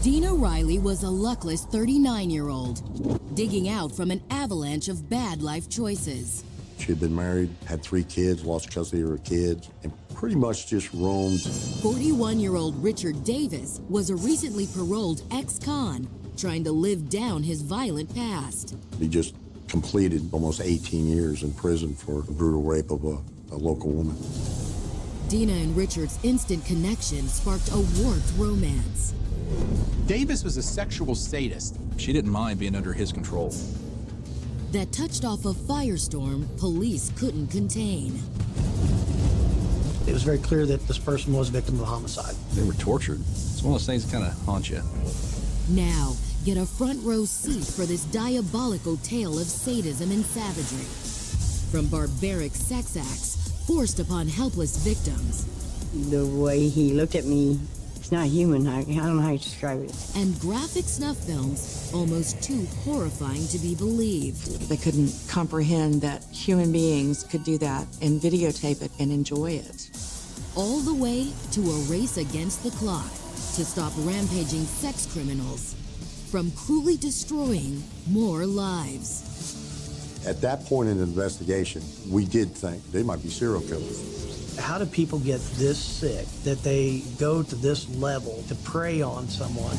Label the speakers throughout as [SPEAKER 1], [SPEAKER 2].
[SPEAKER 1] Dina Riley was a luckless 39-year-old, digging out from an avalanche of bad life choices.
[SPEAKER 2] She had been married, had 3 kids, lost custody of her kids, and pretty much just roamed.
[SPEAKER 1] 41-year-old Richard Davis was a recently paroled ex-con trying to live down his violent past.
[SPEAKER 2] He just completed almost 18 years in prison for the brutal rape of a local woman.
[SPEAKER 1] Dina and Richard's instant connection sparked a warped romance.
[SPEAKER 3] Davis was a sexual sadist.
[SPEAKER 4] She didn't mind being under his control.
[SPEAKER 1] That touched off a firestorm police couldn't contain.
[SPEAKER 5] It was very clear that this person was a victim of homicide.
[SPEAKER 4] They were tortured. It's one of those things that kind of haunt you.
[SPEAKER 1] Now, get a front row seat for this diabolical tale of sadism and savagery. From barbaric sex acts forced upon helpless victims.
[SPEAKER 6] The way he looked at me, it's not human. I don't know how to describe it.
[SPEAKER 1] And graphic snuff films almost too horrifying to be believed.
[SPEAKER 7] They couldn't comprehend that human beings could do that and videotape it and enjoy it.
[SPEAKER 1] All the way to a race against the clock to stop rampaging sex criminals from cruelly destroying more lives.
[SPEAKER 2] At that point in the investigation, we did think they might be serial killers.
[SPEAKER 5] How do people get this sick that they go to this level to prey on someone?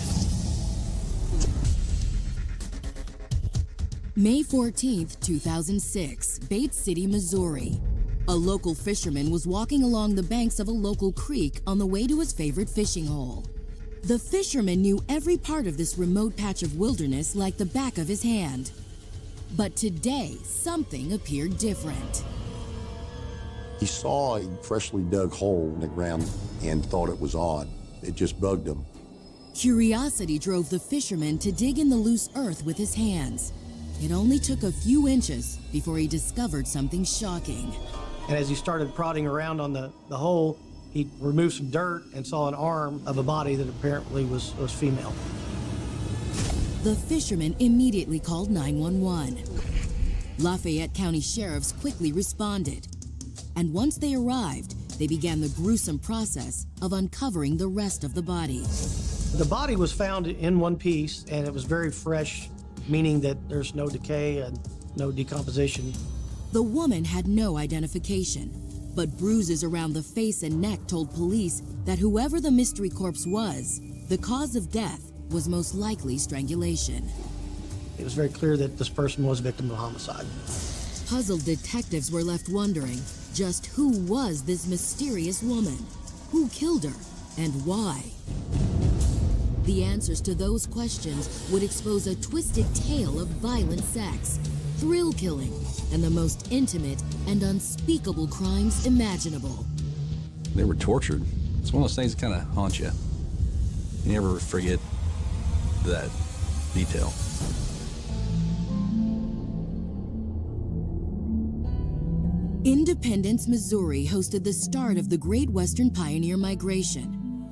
[SPEAKER 1] May 14th, 2006, Bates City, Missouri. A local fisherman was walking along the banks of a local creek on the way to his favorite fishing hole. The fisherman knew every part of this remote patch of wilderness like the back of his hand. But today, something appeared different.
[SPEAKER 2] He saw a freshly dug hole in the ground and thought it was odd. It just bugged him.
[SPEAKER 1] Curiosity drove the fisherman to dig in the loose earth with his hands. It only took a few inches before he discovered something shocking.
[SPEAKER 5] And as he started prodding around on the hole, he removed some dirt and saw an arm of a body that apparently was female.
[SPEAKER 1] The fisherman immediately called 911. Lafayette County sheriffs quickly responded. And once they arrived, they began the gruesome process of uncovering the rest of the body.
[SPEAKER 5] The body was found in one piece, and it was very fresh, meaning that there's no decay and no decomposition.
[SPEAKER 1] The woman had no identification, but bruises around the face and neck told police that whoever the mystery corpse was, the cause of death was most likely strangulation.
[SPEAKER 5] It was very clear that this person was a victim of homicide.
[SPEAKER 1] Puzzled detectives were left wondering just who was this mysterious woman, who killed her, and why. The answers to those questions would expose a twisted tale of violent sex, thrill killing, and the most intimate and unspeakable crimes imaginable.
[SPEAKER 4] They were tortured. It's one of those things that kind of haunt you. You never forget that detail.
[SPEAKER 1] Independence, Missouri hosted the start of the Great Western Pioneer Migration.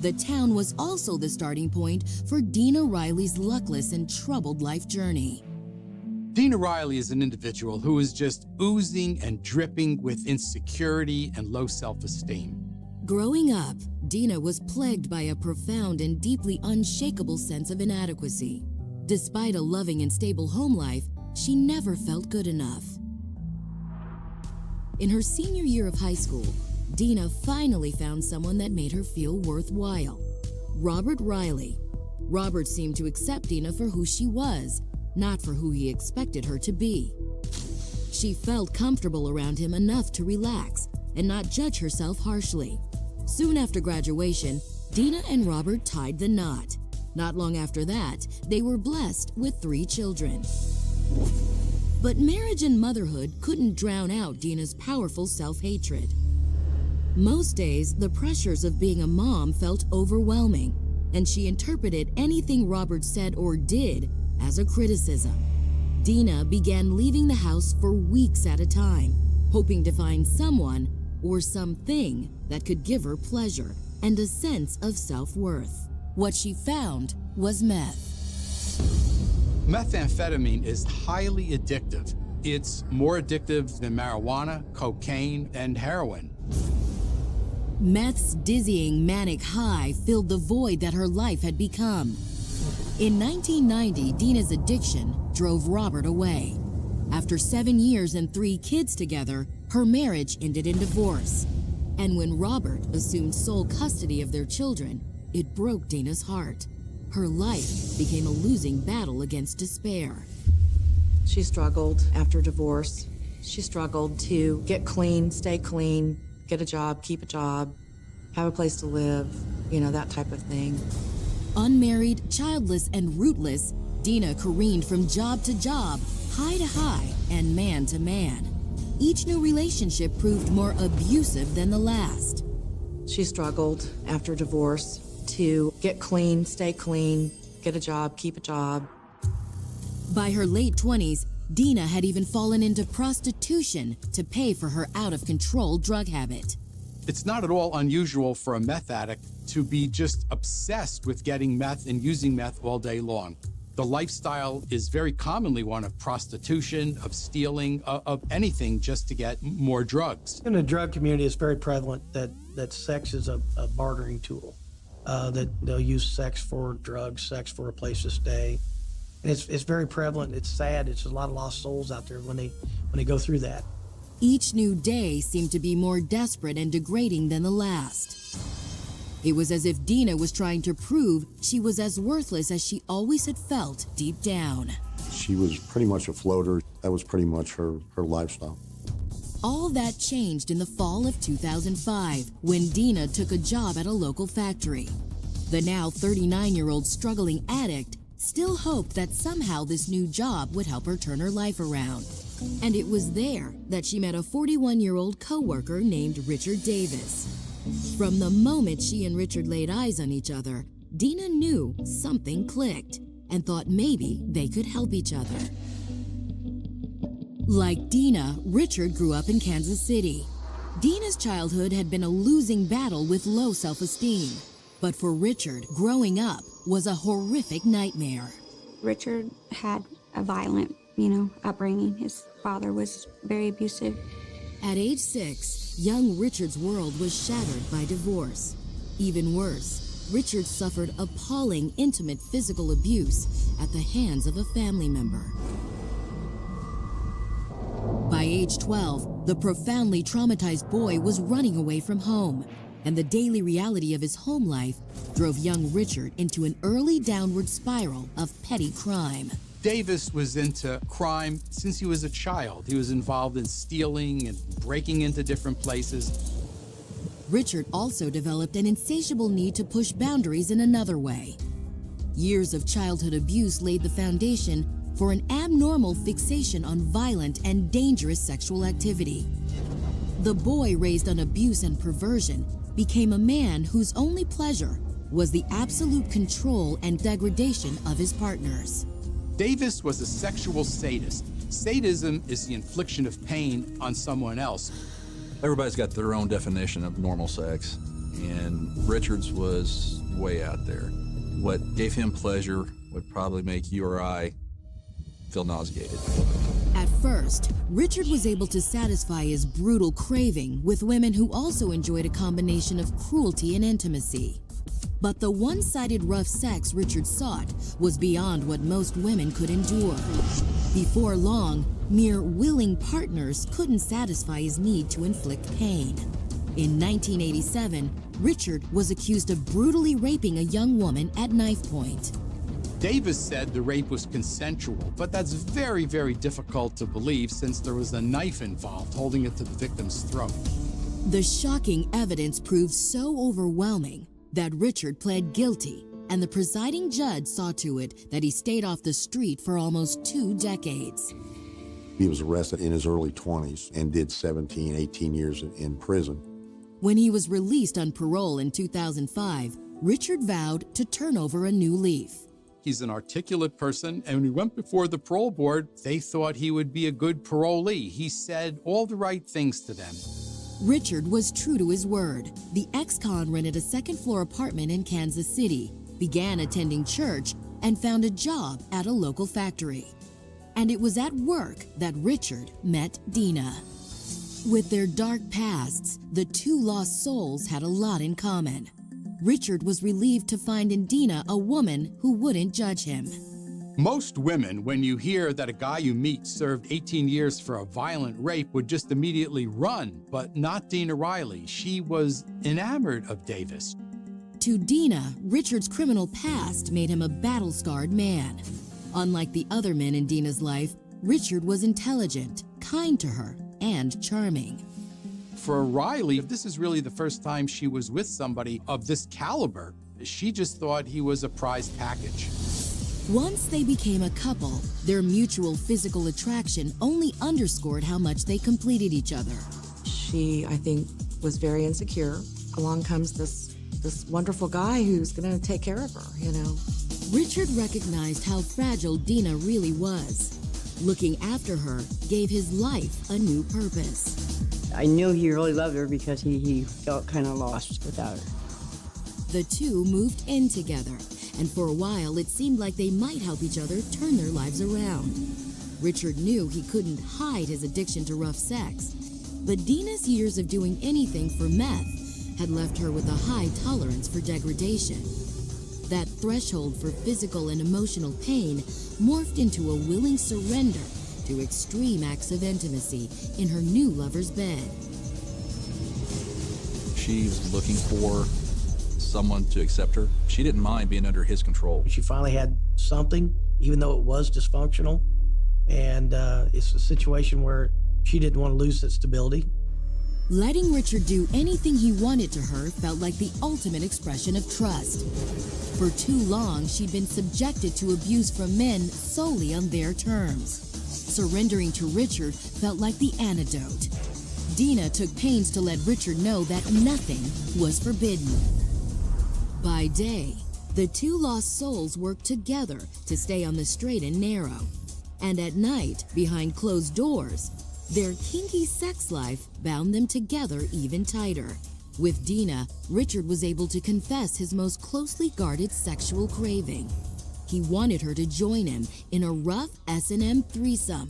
[SPEAKER 1] The town was also the starting point for Dina Riley's luckless and troubled life journey.
[SPEAKER 3] Dina Riley is an individual who is just oozing and dripping with insecurity and low self-esteem.
[SPEAKER 1] Growing up, Dina was plagued by a profound and deeply unshakable sense of inadequacy. Despite a loving and stable home life, she never felt good enough. In her senior year of high school, Dina finally found someone that made her feel worthwhile. Robert Riley. Robert seemed to accept Dina for who she was, not for who he expected her to be. She felt comfortable around him enough to relax and not judge herself harshly. Soon after graduation, Dina and Robert tied the knot. Not long after that, they were blessed with 3 children. But marriage and motherhood couldn't drown out Dina's powerful self-hatred. Most days, the pressures of being a mom felt overwhelming, and she interpreted anything Robert said or did as a criticism. Dina began leaving the house for weeks at a time, hoping to find someone or something that could give her pleasure and a sense of self-worth. What she found was meth.
[SPEAKER 3] Methamphetamine is highly addictive. It's more addictive than marijuana, cocaine, and heroin.
[SPEAKER 1] Meth's dizzying manic high filled the void that her life had become. In 1990, Dina's addiction drove Robert away. After 7 years and 3 kids together, her marriage ended in divorce. And when Robert assumed sole custody of their children, it broke Dina's heart. Her life became a losing battle against despair.
[SPEAKER 7] She struggled after divorce. She struggled to get clean, stay clean, get a job, keep a job, have a place to live, that type of thing.
[SPEAKER 1] Unmarried, childless, and rootless, Dina careened from job to job, high to high, and man to man. Each new relationship proved more abusive than the last.
[SPEAKER 7] She struggled after divorce to get clean, stay clean, get a job, keep a job.
[SPEAKER 1] By her late 20s, Dina had even fallen into prostitution to pay for her out-of-control drug habit.
[SPEAKER 3] It's not at all unusual for a meth addict to be just obsessed with getting meth and using meth all day long. The lifestyle is very commonly one of prostitution, of stealing, of anything just to get more drugs.
[SPEAKER 5] In the drug community, it's very prevalent that sex is a bartering tool, that they'll use sex for drugs, sex for a place to stay. And it's very prevalent. It's sad. It's a lot of lost souls out there when they go through that.
[SPEAKER 1] Each new day seemed to be more desperate and degrading than the last. It was as if Dina was trying to prove she was as worthless as she always had felt deep down.
[SPEAKER 2] She was pretty much a floater. That was pretty much her lifestyle.
[SPEAKER 1] All that changed in the fall of 2005 when Dina took a job at a local factory. The now 39-year-old struggling addict still hoped that somehow this new job would help her turn her life around. And it was there that she met a 41-year-old coworker named Richard Davis. From the moment she and Richard laid eyes on each other, Dina knew something clicked and thought maybe they could help each other. Like Dina, Richard grew up in Kansas City. Dina's childhood had been a losing battle with low self-esteem. But for Richard, growing up was a horrific nightmare.
[SPEAKER 8] Richard had a violent, upbringing. His father was very abusive.
[SPEAKER 1] At age 6, young Richard's world was shattered by divorce. Even worse, Richard suffered appalling, intimate physical abuse at the hands of a family member. By age 12, the profoundly traumatized boy was running away from home, and the daily reality of his home life drove young Richard into an early downward spiral of petty crime.
[SPEAKER 3] Davis was into crime since he was a child. He was involved in stealing and breaking into different places.
[SPEAKER 1] Richard also developed an insatiable need to push boundaries in another way. Years of childhood abuse laid the foundation for an abnormal fixation on violent and dangerous sexual activity. The boy raised on abuse and perversion became a man whose only pleasure was the absolute control and degradation of his partners.
[SPEAKER 3] Davis was a sexual sadist. Sadism is the infliction of pain on someone else.
[SPEAKER 4] Everybody's got their own definition of normal sex, and Richard's was way out there. What gave him pleasure would probably make you or I feel nauseated.
[SPEAKER 1] At first, Richard was able to satisfy his brutal craving with women who also enjoyed a combination of cruelty and intimacy. But the one-sided rough sex Richard sought was beyond what most women could endure. Before long, mere willing partners couldn't satisfy his need to inflict pain. In 1987, Richard was accused of brutally raping a young woman at knife point.
[SPEAKER 3] Davis said the rape was consensual, but that's very, very difficult to believe since there was a knife involved holding it to the victim's throat.
[SPEAKER 1] The shocking evidence proved so overwhelming that Richard pled guilty, and the presiding judge saw to it that he stayed off the street for almost 2 decades.
[SPEAKER 2] He was arrested in his early 20s and did 17, 18 years in prison.
[SPEAKER 1] When he was released on parole in 2005, Richard vowed to turn over a new leaf.
[SPEAKER 3] He's an articulate person, and when he went before the parole board, they thought he would be a good parolee. He said all the right things to them.
[SPEAKER 1] Richard was true to his word. The ex-con rented a second-floor apartment in Kansas City, began attending church, and found a job at a local factory. And it was at work that Richard met Dina. With their dark pasts, the two lost souls had a lot in common. Richard was relieved to find in Dina a woman who wouldn't judge him.
[SPEAKER 3] Most women, when you hear that a guy you meet served 18 years for a violent rape, would just immediately run, but not Dina Riley. She was enamored of Davis.
[SPEAKER 1] To Dina, Richard's criminal past made him a battle-scarred man. Unlike the other men in Dina's life, Richard was intelligent, kind to her, and charming.
[SPEAKER 3] For Riley, this is really the first time she was with somebody of this caliber. She just thought he was a prized package.
[SPEAKER 1] Once they became a couple, their mutual physical attraction only underscored how much they completed each other.
[SPEAKER 7] She, I think, was very insecure. Along comes this wonderful guy who's gonna take care of her, you know.
[SPEAKER 1] Richard recognized how fragile Dina really was. Looking after her gave his life a new purpose.
[SPEAKER 6] I knew he really loved her because he felt kind of lost without her.
[SPEAKER 1] The two moved in together, and for a while it seemed like they might help each other turn their lives around. Richard knew he couldn't hide his addiction to rough sex, but Dina's years of doing anything for meth had left her with a high tolerance for degradation. That threshold for physical and emotional pain morphed into a willing surrender to extreme acts of intimacy in her new lover's bed.
[SPEAKER 4] She was looking for someone to accept her. She didn't mind being under his control.
[SPEAKER 5] She finally had something, even though it was dysfunctional. And it's a situation where she didn't want to lose that stability.
[SPEAKER 1] Letting Richard do anything he wanted to her felt like the ultimate expression of trust. For too long, she'd been subjected to abuse from men solely on their terms. Surrendering to Richard felt like the antidote. Dina took pains to let Richard know that nothing was forbidden. By day, the two lost souls worked together to stay on the straight and narrow. And at night, behind closed doors, their kinky sex life bound them together even tighter. With Dina, Richard was able to confess his most closely guarded sexual craving. He wanted her to join him in a rough S&M threesome.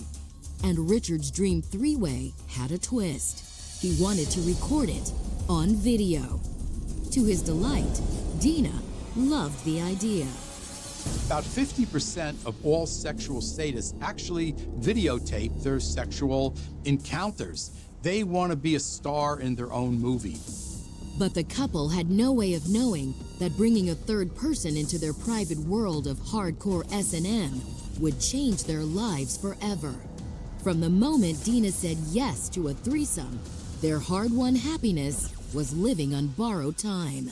[SPEAKER 1] And Richard's dream three-way had a twist. He wanted to record it on video. To his delight, Dina loved the idea.
[SPEAKER 3] About 50% of all sexual sadists actually videotape their sexual encounters. They want to be a star in their own movie.
[SPEAKER 1] But the couple had no way of knowing that bringing a third person into their private world of hardcore S&M would change their lives forever. From the moment Dina said yes to a threesome, their hard-won happiness was living on borrowed time.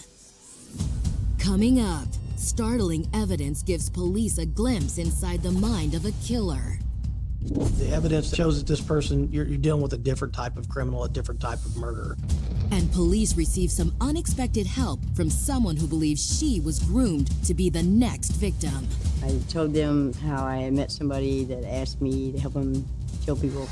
[SPEAKER 1] Coming up, startling evidence gives police a glimpse inside the mind of a killer.
[SPEAKER 5] The evidence shows that this person, you're dealing with a different type of criminal, a different type of murderer.
[SPEAKER 1] And police receive some unexpected help from someone who believes she was groomed to be the next victim.
[SPEAKER 6] I told them how I had met somebody that asked me to help him kill people.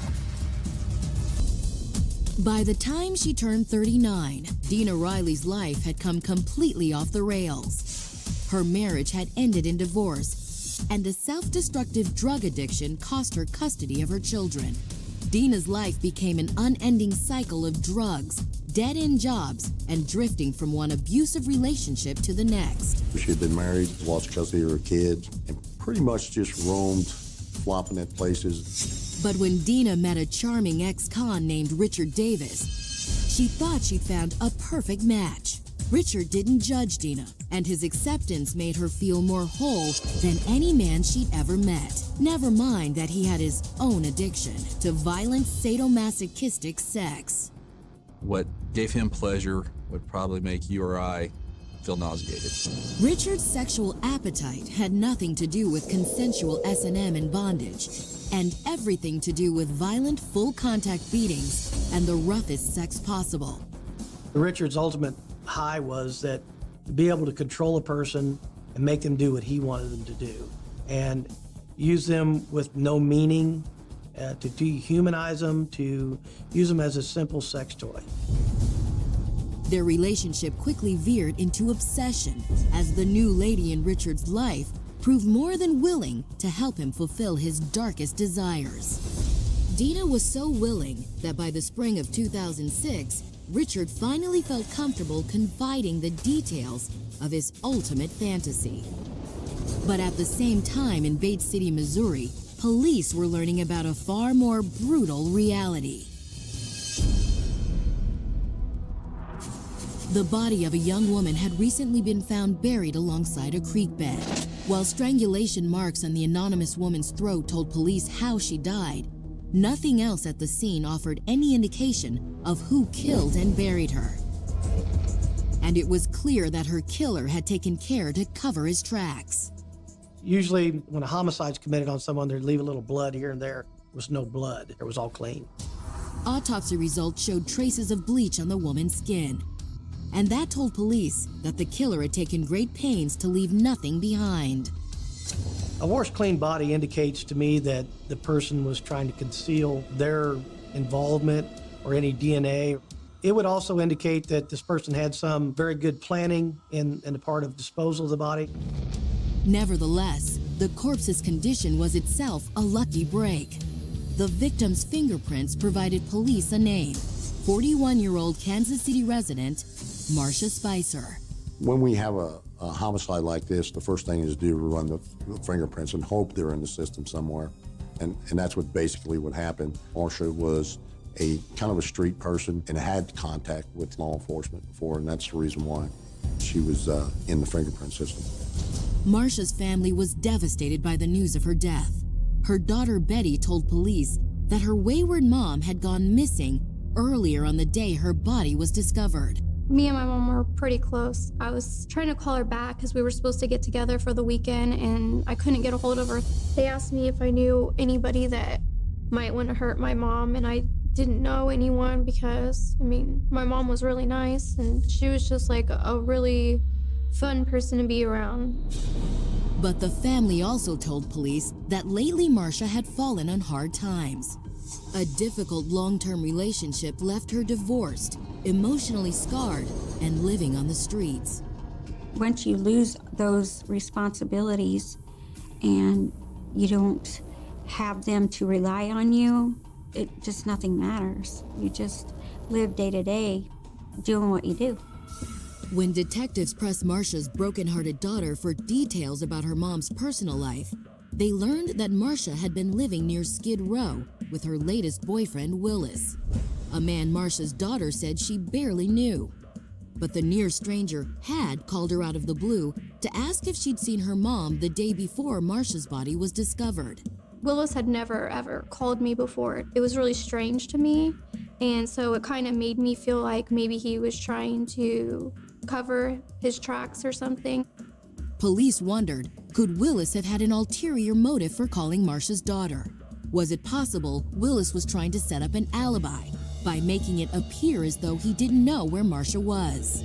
[SPEAKER 1] By the time she turned 39, Dina Riley's life had come completely off the rails. Her marriage had ended in divorce, and a self-destructive drug addiction cost her custody of her children. Dina's life became an unending cycle of drugs, dead-end jobs, and drifting from one abusive relationship to the next.
[SPEAKER 2] She had been married, lost custody of her kids, and pretty much just roamed, flopping at places.
[SPEAKER 1] But when Dina met a charming ex-con named Richard Davis, she thought she'd found a perfect match. Richard didn't judge Dina, and his acceptance made her feel more whole than any man she'd ever met. Never mind that he had his own addiction to violent sadomasochistic sex.
[SPEAKER 4] What gave him pleasure would probably make you or I feel nauseated.
[SPEAKER 1] Richard's sexual appetite had nothing to do with consensual S&M and bondage, and everything to do with violent full-contact beatings and the roughest sex possible.
[SPEAKER 5] Richard's ultimate high was that to be able to control a person and make them do what he wanted them to do, and use them with no meaning, to dehumanize them, to use them as a simple sex toy.
[SPEAKER 1] Their relationship quickly veered into obsession as the new lady in Richard's life proved more than willing to help him fulfill his darkest desires. Dina was so willing that by the spring of 2006, Richard finally felt comfortable confiding the details of his ultimate fantasy. But at the same time in Bates City, Missouri, police were learning about a far more brutal reality. The body of a young woman had recently been found buried alongside a creek bed. While strangulation marks on the anonymous woman's throat told police how she died, nothing else at the scene offered any indication of who killed and buried her. And it was clear that her killer had taken care to cover his tracks.
[SPEAKER 5] Usually when a homicide's committed on someone, they leave a little blood here and there. There was no blood. It was all clean.
[SPEAKER 1] Autopsy results showed traces of bleach on the woman's skin. And that told police that the killer had taken great pains to leave nothing behind.
[SPEAKER 5] A washed clean body indicates to me that the person was trying to conceal their involvement or any DNA. It would also indicate that this person had some very good planning in the part of disposal of the body.
[SPEAKER 1] Nevertheless, the corpse's condition was itself a lucky break. The victim's fingerprints provided police a name: 41-year-old Kansas City resident Marcia Spicer.
[SPEAKER 2] When we have a homicide like this, the first thing is to do is run the fingerprints and hope they're in the system somewhere. And that's basically what happened. Marcia was a kind of a street person and had contact with law enforcement before, and that's the reason why she was in the fingerprint system.
[SPEAKER 1] Marcia's family was devastated by the news of her death. Her daughter Betty told police that her wayward mom had gone missing earlier on the day her body was discovered.
[SPEAKER 9] Me and my mom were pretty close. I was trying to call her back because we were supposed to get together for the weekend and I couldn't get a hold of her. They asked me if I knew anybody that might want to hurt my mom, and I didn't know anyone because, I mean, my mom was really nice and she was just like a really fun person to be around.
[SPEAKER 1] But the family also told police that lately Marcia had fallen on hard times. A difficult long-term relationship left her divorced, emotionally scarred, and living on the streets.
[SPEAKER 8] Once you lose those responsibilities and you don't have them to rely on you, nothing matters. You just live day to day doing what you do.
[SPEAKER 1] When detectives pressed Marcia's broken-hearted daughter for details about her mom's personal life, they learned that Marcia had been living near Skid Row with her latest boyfriend, Willis, a man Marcia's daughter said she barely knew. But the near stranger had called her out of the blue to ask if she'd seen her mom the day before Marcia's body was discovered.
[SPEAKER 9] Willis had never ever called me before. It was really strange to me, and so it kind of made me feel like maybe he was trying to cover his tracks or something.
[SPEAKER 1] Police wondered, could Willis have had an ulterior motive for calling Marcia's daughter? Was it possible Willis was trying to set up an alibi by making it appear as though he didn't know where Marcia was?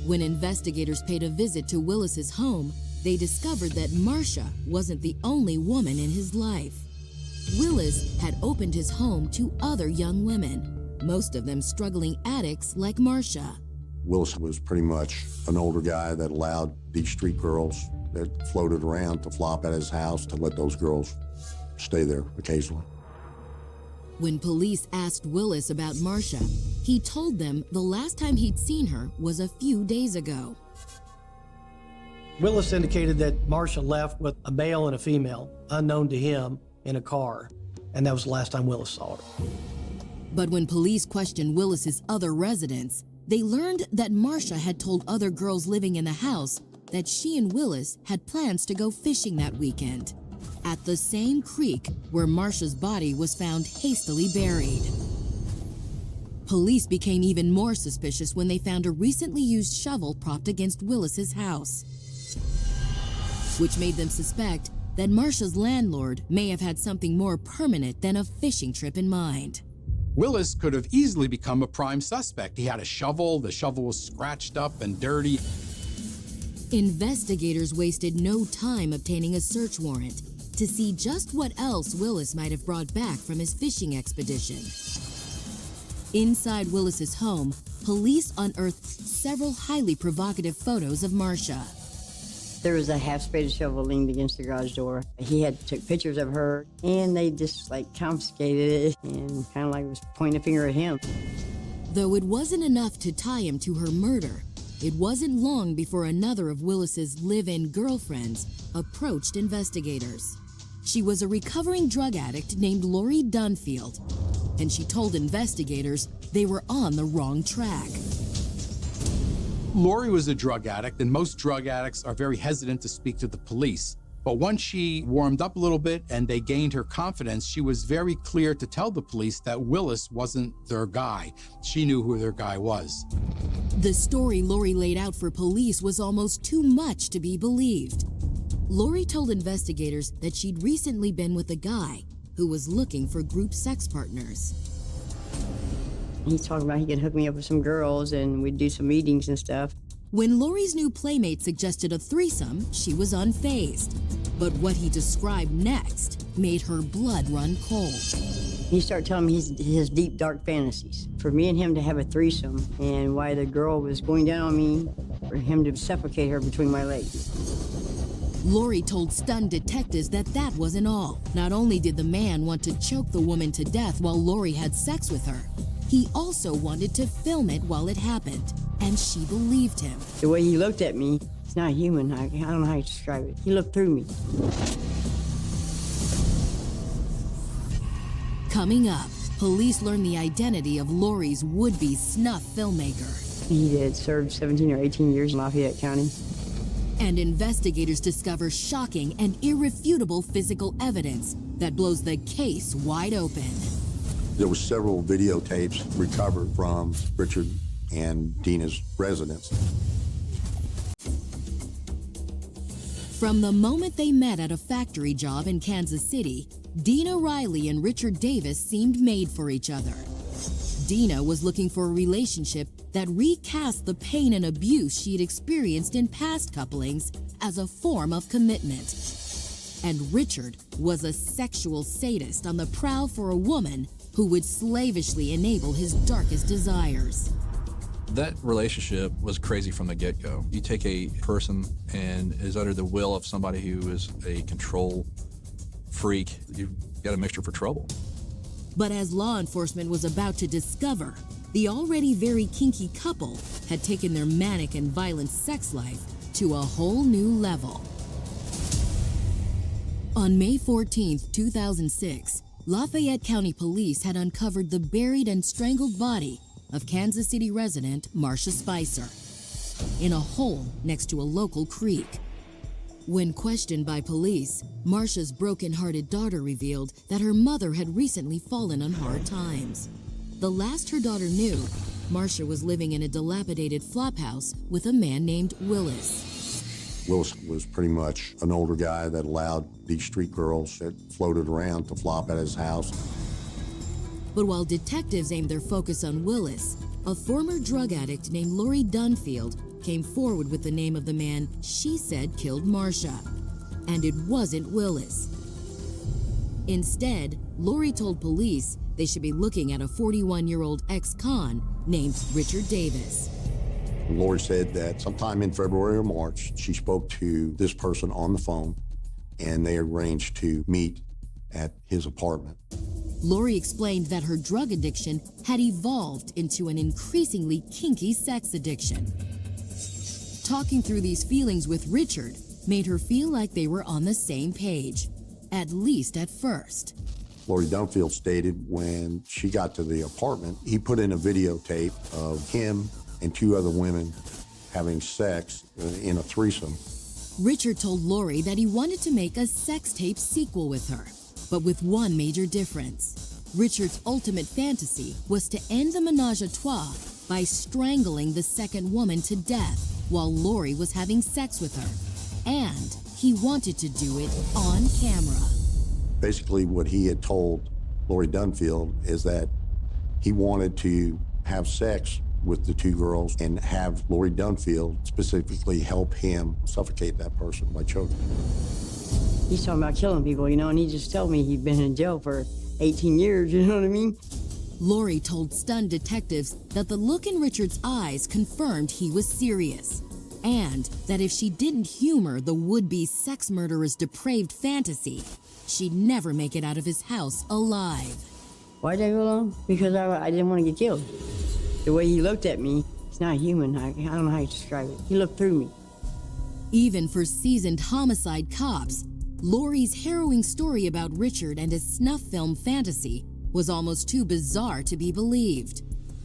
[SPEAKER 1] When investigators paid a visit to Willis's home, they discovered that Marcia wasn't the only woman in his life. Willis had opened his home to other young women, most of them struggling addicts like Marcia.
[SPEAKER 2] Willis was pretty much an older guy that allowed these street girls that floated around to flop at his house to let those girls stay there occasionally.
[SPEAKER 1] When police asked Willis about Marcia, he told them the last time he'd seen her was a few days ago.
[SPEAKER 5] Willis indicated that Marcia left with a male and a female, unknown to him, in a car, and that was the last time Willis saw her.
[SPEAKER 1] But when police questioned Willis's other residents, they learned that Marcia had told other girls living in the house that she and Willis had plans to go fishing that weekend at the same creek where Marcia's body was found hastily buried. Police became even more suspicious when they found a recently used shovel propped against Willis's house, which made them suspect that Marcia's landlord may have had something more permanent than a fishing trip in mind.
[SPEAKER 3] Willis could have easily become a prime suspect. He had a shovel, the shovel was scratched up and dirty.
[SPEAKER 1] Investigators wasted no time obtaining a search warrant to see just what else Willis might have brought back from his fishing expedition. Inside Willis's home, police unearthed several highly provocative photos of Marcia.
[SPEAKER 6] There was a half spade of shovel leaned against the garage door. He had took pictures of her, and they just like confiscated it and kind of like was pointing a finger at him.
[SPEAKER 1] Though it wasn't enough to tie him to her murder, it wasn't long before another of Willis's live-in girlfriends approached investigators. She was a recovering drug addict named Lori Dunfield, and she told investigators they were on the wrong track.
[SPEAKER 3] Lori was a drug addict, and most drug addicts are very hesitant to speak to the police. But once she warmed up a little bit and they gained her confidence, she was very clear to tell the police that Willis wasn't their guy. She knew who their guy was.
[SPEAKER 1] The story Lori laid out for police was almost too much to be believed. Lori told investigators that she'd recently been with a guy who was looking for group sex partners.
[SPEAKER 6] He's talking about he could hook me up with some girls and we'd do some meetings and stuff.
[SPEAKER 1] When Lori's new playmate suggested a threesome, she was unfazed. But what he described next made her blood run cold.
[SPEAKER 6] He started telling me his deep, dark fantasies. For me and him to have a threesome, and why the girl was going down on me, for him to suffocate her between my legs.
[SPEAKER 1] Lori told stunned detectives that that wasn't all. Not only did the man want to choke the woman to death while Lori had sex with her, he also wanted to film it while it happened, and she believed him.
[SPEAKER 6] The way he looked at me, it's not human. I don't know how to describe it. He looked through me.
[SPEAKER 1] Coming up, police learn the identity of Lori's would-be snuff filmmaker.
[SPEAKER 6] He had served 17 or 18 years in Lafayette County.
[SPEAKER 1] And investigators discover shocking and irrefutable physical evidence that blows the case wide open.
[SPEAKER 2] There were several videotapes recovered from Richard and Dina's residence.
[SPEAKER 1] From the moment they met at a factory job in Kansas City, Dina Riley and Richard Davis seemed made for each other. Dina was looking for a relationship that recast the pain and abuse she had experienced in past couplings as a form of commitment. And Richard was a sexual sadist on the prowl for a woman who would slavishly enable his darkest desires.
[SPEAKER 4] That relationship was crazy from the get-go. You take a person and is under the will of somebody who is a control freak, you've got a mixture for trouble.
[SPEAKER 1] But as law enforcement was about to discover, the already very kinky couple had taken their manic and violent sex life to a whole new level. On May 14, 2006, Lafayette County Police had uncovered the buried and strangled body of Kansas City resident Marcia Spicer in a hole next to a local creek. When questioned by police, Marcia's broken-hearted daughter revealed that her mother had recently fallen on hard times. The last her daughter knew, Marcia was living in a dilapidated flophouse with a man named Willis.
[SPEAKER 2] Willis was pretty much an older guy that allowed these street girls that floated around to flop at his house.
[SPEAKER 1] But while detectives aimed their focus on Willis, a former drug addict named Lori Dunfield came forward with the name of the man she said killed Marcia. And it wasn't Willis. Instead, Lori told police they should be looking at a 41-year-old ex-con named Richard Davis.
[SPEAKER 2] Lori said that sometime in February or March, she spoke to this person on the phone, and they arranged to meet at his apartment.
[SPEAKER 1] Lori explained that her drug addiction had evolved into an increasingly kinky sex addiction. Talking through these feelings with Richard made her feel like they were on the same page, at least at first.
[SPEAKER 2] Lori Dunfield stated when she got to the apartment, he put in a videotape of him and two other women having sex in a threesome.
[SPEAKER 1] Richard told Lori that he wanted to make a sex tape sequel with her, but with one major difference. Richard's ultimate fantasy was to end the menage a trois by strangling the second woman to death while Lori was having sex with her. And he wanted to do it on camera.
[SPEAKER 2] Basically, what he had told Lori Dunfield is that he wanted to have sex with the two girls and have Lori Dunfield specifically help him suffocate that person by choking.
[SPEAKER 6] He's talking about killing people, you know, and he just told me he'd been in jail for 18 years, you know what I mean?
[SPEAKER 1] Lori told stunned detectives that the look in Richard's eyes confirmed he was serious. and that if she didn't humor the would-be sex murderer's depraved fantasy, she'd never make it out of his house alive.
[SPEAKER 6] Why did I go along? Because I didn't want to get killed. The way he looked at me, it's not human. I don't know how you describe it. He looked through me.
[SPEAKER 1] Even for seasoned homicide cops, Lori's harrowing story about Richard and his snuff film fantasy was almost too bizarre to be believed,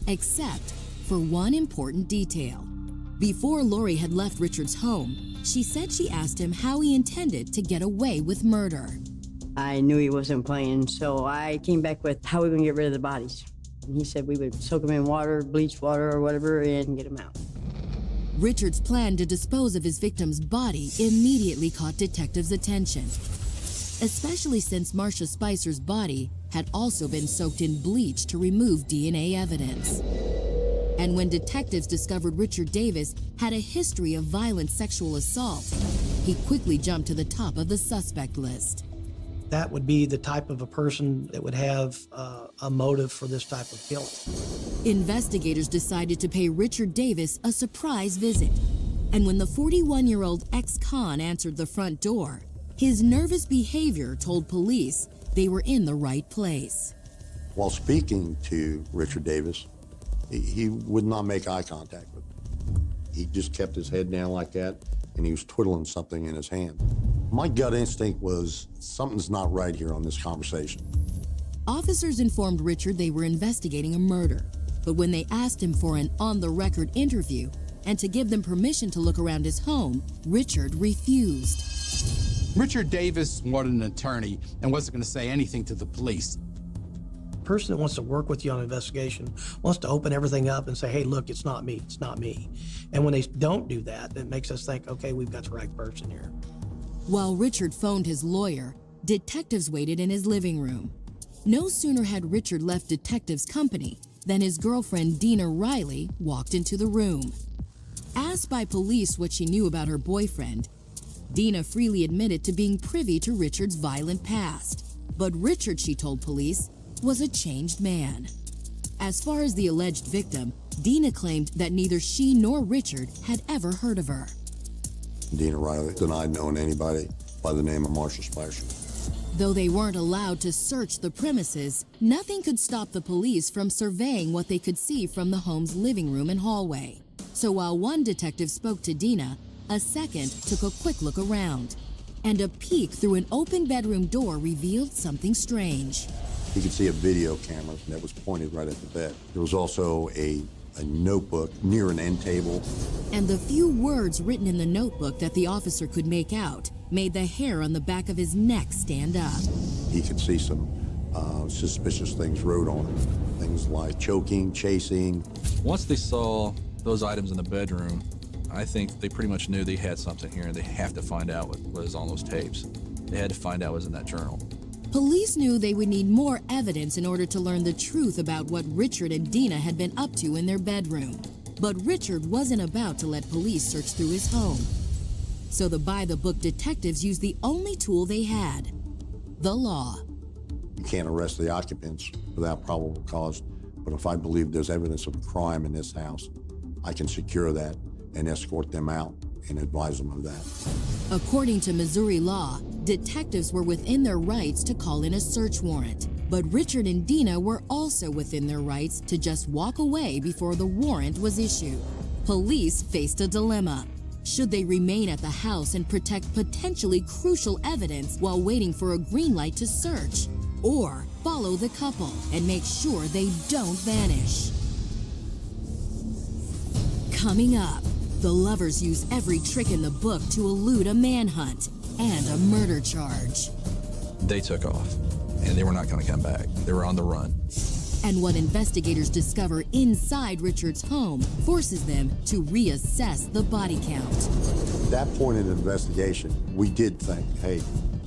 [SPEAKER 1] except for one important detail. Before Lori had left Richard's home, she said she asked him how he intended to get away with murder.
[SPEAKER 6] I knew he wasn't playing, so I came back with how we going to get rid of the bodies. And he said we would soak them in water, bleach water or whatever, and get them out.
[SPEAKER 1] Richard's plan to dispose of his victim's body immediately caught detectives' attention, especially since Marcia Spicer's body had also been soaked in bleach to remove DNA evidence. And when detectives discovered Richard Davis had a history of violent sexual assault, he quickly jumped to the top of the suspect list.
[SPEAKER 5] That would be the type of a person that would have a motive for this type of killing.
[SPEAKER 1] Investigators decided to pay Richard Davis a surprise visit. And when the 41-year-old ex-con answered the front door, his nervous behavior told police they were in the right place.
[SPEAKER 2] While speaking to Richard Davis, he would not make eye contact with him. He just kept his head down like that, and he was twiddling something in his hand. My gut instinct was something's not right here on this conversation.
[SPEAKER 1] Officers informed Richard they were investigating a murder, but when they asked him for an on-the-record interview and to give them permission to look around his home, Richard refused.
[SPEAKER 3] Richard Davis wanted an attorney and wasn't going to say anything to the police.
[SPEAKER 5] A person that wants to work with you on an investigation wants to open everything up and say, hey, look, it's not me, it's not me. And when they don't do that, it makes us think, okay, we've got the right person here.
[SPEAKER 1] While Richard phoned his lawyer, detectives waited in his living room. No sooner had Richard left detectives' company than his girlfriend Dina Riley walked into the room. Asked by police what she knew about her boyfriend, Dina freely admitted to being privy to Richard's violent past. But Richard, she told police, was a changed man. As far as the alleged victim, Dina claimed that neither she nor Richard had ever heard of her.
[SPEAKER 2] Dina Riley denied knowing anybody by the name of Marcia Spicer.
[SPEAKER 1] Though they weren't allowed to search the premises, nothing could stop the police from surveying what they could see from the home's living room and hallway. So while one detective spoke to Dina, a second took a quick look around. And a peek through an open bedroom door revealed something strange.
[SPEAKER 2] You could see a video camera that was pointed right at the bed. There was also a notebook near an end table.
[SPEAKER 1] And the few words written in the notebook that the officer could make out made the hair on the back of his neck stand up.
[SPEAKER 2] He could see some suspicious things wrote on it. Things like choking, chasing.
[SPEAKER 4] Once they saw those items in the bedroom, I think they pretty much knew they had something here and they have to find out what was on those tapes. They had to find out what was in that journal.
[SPEAKER 1] Police knew they would need more evidence in order to learn the truth about what Richard and Dina had been up to in their bedroom. But Richard wasn't about to let police search through his home. So the by-the-book detectives used the only tool they had, the law.
[SPEAKER 2] You can't arrest the occupants without probable cause, but if I believe there's evidence of a crime in this house, I can secure that and escort them out and advise them of that.
[SPEAKER 1] According to Missouri law, detectives were within their rights to call in a search warrant. But Richard and Dina were also within their rights to just walk away before the warrant was issued. Police faced a dilemma. Should they remain at the house and protect potentially crucial evidence while waiting for a green light to search? Or follow the couple and make sure they don't vanish? Coming up, the lovers use every trick in the book to elude a manhunt and a murder charge.
[SPEAKER 4] They took off, and they were not going to come back. They were on the run.
[SPEAKER 1] And what investigators discover inside Richard's home forces them to reassess the body count.
[SPEAKER 2] At that point in the investigation, we did think, hey,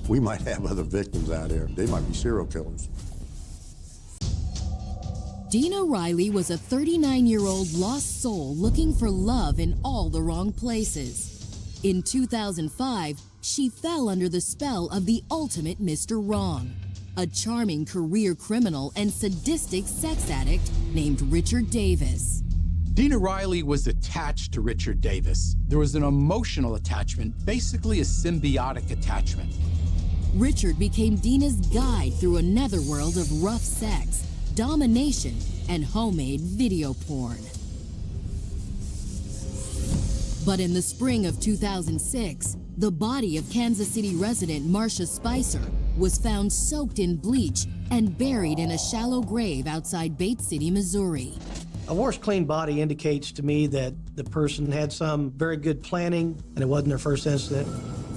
[SPEAKER 2] we might have other victims out there. They might be serial killers.
[SPEAKER 1] Dina Riley was a 39-year-old lost soul looking for love in all the wrong places. In 2005, she fell under the spell of the ultimate Mr. Wrong, a charming career criminal and sadistic sex addict named Richard Davis.
[SPEAKER 3] Dina Riley was attached to Richard Davis. There was an emotional attachment, basically a symbiotic attachment.
[SPEAKER 1] Richard became Dina's guide through a netherworld of rough sex, domination, and homemade video porn. But in the spring of 2006, the body of Kansas City resident Marcia Spicer was found soaked in bleach and buried in a shallow grave outside Bates City, Missouri.
[SPEAKER 5] A washed clean body indicates to me that the person had some very good planning and it wasn't their first incident.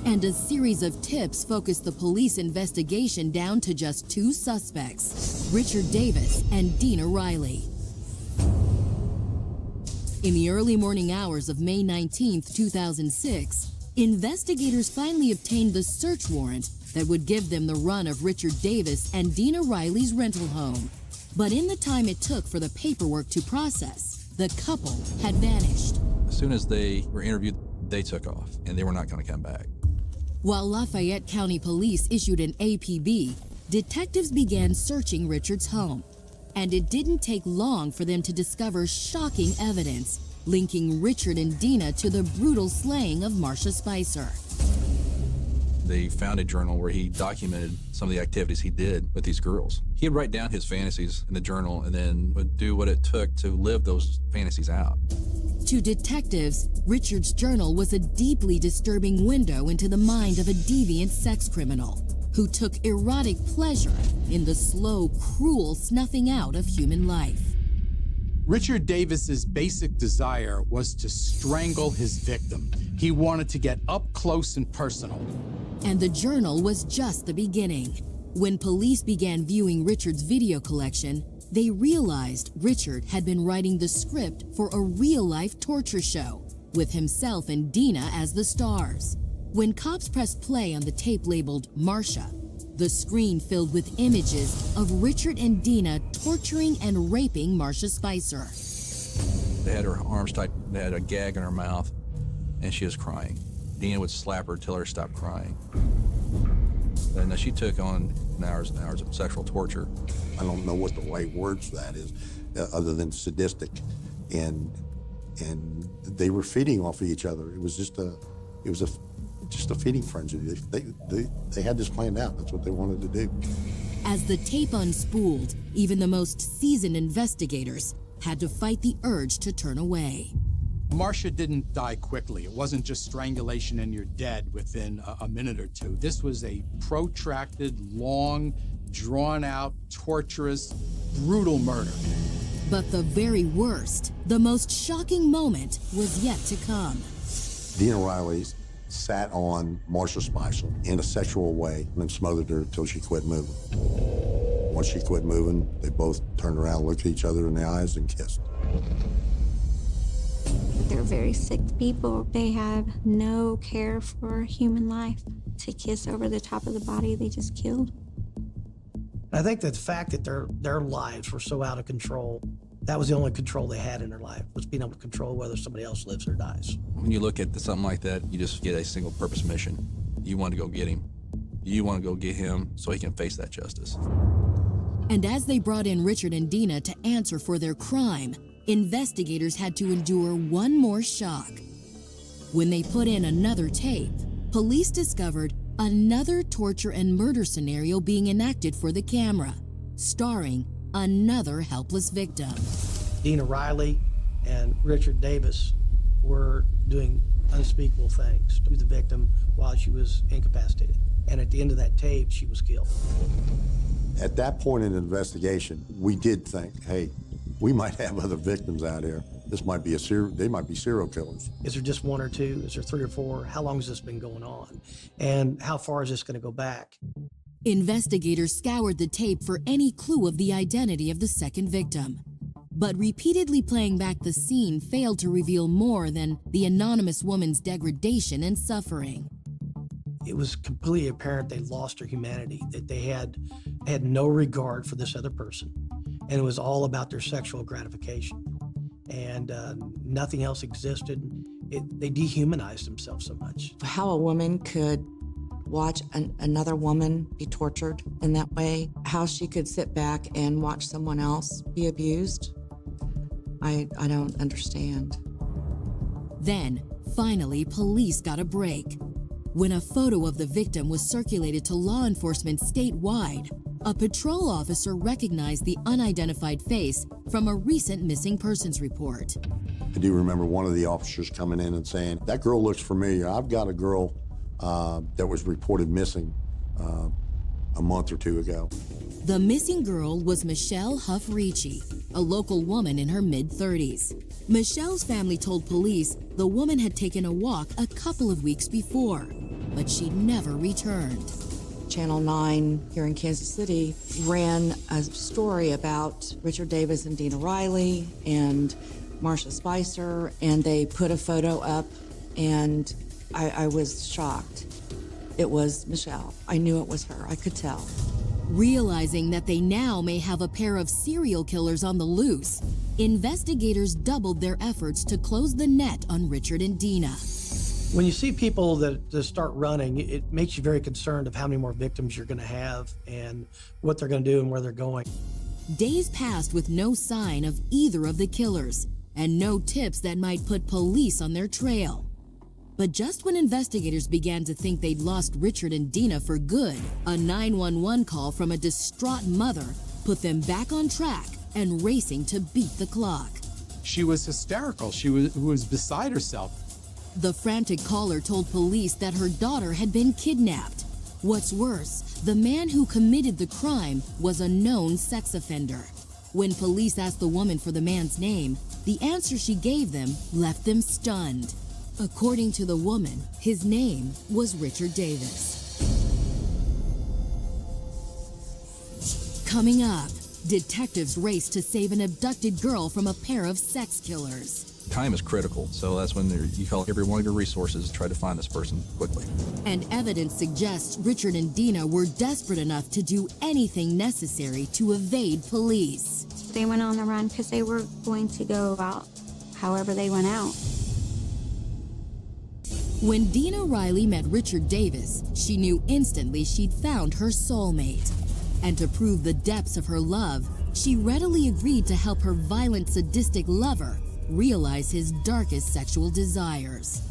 [SPEAKER 1] And a series of tips focused the police investigation down to just two suspects, Richard Davis and Dina Riley. In the early morning hours of May 19, 2006, investigators finally obtained the search warrant that would give them the run of Richard Davis and Dina Riley's rental home. But in the time it took for the paperwork to process, the couple had vanished.
[SPEAKER 4] As soon as they were interviewed, they took off, and they were not going to come back.
[SPEAKER 1] While Lafayette County Police issued an APB, detectives began searching Richard's home. And it didn't take long for them to discover shocking evidence linking Richard and Dina to the brutal slaying of Marcia Spicer.
[SPEAKER 4] They found a journal where he documented some of the activities he did with these girls. He'd write down his fantasies in the journal and then would do what it took to live those fantasies out.
[SPEAKER 1] To detectives, Richard's journal was a deeply disturbing window into the mind of a deviant sex criminal who took erotic pleasure in the slow, cruel snuffing out of human life.
[SPEAKER 3] Richard Davis's basic desire was to strangle his victim. He wanted to get up close and personal.
[SPEAKER 1] And the journal was just the beginning. When police began viewing Richard's video collection, they realized Richard had been writing the script for a real-life torture show, with himself and Dina as the stars. When cops pressed play on the tape labeled Marcia, the screen filled with images of Richard and Dina torturing and raping Marcia Spicer.
[SPEAKER 4] They had her arms tight, they had a gag in her mouth, and she was crying. Dina would slap her, tell her to stop crying. And she took on hours and hours of sexual torture.
[SPEAKER 2] I don't know what the right word for that is, other than sadistic. And they were feeding off of each other. It was just a feeding frenzy. They had this planned out. That's what they wanted to do.
[SPEAKER 1] As the tape unspooled, even the most seasoned investigators had to fight the urge to turn away.
[SPEAKER 3] Marcia didn't die quickly. It wasn't just strangulation and you're dead within a minute or two. This was a protracted, long, drawn-out, torturous, brutal murder.
[SPEAKER 1] But the very worst, the most shocking moment was yet to come.
[SPEAKER 2] Dina Riley sat on Marcia Spicer in a sexual way and then smothered her until she quit moving. Once she quit moving, they both turned around, looked at each other in the eyes, and kissed.
[SPEAKER 8] They're very sick people. They have no care for human life. To kiss over the top of the body they just killed.
[SPEAKER 5] I think that the fact that their lives were so out of control, that was the only control they had in their life, was being able to control whether somebody else lives or dies.
[SPEAKER 4] When you look at something like that, you just get a single purpose mission. You want to go get him. You want to go get him so he can face that justice.
[SPEAKER 1] And as they brought in Richard and Dina to answer for their crime, investigators had to endure one more shock. When they put in another tape, police discovered another torture and murder scenario being enacted for the camera, starring another helpless victim.
[SPEAKER 5] Dina Riley and Richard Davis were doing unspeakable things to the victim while she was incapacitated. And at the end of that tape, she was killed.
[SPEAKER 2] At that point in the investigation, we did think, hey, we might have other victims out here. This might be they might be serial killers.
[SPEAKER 5] Is there just one or two? Is there three or four? How long has this been going on? And how far is this going to go back?
[SPEAKER 1] Investigators scoured the tape for any clue of the identity of the second victim. But repeatedly playing back the scene failed to reveal more than the anonymous woman's degradation and suffering.
[SPEAKER 5] It was completely apparent they lost their humanity, that they had no regard for this other person. And it was all about their sexual gratification. And nothing else existed. They dehumanized themselves so much.
[SPEAKER 7] How a woman could watch another woman be tortured in that way, how she could sit back and watch someone else be abused. I don't understand.
[SPEAKER 1] Then, finally, police got a break. When a photo of the victim was circulated to law enforcement statewide, a patrol officer recognized the unidentified face from a recent missing persons report.
[SPEAKER 2] I do remember one of the officers coming in and saying, "That girl looks familiar. I've got a girl that was reported missing a month or two ago."
[SPEAKER 1] The missing girl was Michelle Huff Ricci, a local woman in her mid-30s. Michelle's family told police the woman had taken a walk a couple of weeks before, but she never returned.
[SPEAKER 7] Channel 9 here in Kansas City ran a story about Richard Davis and Dina Riley and Marcia Spicer, and they put a photo up, and I was shocked. It was Michelle. I knew it was her. I could tell.
[SPEAKER 1] Realizing that they now may have a pair of serial killers on the loose, investigators doubled their efforts to close the net on Richard and Dina.
[SPEAKER 5] When you see people that start running, it makes you very concerned of how many more victims you're going to have and what they're going to do and where they're going.
[SPEAKER 1] Days passed with no sign of either of the killers and no tips that might put police on their trail. But just when investigators began to think they'd lost Richard and Dina for good, a 911 call from a distraught mother put them back on track and racing to beat the clock.
[SPEAKER 3] She was hysterical. She was beside herself.
[SPEAKER 1] The frantic caller told police that her daughter had been kidnapped. What's worse, the man who committed the crime was a known sex offender. When police asked the woman for the man's name, the answer she gave them left them stunned. According to the woman, his name was Richard Davis. Coming up, detectives race to save an abducted girl from a pair of sex killers.
[SPEAKER 4] Time is critical, so that's when you call every one of your resources to try to find this person quickly.
[SPEAKER 1] And evidence suggests Richard and Dina were desperate enough to do anything necessary to evade police.
[SPEAKER 8] They went on the run because they were going to go out however they went out.
[SPEAKER 1] When Dina Riley met Richard Davis, she knew instantly she'd found her soulmate. And to prove the depths of her love, she readily agreed to help her violent, sadistic lover realize his darkest sexual desires.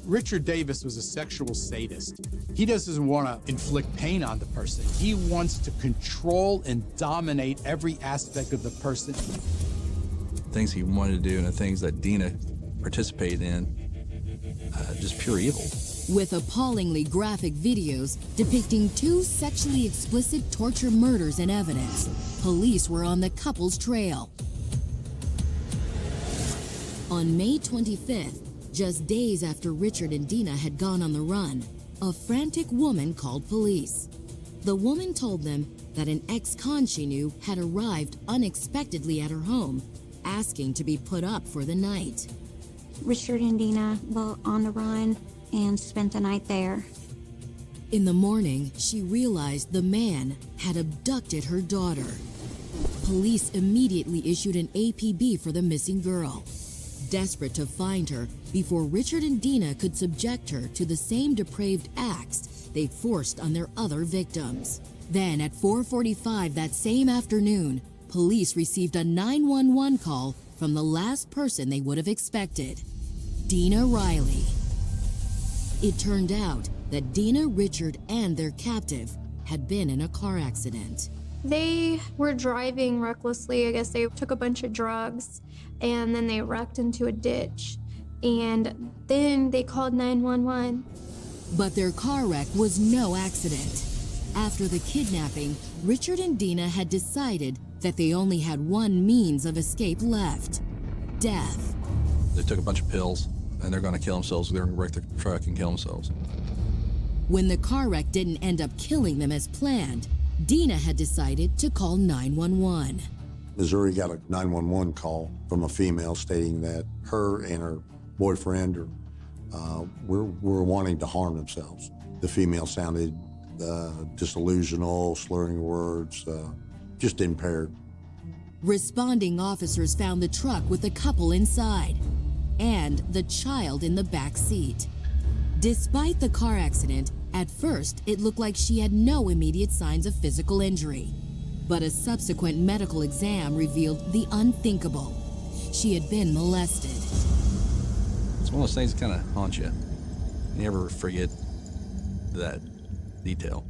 [SPEAKER 3] Richard Davis was a sexual sadist. He doesn't want to inflict pain on the person. He wants to control and dominate every aspect of the person.
[SPEAKER 4] Things he wanted to do and the things that Dina participated in, just pure evil.
[SPEAKER 1] With appallingly graphic videos depicting 2 sexually explicit torture murders in evidence, police were on the couple's trail. On May 25th, just days after Richard and Dina had gone on the run, a frantic woman called police. The woman told them that an ex-con she knew had arrived unexpectedly at her home, asking to be put up for the night.
[SPEAKER 8] Richard and Dina were on the run and spent the night there.
[SPEAKER 1] In the morning, she realized the man had abducted her daughter. Police immediately issued an APB for the missing girl, desperate to find her before Richard and Dina could subject her to the same depraved acts they forced on their other victims. Then at 4:45 that same afternoon, police received a 911 call from the last person they would have expected, Dina Riley. It turned out that Dina, Richard, and their captive had been in a car accident.
[SPEAKER 9] They were driving recklessly. I guess they took a bunch of drugs and then they wrecked into a ditch. And then they called 911.
[SPEAKER 1] But their car wreck was no accident. After the kidnapping, Richard and Dina had decided that they only had one means of escape left: death.
[SPEAKER 4] They took a bunch of pills, and they're going to kill themselves. They're going to wreck the truck and kill themselves.
[SPEAKER 1] When the car wreck didn't end up killing them as planned, Dina had decided to call 911.
[SPEAKER 2] Missouri got a 911 call from a female stating that her and her boyfriend were wanting to harm themselves. The female sounded disillusional, slurring words, just impaired.
[SPEAKER 1] Responding officers found the truck with the couple inside and the child in the back seat. Despite the car accident, at first it looked like she had no immediate signs of physical injury. But a subsequent medical exam revealed the unthinkable. she had been molested.
[SPEAKER 4] It's one of those things that kind of haunt you. You never forget that detail.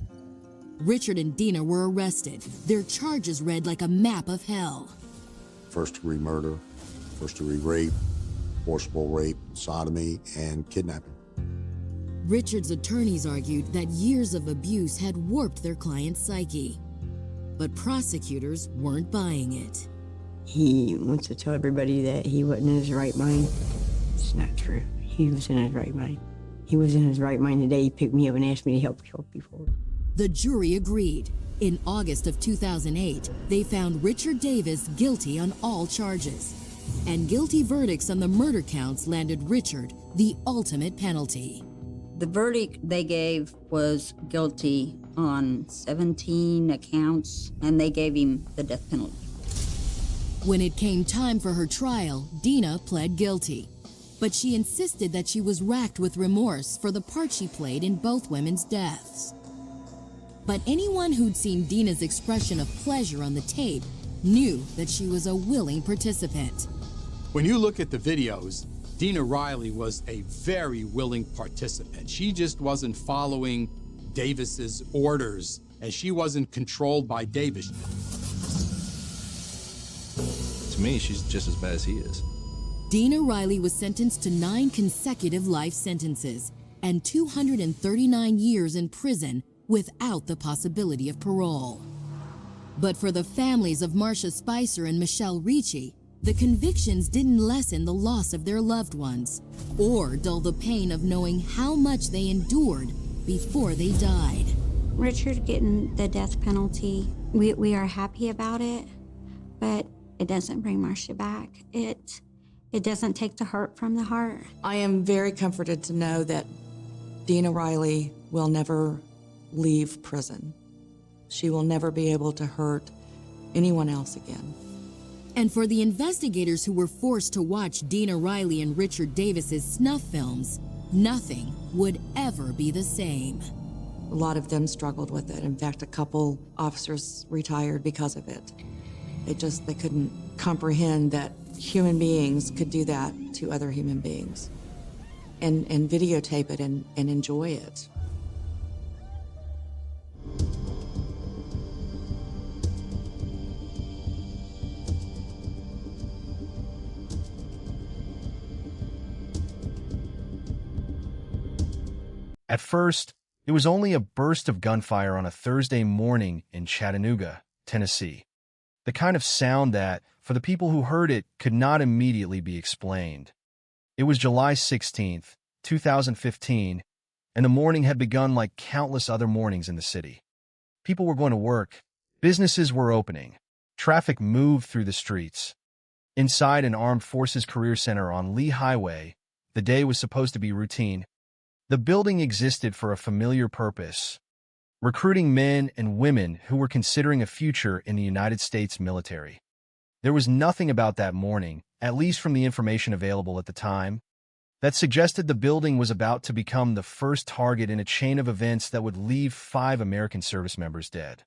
[SPEAKER 1] Richard and Dina were arrested. Their charges read like a map of hell.
[SPEAKER 2] First-degree murder, first-degree rape, forcible rape, sodomy, and kidnapping.
[SPEAKER 1] Richard's attorneys argued that years of abuse had warped their client's psyche. But prosecutors weren't buying it.
[SPEAKER 6] He wants to tell everybody that he wasn't in his right mind. It's not true. He was in his right mind. He was in his right mind the day he picked me up and asked me to help kill people.
[SPEAKER 1] The jury agreed. In August of 2008, they found Richard Davis guilty on all charges. And guilty verdicts on the murder counts landed Richard the ultimate penalty.
[SPEAKER 10] The verdict they gave was guilty on 17 accounts, and they gave him the death penalty.
[SPEAKER 1] When it came time for her trial, Dina pled guilty. But she insisted that she was racked with remorse for the part she played in both women's deaths. But anyone who'd seen Dina's expression of pleasure on the tape knew that she was a willing participant.
[SPEAKER 3] When you look at the videos, Dina Riley was a very willing participant. She just wasn't following Davis's orders, and she wasn't controlled by Davis.
[SPEAKER 4] To me, she's just as bad as he is.
[SPEAKER 1] Dina Riley was sentenced to 9 consecutive life sentences and 239 years in prison without the possibility of parole. But for the families of Marcia Spicer and Michelle Ricci, the convictions didn't lessen the loss of their loved ones or dull the pain of knowing how much they endured before they died.
[SPEAKER 8] Richard getting the death penalty, we are happy about it, but it doesn't bring Marcia back. It doesn't take the hurt from the heart.
[SPEAKER 7] I am very comforted to know that Dina Riley will never leave prison. She will never be able to hurt anyone else again.
[SPEAKER 1] And for the investigators who were forced to watch Dina Riley and Richard Davis's snuff films, nothing would ever be the same.
[SPEAKER 7] A lot of them struggled with it. In fact, a couple officers retired because of it. They couldn't comprehend that human beings could do that to other human beings and videotape it and enjoy it.
[SPEAKER 11] At first, it was only a burst of gunfire on a Thursday morning in Chattanooga, Tennessee. The kind of sound that, for the people who heard it, could not immediately be explained. It was July 16th, 2015, and the morning had begun like countless other mornings in the city. People were going to work, businesses were opening, traffic moved through the streets. Inside an Armed Forces Career Center on Lee Highway, the day was supposed to be routine. The building existed for a familiar purpose, recruiting men and women who were considering a future in the United States military. There was nothing about that morning, at least from the information available at the time, that suggested the building was about to become the first target in a chain of events that would leave 5 American service members dead.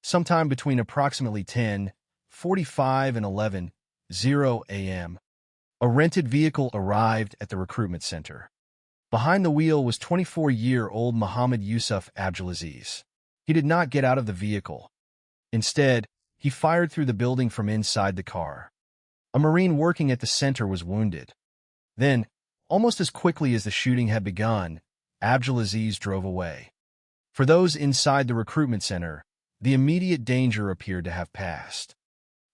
[SPEAKER 11] Sometime between approximately 10:45 and 11:00 a.m., a rented vehicle arrived at the recruitment center. Behind the wheel was 24-year-old Mohammed Yusuf Abdulaziz. He did not get out of the vehicle. Instead, he fired through the building from inside the car. A Marine working at the center was wounded. Then, almost as quickly as the shooting had begun, Abdulaziz drove away. For those inside the recruitment center, the immediate danger appeared to have passed.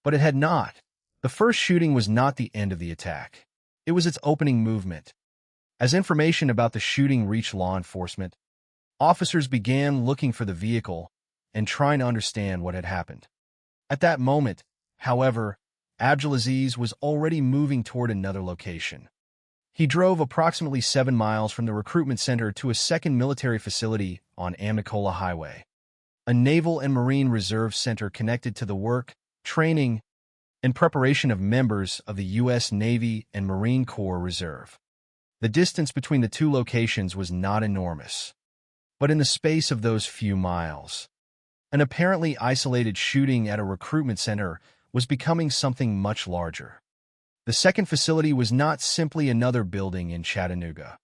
[SPEAKER 11] But it had not. The first shooting was not the end of the attack. It was its opening movement. As information about the shooting reached law enforcement, officers began looking for the vehicle and trying to understand what had happened. At that moment, however, Abdulaziz was already moving toward another location. He drove approximately 7 miles from the recruitment center to a second military facility on Amnicola Highway, a Naval and Marine Reserve Center connected to the work, training, and preparation of members of the U.S. Navy and Marine Corps Reserve. The distance between the two locations was not enormous, but in the space of those few miles, an apparently isolated shooting at a recruitment center was becoming something much larger. The second facility was not simply another building in Chattanooga.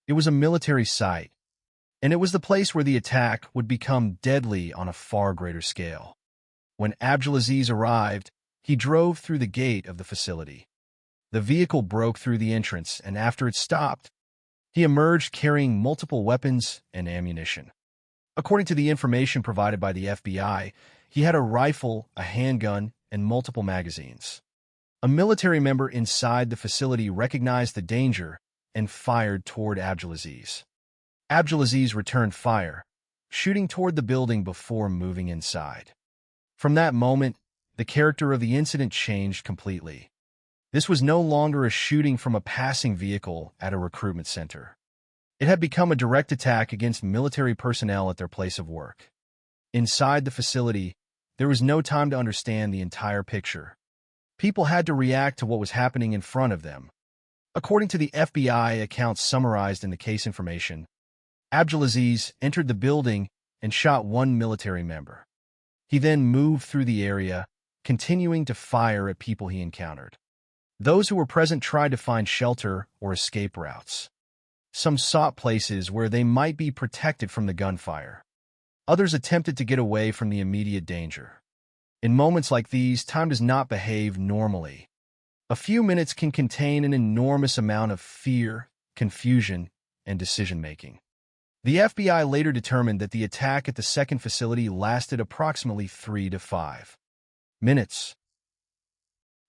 [SPEAKER 11] It was a military site, and it was the place where the attack would become deadly on a far greater scale. When Abdulaziz arrived, he drove through the gate of the facility. The vehicle broke through the entrance, and after it stopped, he emerged carrying multiple weapons and ammunition. According to the information provided by the FBI, he had a rifle, a handgun, and multiple magazines. A military member inside the facility recognized the danger and fired toward Abdulaziz. Abdulaziz returned fire, shooting toward the building before moving inside. From that moment, the character of the incident changed completely. This was no longer a shooting from a passing vehicle at a recruitment center. It had become a direct attack against military personnel at their place of work. Inside the facility, there was no time to understand the entire picture. People had to react to what was happening in front of them. According to the FBI accounts summarized in the case information, Abdulaziz entered the building and shot one military member. He then moved through the area, continuing to fire at people he encountered. Those who were present tried to find shelter or escape routes. Some sought places where they might be protected from the gunfire. Others attempted to get away from the immediate danger. In moments like these, time does not behave normally. A few minutes can contain an enormous amount of fear, confusion, and decision-making. The FBI later determined that the attack at the second facility lasted approximately 3 to 5 minutes.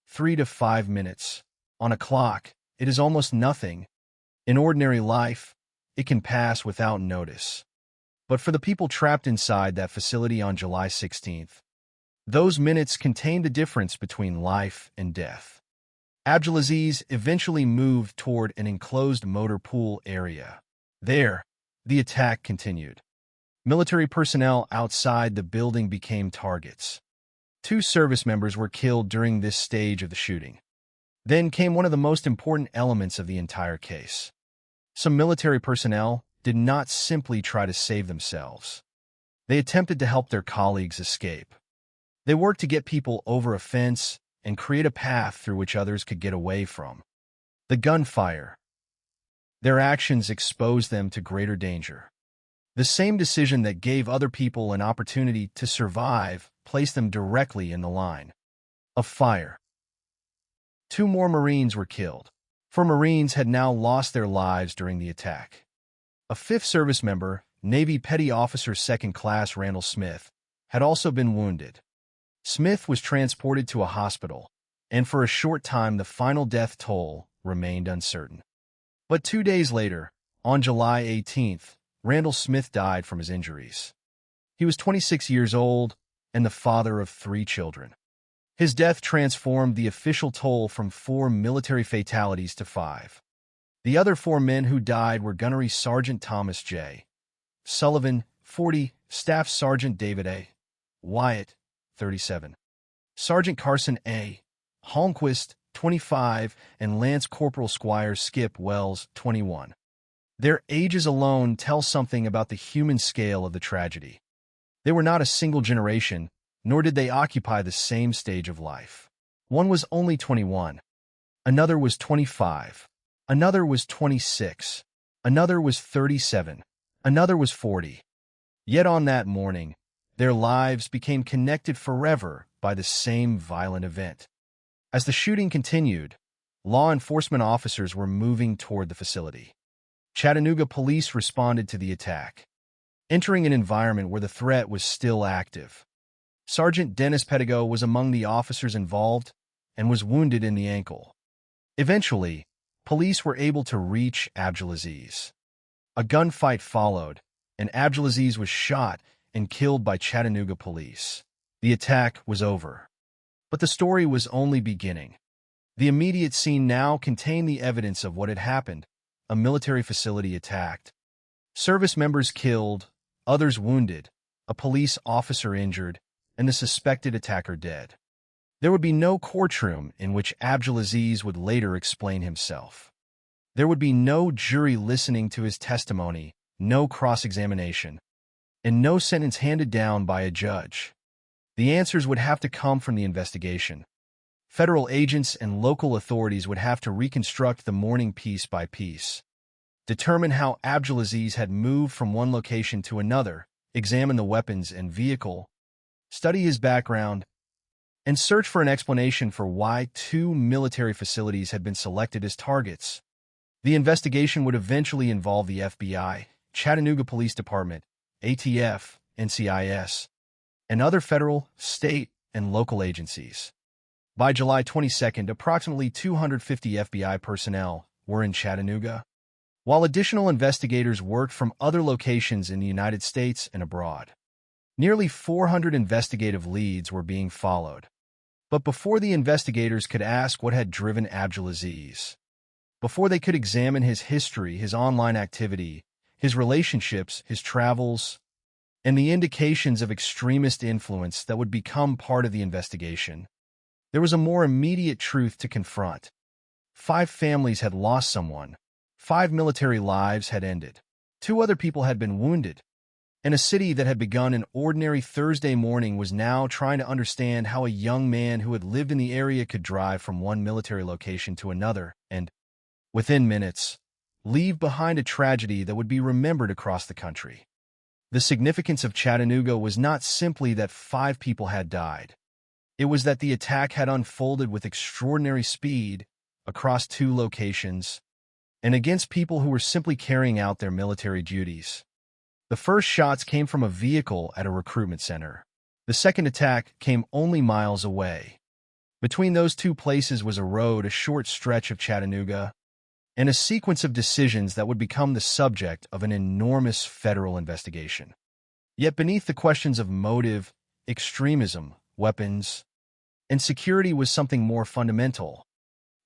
[SPEAKER 11] 3 to 5 minutes. On a clock, it is almost nothing. In ordinary life, it can pass without notice. But for the people trapped inside that facility on July 16th, those minutes contained the difference between life and death. Abdulaziz eventually moved toward an enclosed motor pool area. There, the attack continued. Military personnel outside the building became targets. 2 service members were killed during this stage of the shooting. Then came one of the most important elements of the entire case. Some military personnel did not simply try to save themselves. They attempted to help their colleagues escape. They worked to get people over a fence and create a path through which others could get away from the gunfire. Their actions exposed them to greater danger. The same decision that gave other people an opportunity to survive placed them directly in the line of fire. 2 more Marines were killed. 4 Marines had now lost their lives during the attack. A 5th service member, Navy Petty Officer 2nd Class Randall Smith, had also been wounded. Smith was transported to a hospital, and for a short time the final death toll remained uncertain. But 2 days later, on July 18th, Randall Smith died from his injuries. He was 26 years old and the father of 3 children. His death transformed the official toll from 4 military fatalities to 5. The other 4 men who died were Gunnery Sergeant Thomas J. Sullivan, 40, Staff Sergeant David A. Wyatt, 37, Sergeant Carson A. Holmquist, 25, and Lance Corporal Squire Skip Wells, 21. Their ages alone tell something about the human scale of the tragedy. They were not a single generation, nor did they occupy the same stage of life. One was only 21. Another was 25. Another was 26. Another was 37. Another was 40. Yet on that morning, their lives became connected forever by the same violent event. As the shooting continued, law enforcement officers were moving toward the facility. Chattanooga police responded to the attack, entering an environment where the threat was still active. Sergeant Dennis Pettigo was among the officers involved and was wounded in the ankle. Eventually, police were able to reach Abdulaziz. A gunfight followed, and Abdulaziz was shot and killed by Chattanooga police. The attack was over. But the story was only beginning. The immediate scene now contained the evidence of what had happened: a military facility attacked, service members killed, others wounded, a police officer injured, and the suspected attacker dead. There would be no courtroom in which Abdulaziz would later explain himself. There would be no jury listening to his testimony, no cross-examination, and no sentence handed down by a judge. The answers would have to come from the investigation. Federal agents and local authorities would have to reconstruct the morning piece by piece, determine how Abdulaziz had moved from one location to another, examine the weapons and vehicle, study his background, and search for an explanation for why 2 military facilities had been selected as targets. The investigation would eventually involve the FBI, Chattanooga Police Department, ATF, NCIS, and other federal, state, and local agencies. By July 22nd, approximately 250 FBI personnel were in Chattanooga, while additional investigators worked from other locations in the United States and abroad. Nearly 400 investigative leads were being followed. But before the investigators could ask what had driven Abdulaziz, before they could examine his history, his online activity, his relationships, his travels, and the indications of extremist influence that would become part of the investigation, there was a more immediate truth to confront. 5 families had lost someone, 5 military lives had ended, 2 other people had been wounded, and a city that had begun an ordinary Thursday morning was now trying to understand how a young man who had lived in the area could drive from one military location to another and, within minutes, leave behind a tragedy that would be remembered across the country. The significance of Chattanooga was not simply that 5 people had died. It was that the attack had unfolded with extraordinary speed across 2 locations and against people who were simply carrying out their military duties. The first shots came from a vehicle at a recruitment center. The second attack came only miles away. Between those 2 places was a road, a short stretch of Chattanooga, and a sequence of decisions that would become the subject of an enormous federal investigation. Yet beneath the questions of motive, extremism, weapons, and security was something more fundamental.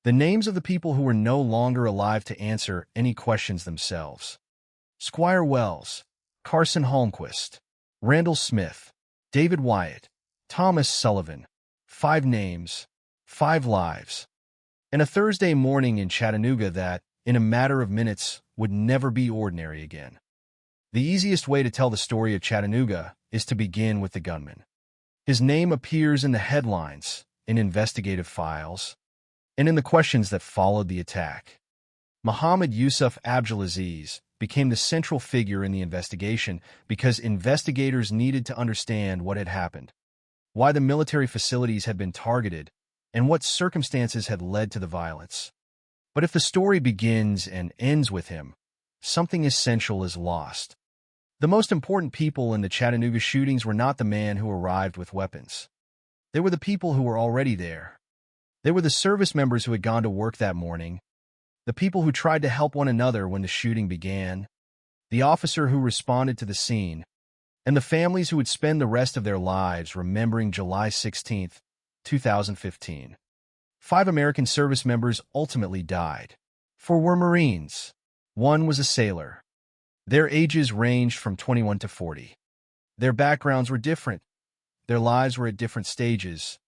[SPEAKER 11] The names of the people who were no longer alive to answer any questions themselves. Squire Wells, Carson Holmquist, Randall Smith, David Wyatt, Thomas Sullivan. 5 names, 5 lives, and a Thursday morning in Chattanooga that, in a matter of minutes, would never be ordinary again. The easiest way to tell the story of Chattanooga is to begin with the gunman. His name appears in the headlines, in investigative files, and in the questions that followed the attack. Muhammad Yusuf Abdulaziz became the central figure in the investigation because investigators needed to understand what had happened, why the military facilities had been targeted, and what circumstances had led to the violence. But if the story begins and ends with him, something essential is lost. The most important people in the Chattanooga shootings were not the man who arrived with weapons. They were the people who were already there. They were the service members who had gone to work that morning, the people who tried to help one another when the shooting began, the officer who responded to the scene, and the families who would spend the rest of their lives remembering July 16, 2015. 5 American service members ultimately died. 4 were Marines. 1 was a sailor. Their ages ranged from 21 to 40. Their backgrounds were different. Their lives were at different stages,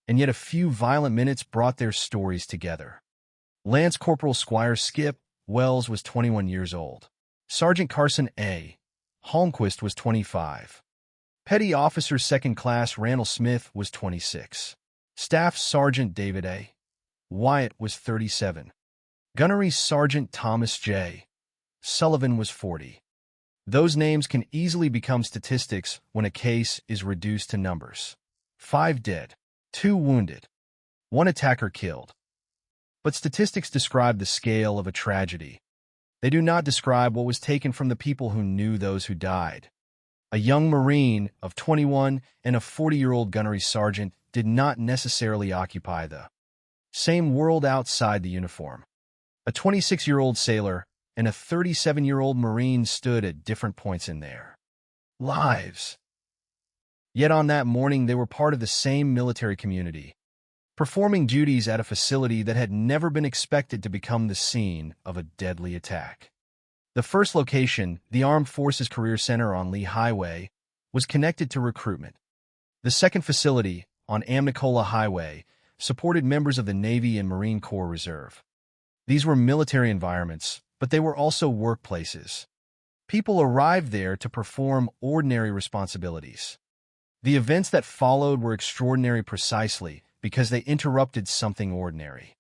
[SPEAKER 11] and yet a few violent minutes brought their stories together. Lance Corporal Squire Skip Wells was 21 years old. Sergeant Carson A. Holmquist was 25. Petty Officer 2nd Class Randall Smith was 26. Staff Sergeant David A. Wyatt was 37. Gunnery Sergeant Thomas J. Sullivan was 40. Those names can easily become statistics when a case is reduced to numbers. 5 dead, 2 wounded, 1 attacker killed. But statistics describe the scale of a tragedy. They do not describe what was taken from the people who knew those who died. A young Marine of 21 and a 40-year-old gunnery sergeant did not necessarily occupy the same world outside the uniform. A 26-year-old sailor and a 37-year-old Marine stood at different points in their lives. Yet on that morning they were part of the same military community, performing duties at a facility that had never been expected to become the scene of a deadly attack. The first location, the Armed Forces Career Center on Lee Highway, was connected to recruitment. The second facility, on Amnicola Highway, supported members of the Navy and Marine Corps Reserve. These were military environments, but they were also workplaces. People arrived there to perform ordinary responsibilities. The events that followed were extraordinary precisely because they interrupted something ordinary.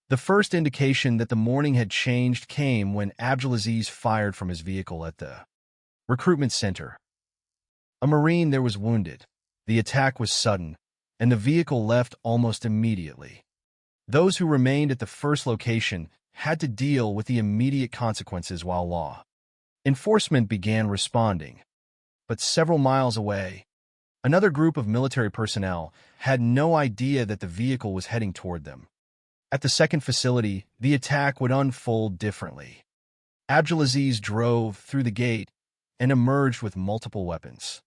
[SPEAKER 11] The first indication that the morning had changed came when Abdulaziz fired from his vehicle at the recruitment center. A Marine there was wounded. The attack was sudden, and the vehicle left almost immediately. Those who remained at the first location had to deal with the immediate consequences while law enforcement began responding. But several miles away, another group of military personnel had no idea that the vehicle was heading toward them. At the second facility, the attack would unfold differently. Abdulaziz drove through the gate and emerged with multiple weapons.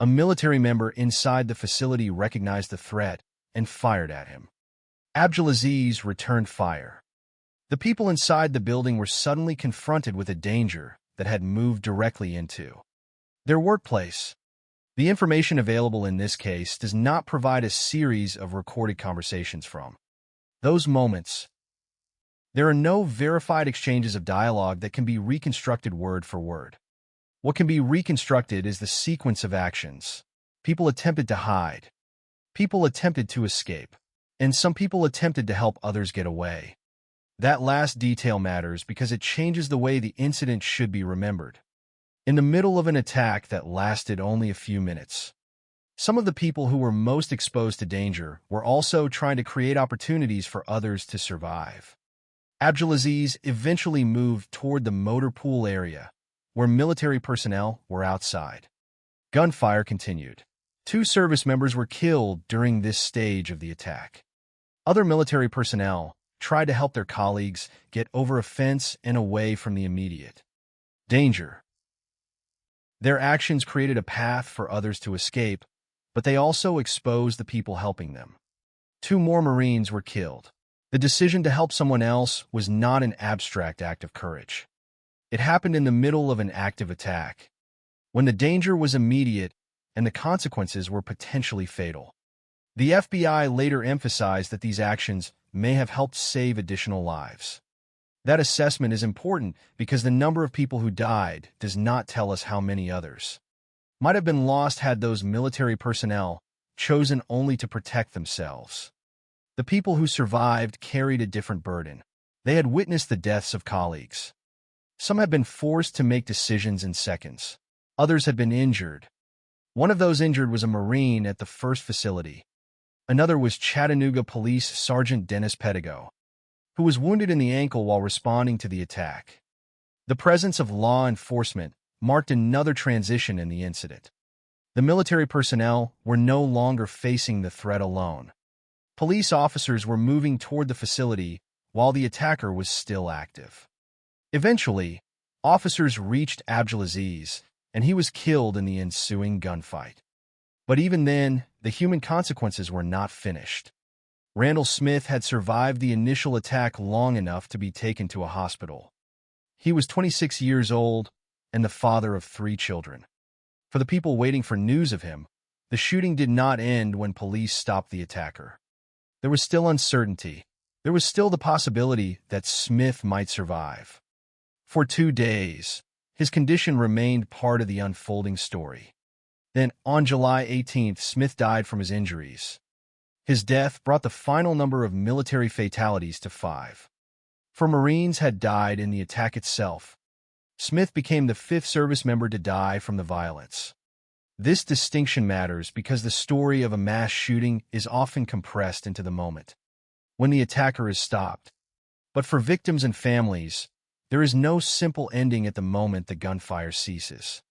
[SPEAKER 11] A military member inside the facility recognized the threat and fired at him. Abdulaziz returned fire. The people inside the building were suddenly confronted with a danger that had moved directly into their workplace. The information available in this case does not provide a series of recorded conversations from those moments. There are no verified exchanges of dialogue that can be reconstructed word for word. What can be reconstructed is the sequence of actions. People attempted to hide. People attempted to escape. And some people attempted to help others get away. That last detail matters because it changes the way the incident should be remembered. In the middle of an attack that lasted only a few minutes, some of the people who were most exposed to danger were also trying to create opportunities for others to survive. Abdulaziz eventually moved toward the motor pool area, where military personnel were outside. Gunfire continued. 2 service members were killed during this stage of the attack. Other military personnel tried to help their colleagues get over a fence and away from the immediate danger. Their actions created a path for others to escape, but they also exposed the people helping them. 2 more Marines were killed. The decision to help someone else was not an abstract act of courage. It happened in the middle of an active attack, when the danger was immediate and the consequences were potentially fatal. The FBI later emphasized that these actions may have helped save additional lives. That assessment is important because the number of people who died does not tell us how many others might have been lost had those military personnel chosen only to protect themselves. The people who survived carried a different burden. They had witnessed the deaths of colleagues. Some had been forced to make decisions in seconds. Others had been injured. One of those injured was a Marine at the first facility. Another was Chattanooga Police Sergeant Dennis Pedigo, who was wounded in the ankle while responding to the attack. The presence of law enforcement marked another transition in the incident. The military personnel were no longer facing the threat alone. Police officers were moving toward the facility while the attacker was still active. Eventually, officers reached Abdulaziz, and he was killed in the ensuing gunfight. But even then, the human consequences were not finished. Randall Smith had survived the initial attack long enough to be taken to a hospital. He was 26 years old and the father of 3 children. For the people waiting for news of him, the shooting did not end when police stopped the attacker. There was still uncertainty. There was still the possibility that Smith might survive. For 2 days, his condition remained part of the unfolding story. Then, on July 18th, Smith died from his injuries. His death brought the final number of military fatalities to 5. 4 Marines had died in the attack itself. Smith became the 5th service member to die from the violence. This distinction matters because the story of a mass shooting is often compressed into the moment, when the attacker is stopped. But for victims and families, there is no simple ending at the moment the gunfire ceases.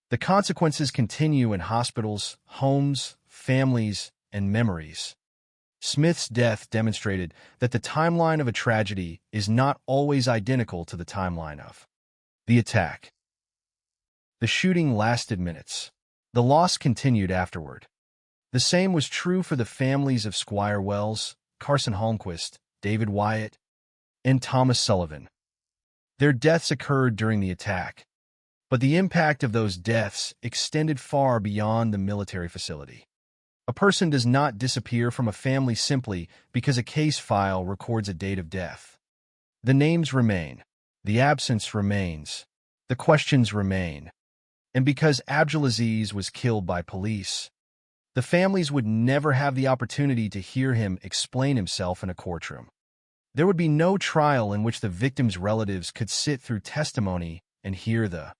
[SPEAKER 11] The consequences continue in hospitals, homes, families, and memories. Smith's death demonstrated that the timeline of a tragedy is not always identical to the timeline of the attack. The shooting lasted minutes. The loss continued afterward. The same was true for the families of Squire Wells, Carson Holmquist, David Wyatt, and Thomas Sullivan. Their deaths occurred during the attack, but the impact of those deaths extended far beyond the military facility. A person does not disappear from a family simply because a case file records a date of death. The names remain. The absence remains. The questions remain. And because Abdulaziz was killed by police, The families would never have the opportunity to hear him explain himself in a courtroom. There would be no trial in which the victims' relatives could sit through testimony and hear the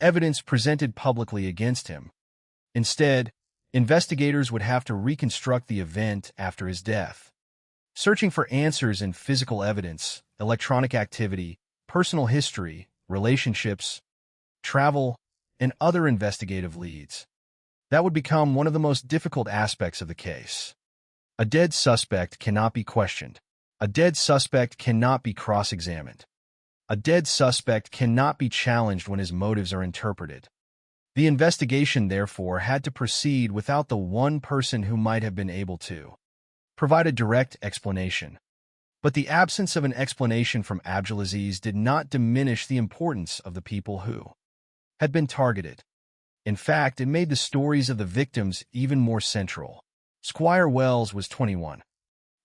[SPEAKER 11] evidence presented publicly against him. Instead, investigators would have to reconstruct the event after his death, searching for answers in physical evidence, electronic activity, personal history, relationships, travel, and other investigative leads. That would become one of the most difficult aspects of the case. A dead suspect cannot be questioned. A dead suspect cannot be cross-examined. A dead suspect cannot be challenged when his motives are interpreted. The investigation, therefore, had to proceed without the one person who might have been able to provide a direct explanation. But the absence of an explanation from Abdulaziz did not diminish the importance of the people who had been targeted. In fact, it made the stories of the victims even more central. Squire Wells was 21.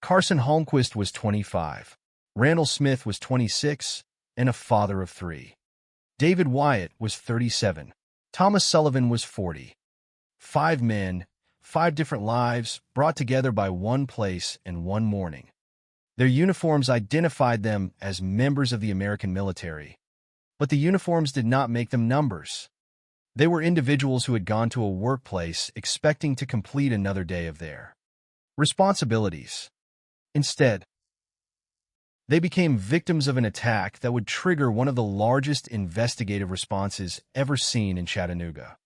[SPEAKER 11] Carson Holmquist was 25. Randall Smith was 26 and a father of 3. David Wyatt was 37. Thomas Sullivan was 40. 5 men, 5 different lives, brought together by one place and one morning. Their uniforms identified them as members of the American military, but the uniforms did not make them numbers. They were individuals who had gone to a workplace expecting to complete another day of their responsibilities. Instead, they became victims of an attack that would trigger one of the largest investigative responses ever seen in Chattanooga.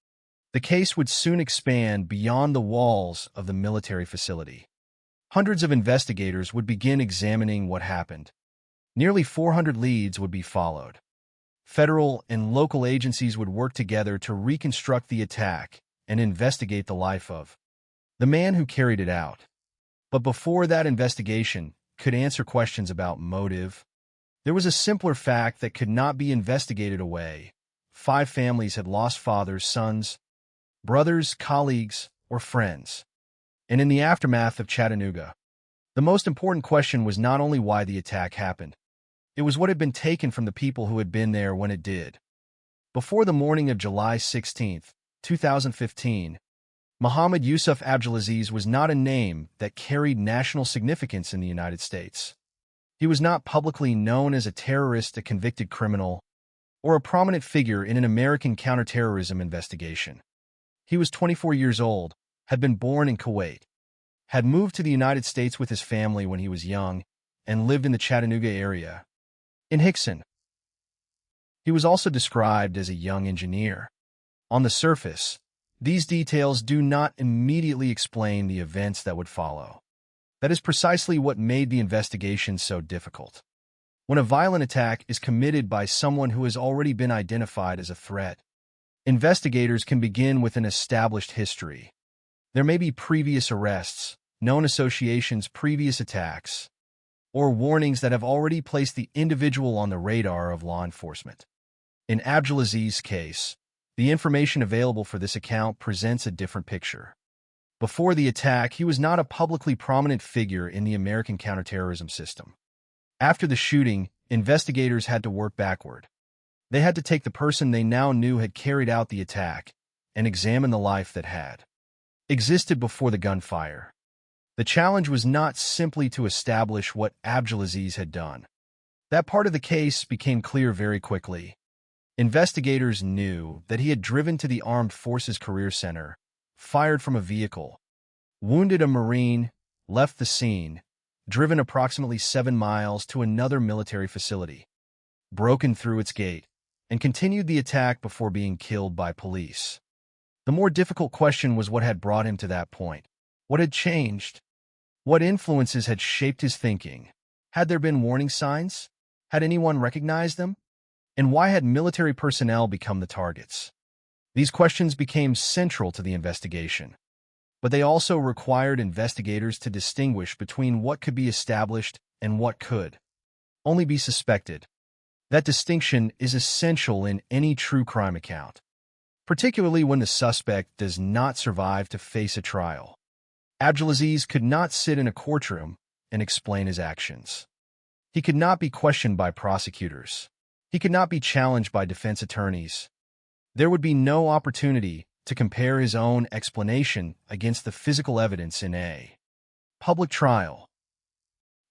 [SPEAKER 11] The case would soon expand beyond the walls of the military facility. Hundreds of investigators would begin examining what happened. Nearly 400 leads would be followed. Federal and local agencies would work together to reconstruct the attack and investigate the life of the man who carried it out. But before that investigation could answer questions about motive, there was a simpler fact that could not be investigated away. 5 families had lost fathers, sons, brothers, colleagues, or friends. And in the aftermath of Chattanooga, the most important question was not only why the attack happened, it was what had been taken from the people who had been there when it did. Before the morning of July 16, 2015, Muhammad Yusuf Abdulaziz was not a name that carried national significance in the United States. He was not publicly known as a terrorist, a convicted criminal, or a prominent figure in an American counterterrorism investigation. He was 24 years old, had been born in Kuwait, had moved to the United States with his family when he was young, and lived in the Chattanooga area. In Hickson, he was also described as a young engineer. On the surface, these details do not immediately explain the events that would follow. That is precisely what made the investigation so difficult. When a violent attack is committed by someone who has already been identified as a threat, investigators can begin with an established history. There may be previous arrests, known associations, previous attacks, or warnings that have already placed the individual on the radar of law enforcement. In Abdulaziz's case, the information available for this account presents a different picture. Before the attack, he was not a publicly prominent figure in the American counterterrorism system. After the shooting, investigators had to work backward. They had to take the person they now knew had carried out the attack and examine the life that had existed before the gunfire. The challenge was not simply to establish what Abdulaziz had done. That part of the case became clear very quickly. Investigators knew that he had driven to the Armed Forces Career Center, fired from a vehicle, wounded a Marine, left the scene, driven approximately 7 miles to another military facility, broken through its gate, and continued the attack before being killed by police. The more difficult question was what had brought him to that point. What had changed? What influences had shaped his thinking? Had there been warning signs? Had anyone recognized them? And why had military personnel become the targets? These questions became central to the investigation, but they also required investigators to distinguish between what could be established and what could only be suspected. That distinction is essential in any true crime account, particularly when the suspect does not survive to face a trial. Abdulaziz could not sit in a courtroom and explain his actions. He could not be questioned by prosecutors. He could not be challenged by defense attorneys. There would be no opportunity to compare his own explanation against the physical evidence in a public trial.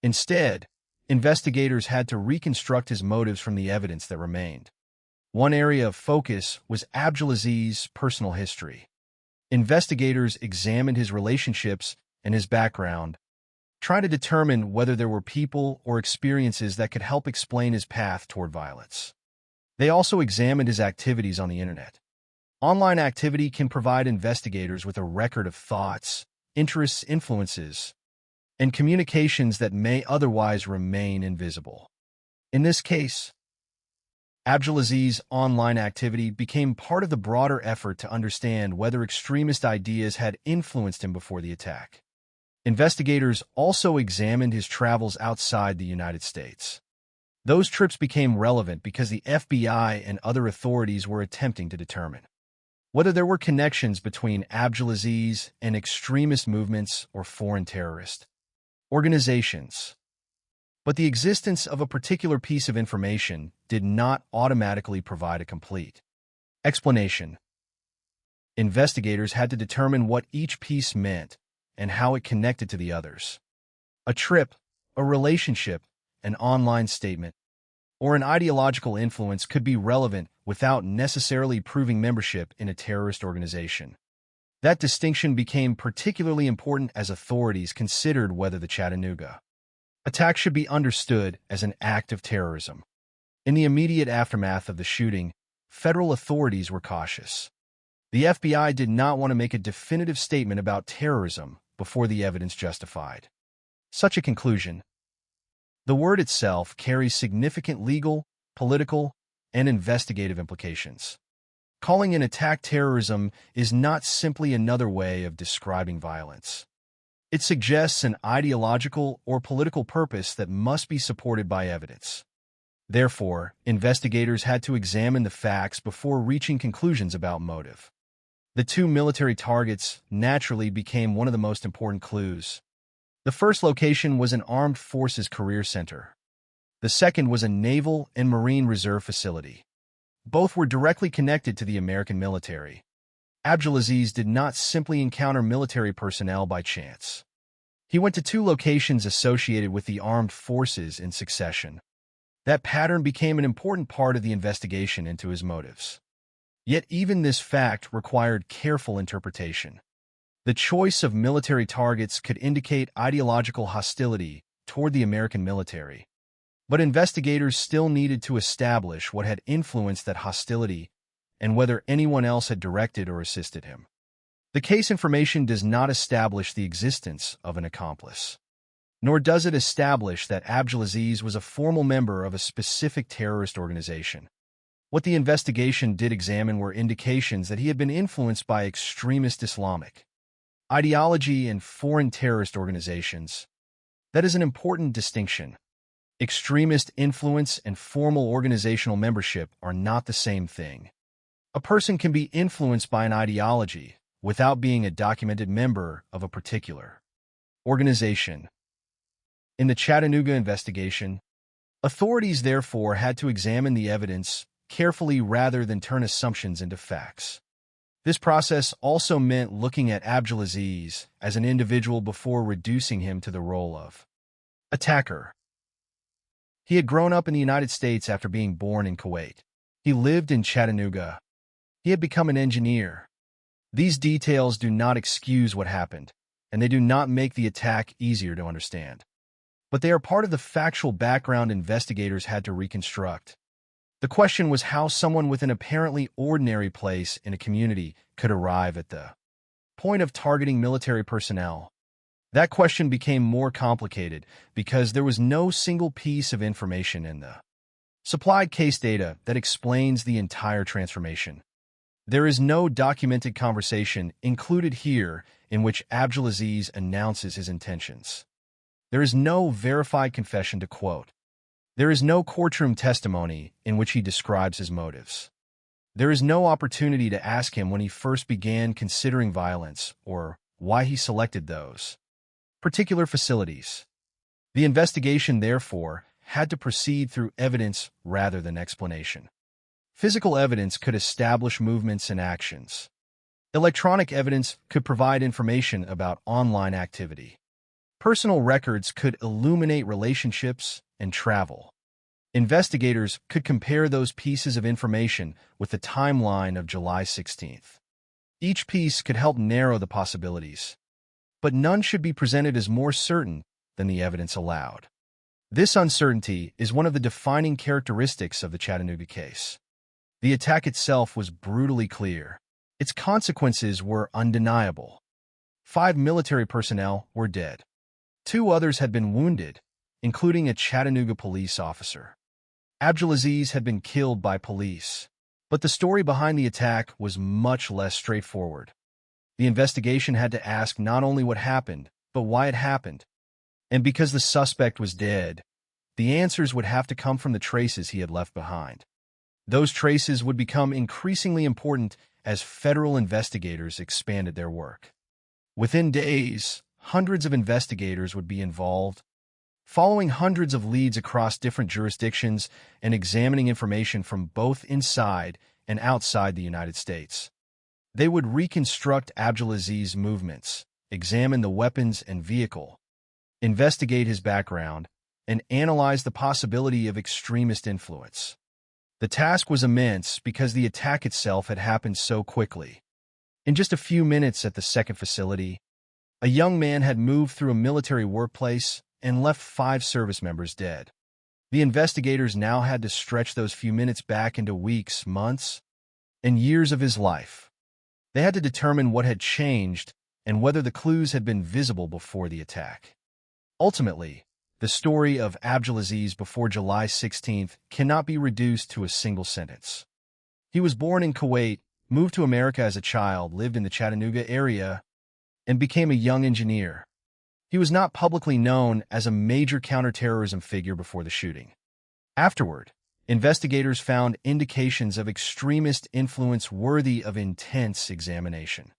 [SPEAKER 11] Instead, investigators had to reconstruct his motives from the evidence that remained. One area of focus was Abdulaziz's personal history. Investigators examined his relationships and his background, trying to determine whether there were people or experiences that could help explain his path toward violence. They also examined his activities on the internet. Online activity can provide investigators with a record of thoughts, interests, influences, and communications that may otherwise remain invisible. In this case, Abdulaziz's online activity became part of the broader effort to understand whether extremist ideas had influenced him before the attack. Investigators also examined his travels outside the United States. Those trips became relevant because the FBI and other authorities were attempting to determine whether there were connections between Abdulaziz and extremist movements or foreign terrorist organizations. But the existence of a particular piece of information did not automatically provide a complete explanation. Investigators had to determine what each piece meant and how it connected to the others. A trip, a relationship, an online statement, or an ideological influence could be relevant without necessarily proving membership in a terrorist organization. That distinction became particularly important as authorities considered whether the Chattanooga attack should be understood as an act of terrorism. In the immediate aftermath of the shooting, federal authorities were cautious. The FBI did not want to make a definitive statement about terrorism before the evidence justified such a conclusion. The word itself carries significant legal, political, and investigative implications. Calling an attack terrorism is not simply another way of describing violence. It suggests an ideological or political purpose that must be supported by evidence. Therefore, investigators had to examine the facts before reaching conclusions about motive. The two military targets naturally became one of the most important clues. The first location was an armed forces career center. The second was a Naval and Marine Reserve facility. Both were directly connected to the American military. Abdulaziz did not simply encounter military personnel by chance. He went to two locations associated with the armed forces in succession. That pattern became an important part of the investigation into his motives. Yet even this fact required careful interpretation. The choice of military targets could indicate ideological hostility toward the American military. But investigators still needed to establish what had influenced that hostility and whether anyone else had directed or assisted him. The case information does not establish the existence of an accomplice, nor does it establish that Abdulaziz was a formal member of a specific terrorist organization. What the investigation did examine were indications that he had been influenced by extremist Islamic ideology and foreign terrorist organizations. That is an important distinction. Extremist influence and formal organizational membership are not the same thing. A person can be influenced by an ideology without being a documented member of a particular organization. In the Chattanooga investigation, authorities therefore had to examine the evidence carefully rather than turn assumptions into facts. This process also meant looking at Abdulaziz as an individual before reducing him to the role of attacker. He had grown up in the United States after being born in Kuwait. He lived in Chattanooga. He had become an engineer. These details do not excuse what happened, and they do not make the attack easier to understand. But they are part of the factual background investigators had to reconstruct. The question was how someone with an apparently ordinary place in a community could arrive at the point of targeting military personnel. That question became more complicated because there was no single piece of information in the supplied case data that explains the entire transformation. There is no documented conversation included here in which Abdulaziz announces his intentions. There is no verified confession to quote. There is no courtroom testimony in which he describes his motives. There is no opportunity to ask him when he first began considering violence or why he selected those particular facilities. The investigation, therefore, had to proceed through evidence rather than explanation. Physical evidence could establish movements and actions. Electronic evidence could provide information about online activity. Personal records could illuminate relationships and travel. Investigators could compare those pieces of information with the timeline of July 16th. Each piece could help narrow the possibilities, but none should be presented as more certain than the evidence allowed. This uncertainty is one of the defining characteristics of the Chattanooga case. The attack itself was brutally clear. Its consequences were undeniable. 5 military personnel were dead. 2 others had been wounded, including a Chattanooga police officer. Abdulaziz had been killed by police. But the story behind the attack was much less straightforward. The investigation had to ask not only what happened, but why it happened. And because the suspect was dead, the answers would have to come from the traces he had left behind. Those traces would become increasingly important as federal investigators expanded their work. Within days, hundreds of investigators would be involved, following hundreds of leads across different jurisdictions and examining information from both inside and outside the United States. They would reconstruct Abdulaziz's movements, examine the weapons and vehicle, investigate his background, and analyze the possibility of extremist influence. The task was immense because the attack itself had happened so quickly. In just a few minutes at the second facility, a young man had moved through a military workplace and left 5 service members dead. The investigators now had to stretch those few minutes back into weeks, months, and years of his life. They had to determine what had changed and whether the clues had been visible before the attack. Ultimately, the story of Abdulaziz before July 16th cannot be reduced to a single sentence. He was born in Kuwait, moved to America as a child, lived in the Chattanooga area, and became a young engineer. He was not publicly known as a major counterterrorism figure before the shooting. Afterward, investigators found indications of extremist influence worthy of intense examination.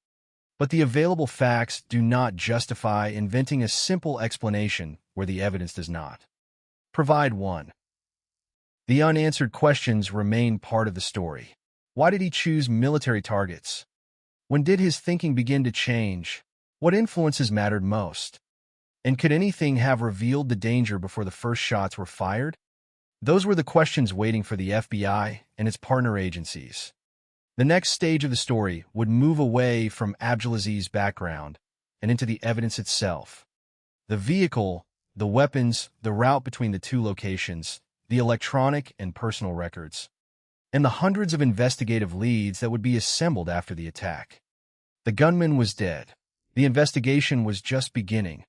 [SPEAKER 11] But the available facts do not justify inventing a simple explanation where the evidence does not. Provide one. The unanswered questions remain part of the story. Why did he choose military targets? When did his thinking begin to change? What influences mattered most? And could anything have revealed the danger before the first shots were fired? Those were the questions waiting for the FBI and its partner agencies. The next stage of the story would move away from Abdulaziz's background and into the evidence itself. The vehicle, the weapons, the route between the 2 locations, the electronic and personal records, and the hundreds of investigative leads that would be assembled after the attack. The gunman was dead. The investigation was just beginning.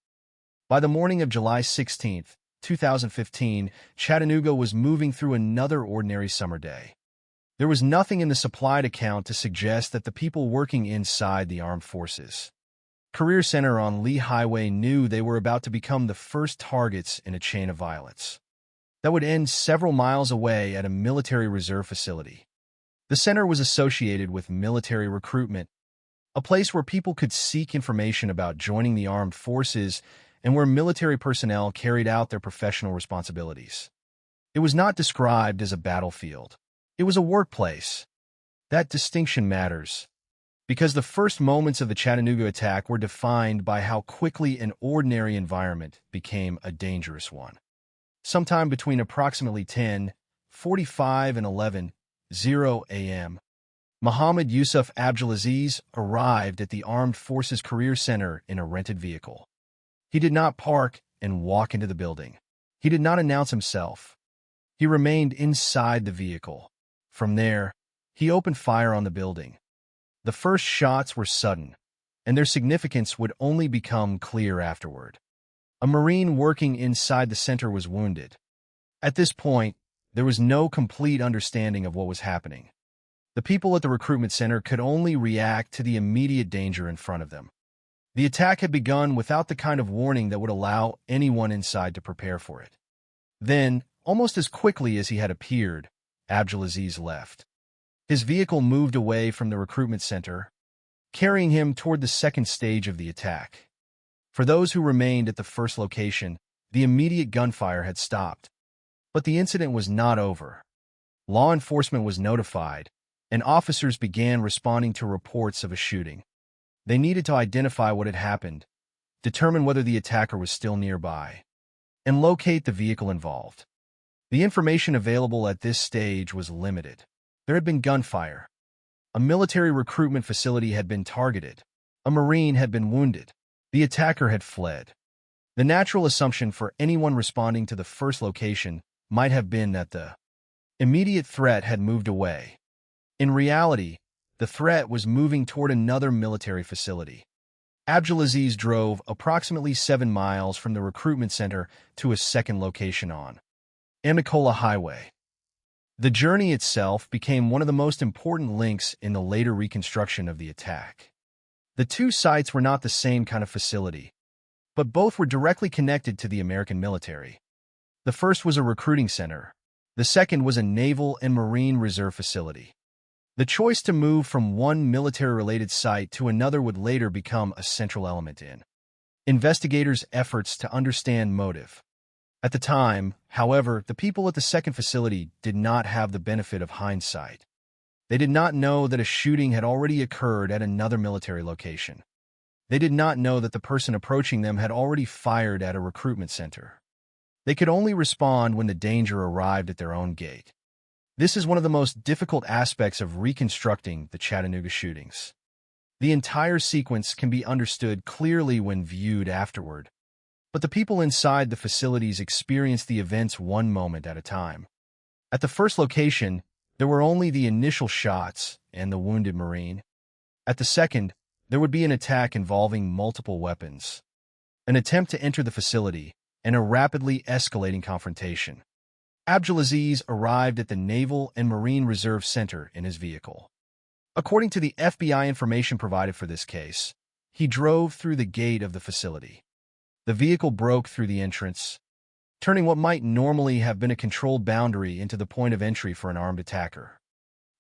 [SPEAKER 11] By the morning of July 16, 2015, Chattanooga was moving through another ordinary summer day. There was nothing in the supplied account to suggest that the people working inside the armed forces. Career Center on Lee Highway knew they were about to become the first targets in a chain of violence that would end several miles away at a military reserve facility. The center was associated with military recruitment, a place where people could seek information about joining the armed forces and where military personnel carried out their professional responsibilities. It was not described as a battlefield. It was a workplace. That distinction matters, because the first moments of the Chattanooga attack were defined by how quickly an ordinary environment became a dangerous one. Sometime between approximately 10:45 and 11:00 a.m., Muhammad Yusuf Abdulaziz arrived at the Armed Forces Career Center in a rented vehicle. He did not park and walk into the building. He did not announce himself. He remained inside the vehicle. From there, he opened fire on the building. The first shots were sudden, and their significance would only become clear afterward. A Marine working inside the center was wounded. At this point, there was no complete understanding of what was happening. The people at the recruitment center could only react to the immediate danger in front of them. The attack had begun without the kind of warning that would allow anyone inside to prepare for it. Then, almost as quickly as he had appeared, Abdulaziz left. His vehicle moved away from the recruitment center, carrying him toward the second stage of the attack. For those who remained at the first location, the immediate gunfire had stopped. But the incident was not over. Law enforcement was notified, and officers began responding to reports of a shooting. They needed to identify what had happened, determine whether the attacker was still nearby, and locate the vehicle involved. The information available at this stage was limited. There had been gunfire. A military recruitment facility had been targeted. A Marine had been wounded. The attacker had fled. The natural assumption for anyone responding to the first location might have been that the immediate threat had moved away. In reality, the threat was moving toward another military facility. Abdulaziz drove approximately 7 miles from the recruitment center to a second location on Amicola Highway. The journey itself became one of the most important links in the later reconstruction of the attack. The two sites were not the same kind of facility, but both were directly connected to the American military. The first was a recruiting center. The second was a Naval and Marine Reserve facility. The choice to move from one military-related site to another would later become a central element in investigators' efforts to understand motive. At the time, however, the people at the second facility did not have the benefit of hindsight. They did not know that a shooting had already occurred at another military location. They did not know that the person approaching them had already fired at a recruitment center. They could only respond when the danger arrived at their own gate. This is one of the most difficult aspects of reconstructing the Chattanooga shootings. The entire sequence can be understood clearly when viewed afterward, but the people inside the facilities experienced the events one moment at a time. At the first location, there were only the initial shots and the wounded Marine. At the second, there would be an attack involving multiple weapons, an attempt to enter the facility, and a rapidly escalating confrontation. Abdulaziz arrived at the Naval and Marine Reserve Center in his vehicle. According to the FBI information provided for this case, he drove through the gate of the facility. The vehicle broke through the entrance, turning what might normally have been a controlled boundary into the point of entry for an armed attacker.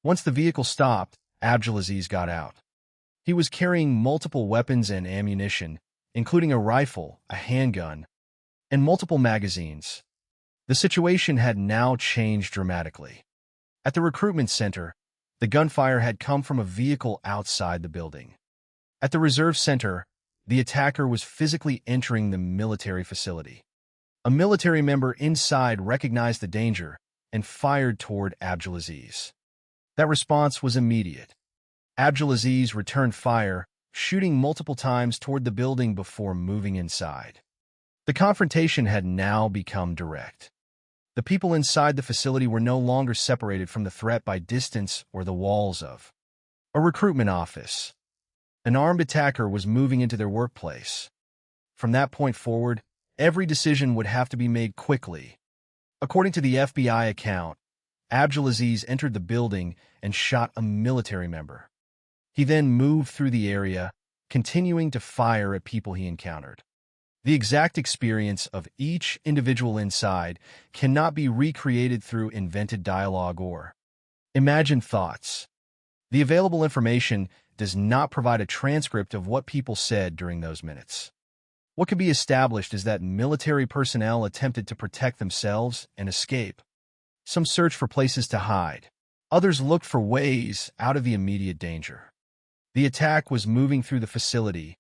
[SPEAKER 11] Once the vehicle stopped, Abdulaziz got out. He was carrying multiple weapons and ammunition, including a rifle, a handgun, and multiple magazines. The situation had now changed dramatically. At the recruitment center, the gunfire had come from a vehicle outside the building. At the reserve center, the attacker was physically entering the military facility. A military member inside recognized the danger and fired toward Abdulaziz. That response was immediate. Abdulaziz returned fire, shooting multiple times toward the building before moving inside. The confrontation had now become direct. The people inside the facility were no longer separated from the threat by distance or the walls of a recruitment office. An armed attacker was moving into their workplace. From that point forward, every decision would have to be made quickly. According to the FBI account, Abdulaziz entered the building and shot a military member. He then moved through the area, continuing to fire at people he encountered. The exact experience of each individual inside cannot be recreated through invented dialogue or imagined thoughts. The available information does not provide a transcript of what people said during those minutes. What can be established is that military personnel attempted to protect themselves and escape. Some searched for places to hide. Others looked for ways out of the immediate danger. The attack was moving through the facility,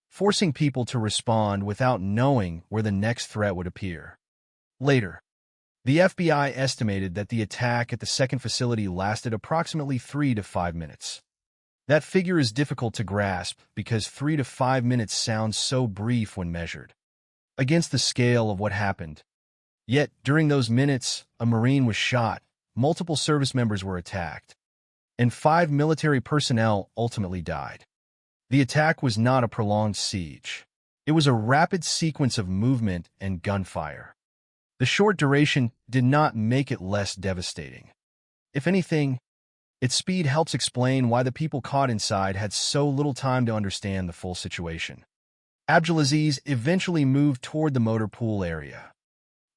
[SPEAKER 11] forcing people to respond without knowing where the next threat would appear. Later, the FBI estimated that the attack at the second facility lasted approximately 3 to 5 minutes. That figure is difficult to grasp because 3 to 5 minutes sounds so brief when measured against the scale of what happened. Yet, during those minutes, a Marine was shot, multiple service members were attacked, and 5 military personnel ultimately died. The attack was not a prolonged siege. It was a rapid sequence of movement and gunfire. The short duration did not make it less devastating. If anything, its speed helps explain why the people caught inside had so little time to understand the full situation. Abdulaziz eventually moved toward the motor pool area.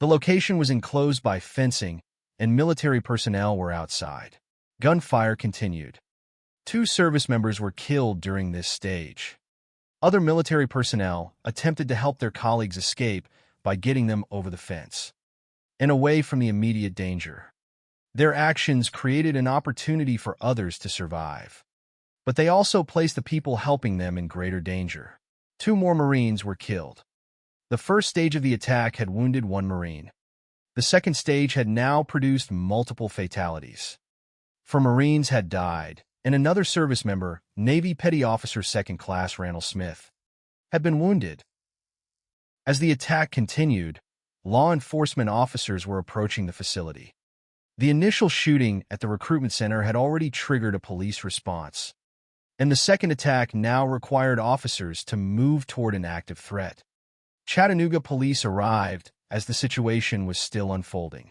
[SPEAKER 11] The location was enclosed by fencing, and military personnel were outside. Gunfire continued. 2 service members were killed during this stage. Other military personnel attempted to help their colleagues escape by getting them over the fence and away from the immediate danger. Their actions created an opportunity for others to survive. But they also placed the people helping them in greater danger. 2 more Marines were killed. The first stage of the attack had wounded 1 Marine. The second stage had now produced multiple fatalities. 4 Marines had died, and another service member, Navy Petty Officer 2nd Class Randall Smith, had been wounded. As the attack continued, law enforcement officers were approaching the facility. The initial shooting at the recruitment center had already triggered a police response, and the second attack now required officers to move toward an active threat. Chattanooga police arrived as the situation was still unfolding.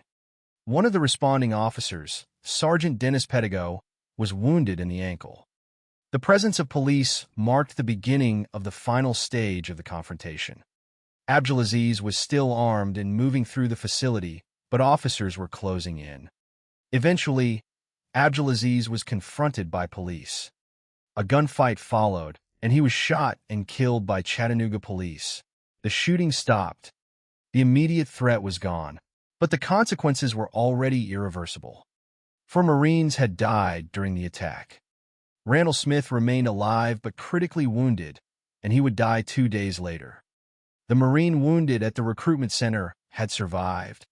[SPEAKER 11] One of the responding officers, Sergeant Dennis Pettigo, was wounded in the ankle. The presence of police marked the beginning of the final stage of the confrontation. Abdulaziz was still armed and moving through the facility, but officers were closing in. Eventually, Abdulaziz was confronted by police. A gunfight followed, and he was shot and killed by Chattanooga police. The shooting stopped. The immediate threat was gone, but the consequences were already irreversible. 4 Marines had died during the attack. Randall Smith remained alive but critically wounded, and he would die 2 days later. The Marine wounded at the recruitment center had survived,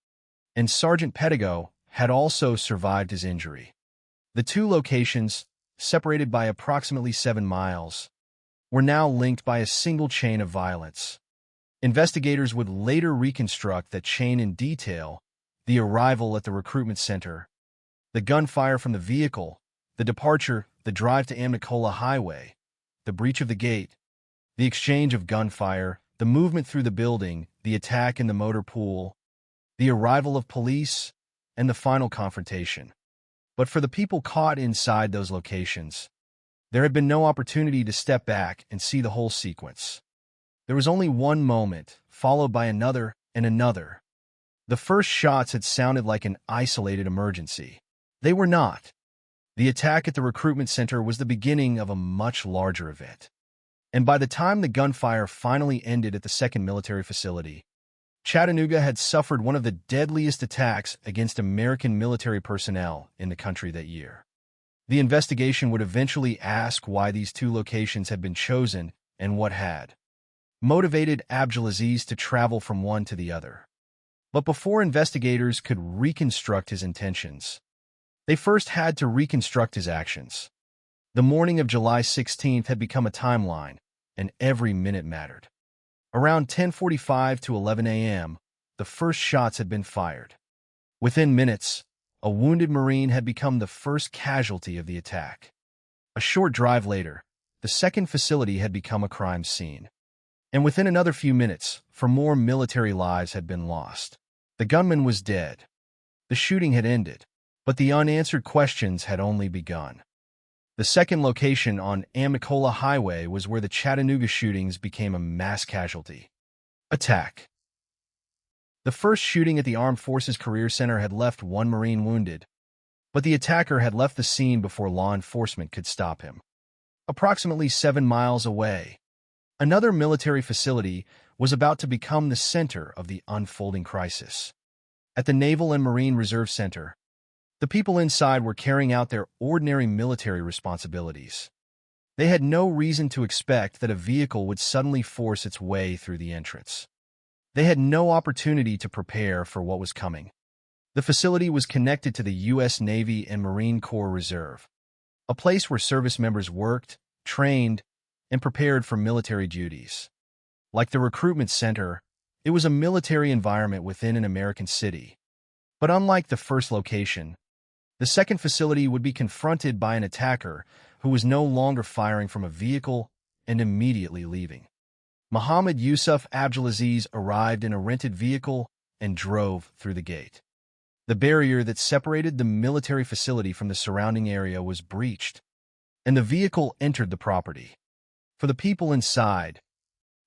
[SPEAKER 11] and Sergeant Pettigo had also survived his injury. The 2 locations, separated by approximately 7 miles, were now linked by a single chain of violence. Investigators would later reconstruct that chain in detail: the arrival at the recruitment center, the gunfire from the vehicle, the departure, the drive to Amnicola Highway, the breach of the gate, the exchange of gunfire, the movement through the building, the attack in the motor pool, the arrival of police, and the final confrontation. But for the people caught inside those locations, there had been no opportunity to step back and see the whole sequence. There was only one moment, followed by another and another. The first shots had sounded like an isolated emergency. They were not. The attack at the recruitment center was the beginning of a much larger event. And by the time the gunfire finally ended at the second military facility, Chattanooga had suffered one of the deadliest attacks against American military personnel in the country that year. The investigation would eventually ask why these 2 locations had been chosen and what had motivated Abdulaziz to travel from one to the other. But before investigators could reconstruct his intentions, they first had to reconstruct his actions. The morning of July 16th had become a timeline, and every minute mattered. Around 10:45 to 11 a.m., the first shots had been fired. Within minutes, a wounded Marine had become the first casualty of the attack. A short drive later, the second facility had become a crime scene. And within another few minutes, 4 more military lives had been lost. The gunman was dead. The shooting had ended, but the unanswered questions had only begun. The second location on Amnicola Highway was where the Chattanooga shootings became a mass casualty attack. The first shooting at the Armed Forces Career Center had left 1 Marine wounded, but the attacker had left the scene before law enforcement could stop him. Approximately 7 miles away, another military facility was about to become the center of the unfolding crisis. At the Naval and Marine Reserve Center, the people inside were carrying out their ordinary military responsibilities. They had no reason to expect that a vehicle would suddenly force its way through the entrance. They had no opportunity to prepare for what was coming. The facility was connected to the U.S. Navy and Marine Corps Reserve, a place where service members worked, trained, and prepared for military duties. Like the recruitment center, it was a military environment within an American city. But unlike the first location, the second facility would be confronted by an attacker who was no longer firing from a vehicle and immediately leaving. Muhammad Yusuf Abdulaziz arrived in a rented vehicle and drove through the gate. The barrier that separated the military facility from the surrounding area was breached, and the vehicle entered the property. For the people inside,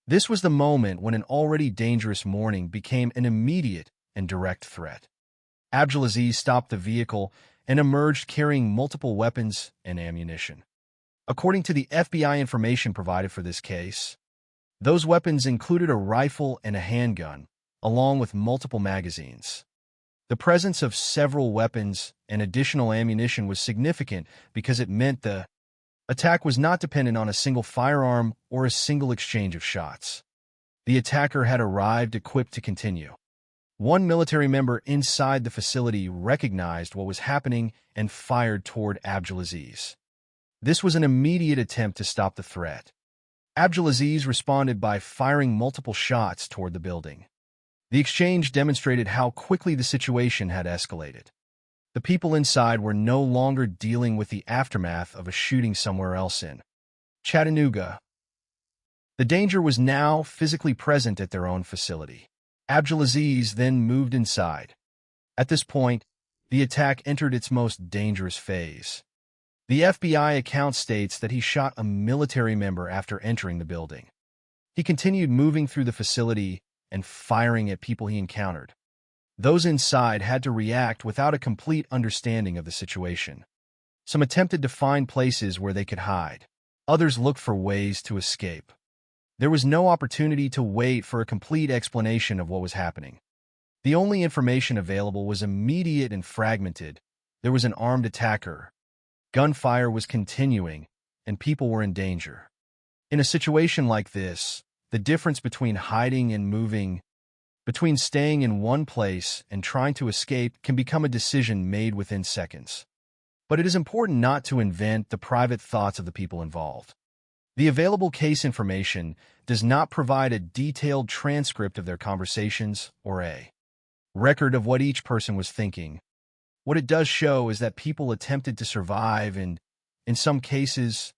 [SPEAKER 11] this was the moment when an already dangerous morning became an immediate and direct threat. Abdulaziz stopped the vehicle and emerged carrying multiple weapons and ammunition. According to the FBI information provided for this case, those weapons included a rifle and a handgun, along with multiple magazines. The presence of several weapons and additional ammunition was significant because it meant the attack was not dependent on a single firearm or a single exchange of shots. The attacker had arrived equipped to continue. One military member inside the facility recognized what was happening and fired toward Abdulaziz. This was an immediate attempt to stop the threat. Abdulaziz responded by firing multiple shots toward the building. The exchange demonstrated how quickly the situation had escalated. The people inside were no longer dealing with the aftermath of a shooting somewhere else in Chattanooga. The danger was now physically present at their own facility. Abdulaziz then moved inside. At this point, the attack entered its most dangerous phase. The FBI account states that he shot a military member after entering the building. He continued moving through the facility and firing at people he encountered. Those inside had to react without a complete understanding of the situation. Some attempted to find places where they could hide. Others looked for ways to escape. There was no opportunity to wait for a complete explanation of what was happening. The only information available was immediate and fragmented. There was an armed attacker. Gunfire was continuing, and people were in danger. In a situation like this, the difference between hiding and moving, between staying in one place and trying to escape, can become a decision made within seconds. But it is important not to invent the private thoughts of the people involved. The available case information does not provide a detailed transcript of their conversations or a record of what each person was thinking. What it does show is that people attempted to survive and, in some cases,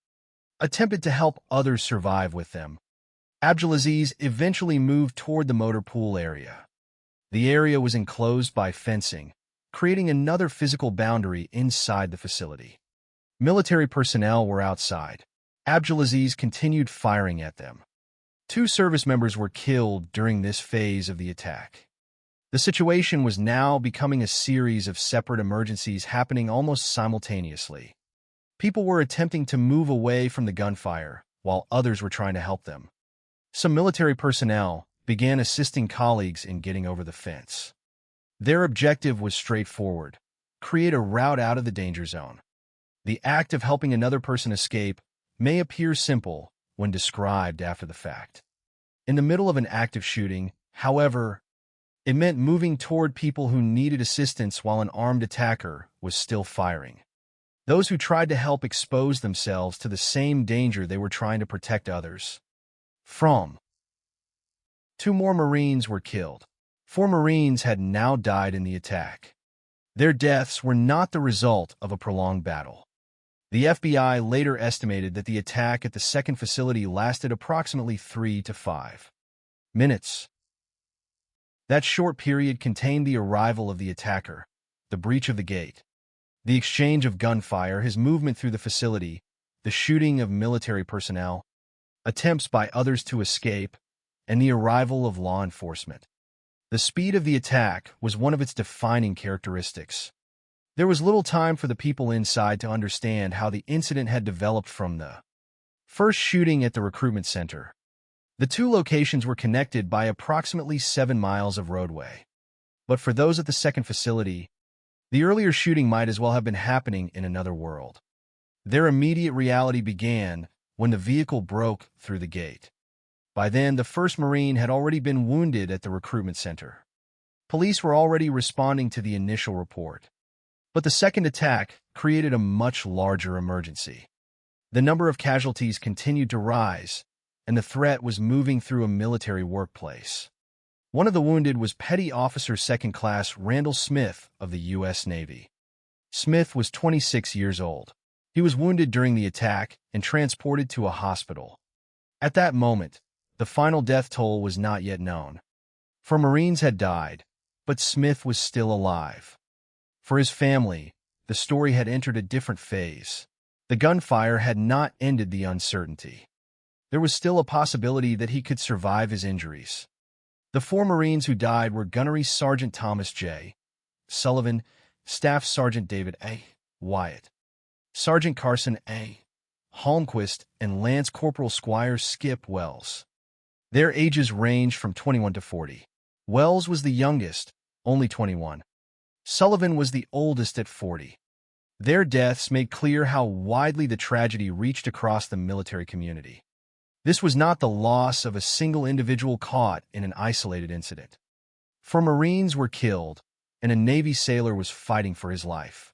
[SPEAKER 11] attempted to help others survive with them. Abdulaziz eventually moved toward the motor pool area. The area was enclosed by fencing, creating another physical boundary inside the facility. Military personnel were outside. Abdulaziz continued firing at them. 2 service members were killed during this phase of the attack. The situation was now becoming a series of separate emergencies happening almost simultaneously. People were attempting to move away from the gunfire, while others were trying to help them. Some military personnel began assisting colleagues in getting over the fence. Their objective was straightforward: create a route out of the danger zone. The act of helping another person escape may appear simple when described after the fact. In the middle of an active shooting, however, it meant moving toward people who needed assistance while an armed attacker was still firing. Those who tried to help exposed themselves to the same danger they were trying to protect others from. 2 more Marines were killed. 4 Marines had now died in the attack. Their deaths were not the result of a prolonged battle. The FBI later estimated that the attack at the second facility lasted approximately 3 to 5 minutes. That short period contained the arrival of the attacker, the breach of the gate, the exchange of gunfire, his movement through the facility, the shooting of military personnel, attempts by others to escape, and the arrival of law enforcement. The speed of the attack was one of its defining characteristics. There was little time for the people inside to understand how the incident had developed from the first shooting at the recruitment center. The 2 locations were connected by approximately 7 miles of roadway. But for those at the second facility, the earlier shooting might as well have been happening in another world. Their immediate reality began when the vehicle broke through the gate. By then, the first Marine had already been wounded at the recruitment center. Police were already responding to the initial report. But the second attack created a much larger emergency. The number of casualties continued to rise, and the threat was moving through a military workplace. One of the wounded was Petty Officer Second Class Randall Smith of the U.S. Navy. Smith was 26 years old. He was wounded during the attack and transported to a hospital. At that moment, the final death toll was not yet known. 4 Marines had died, but Smith was still alive. For his family, the story had entered a different phase. The gunfire had not ended the uncertainty. There was still a possibility that he could survive his injuries. The 4 Marines who died were Gunnery Sergeant Thomas J. Sullivan, Staff Sergeant David A. Wyatt, Sergeant Carson A. Holmquist, and Lance Corporal Squire Skip Wells. Their ages ranged from 21 to 40. Wells was the youngest, only 21. Sullivan was the oldest at 40. Their deaths made clear how widely the tragedy reached across the military community. This was not the loss of a single individual caught in an isolated incident. 4 Marines were killed, and a Navy sailor was fighting for his life.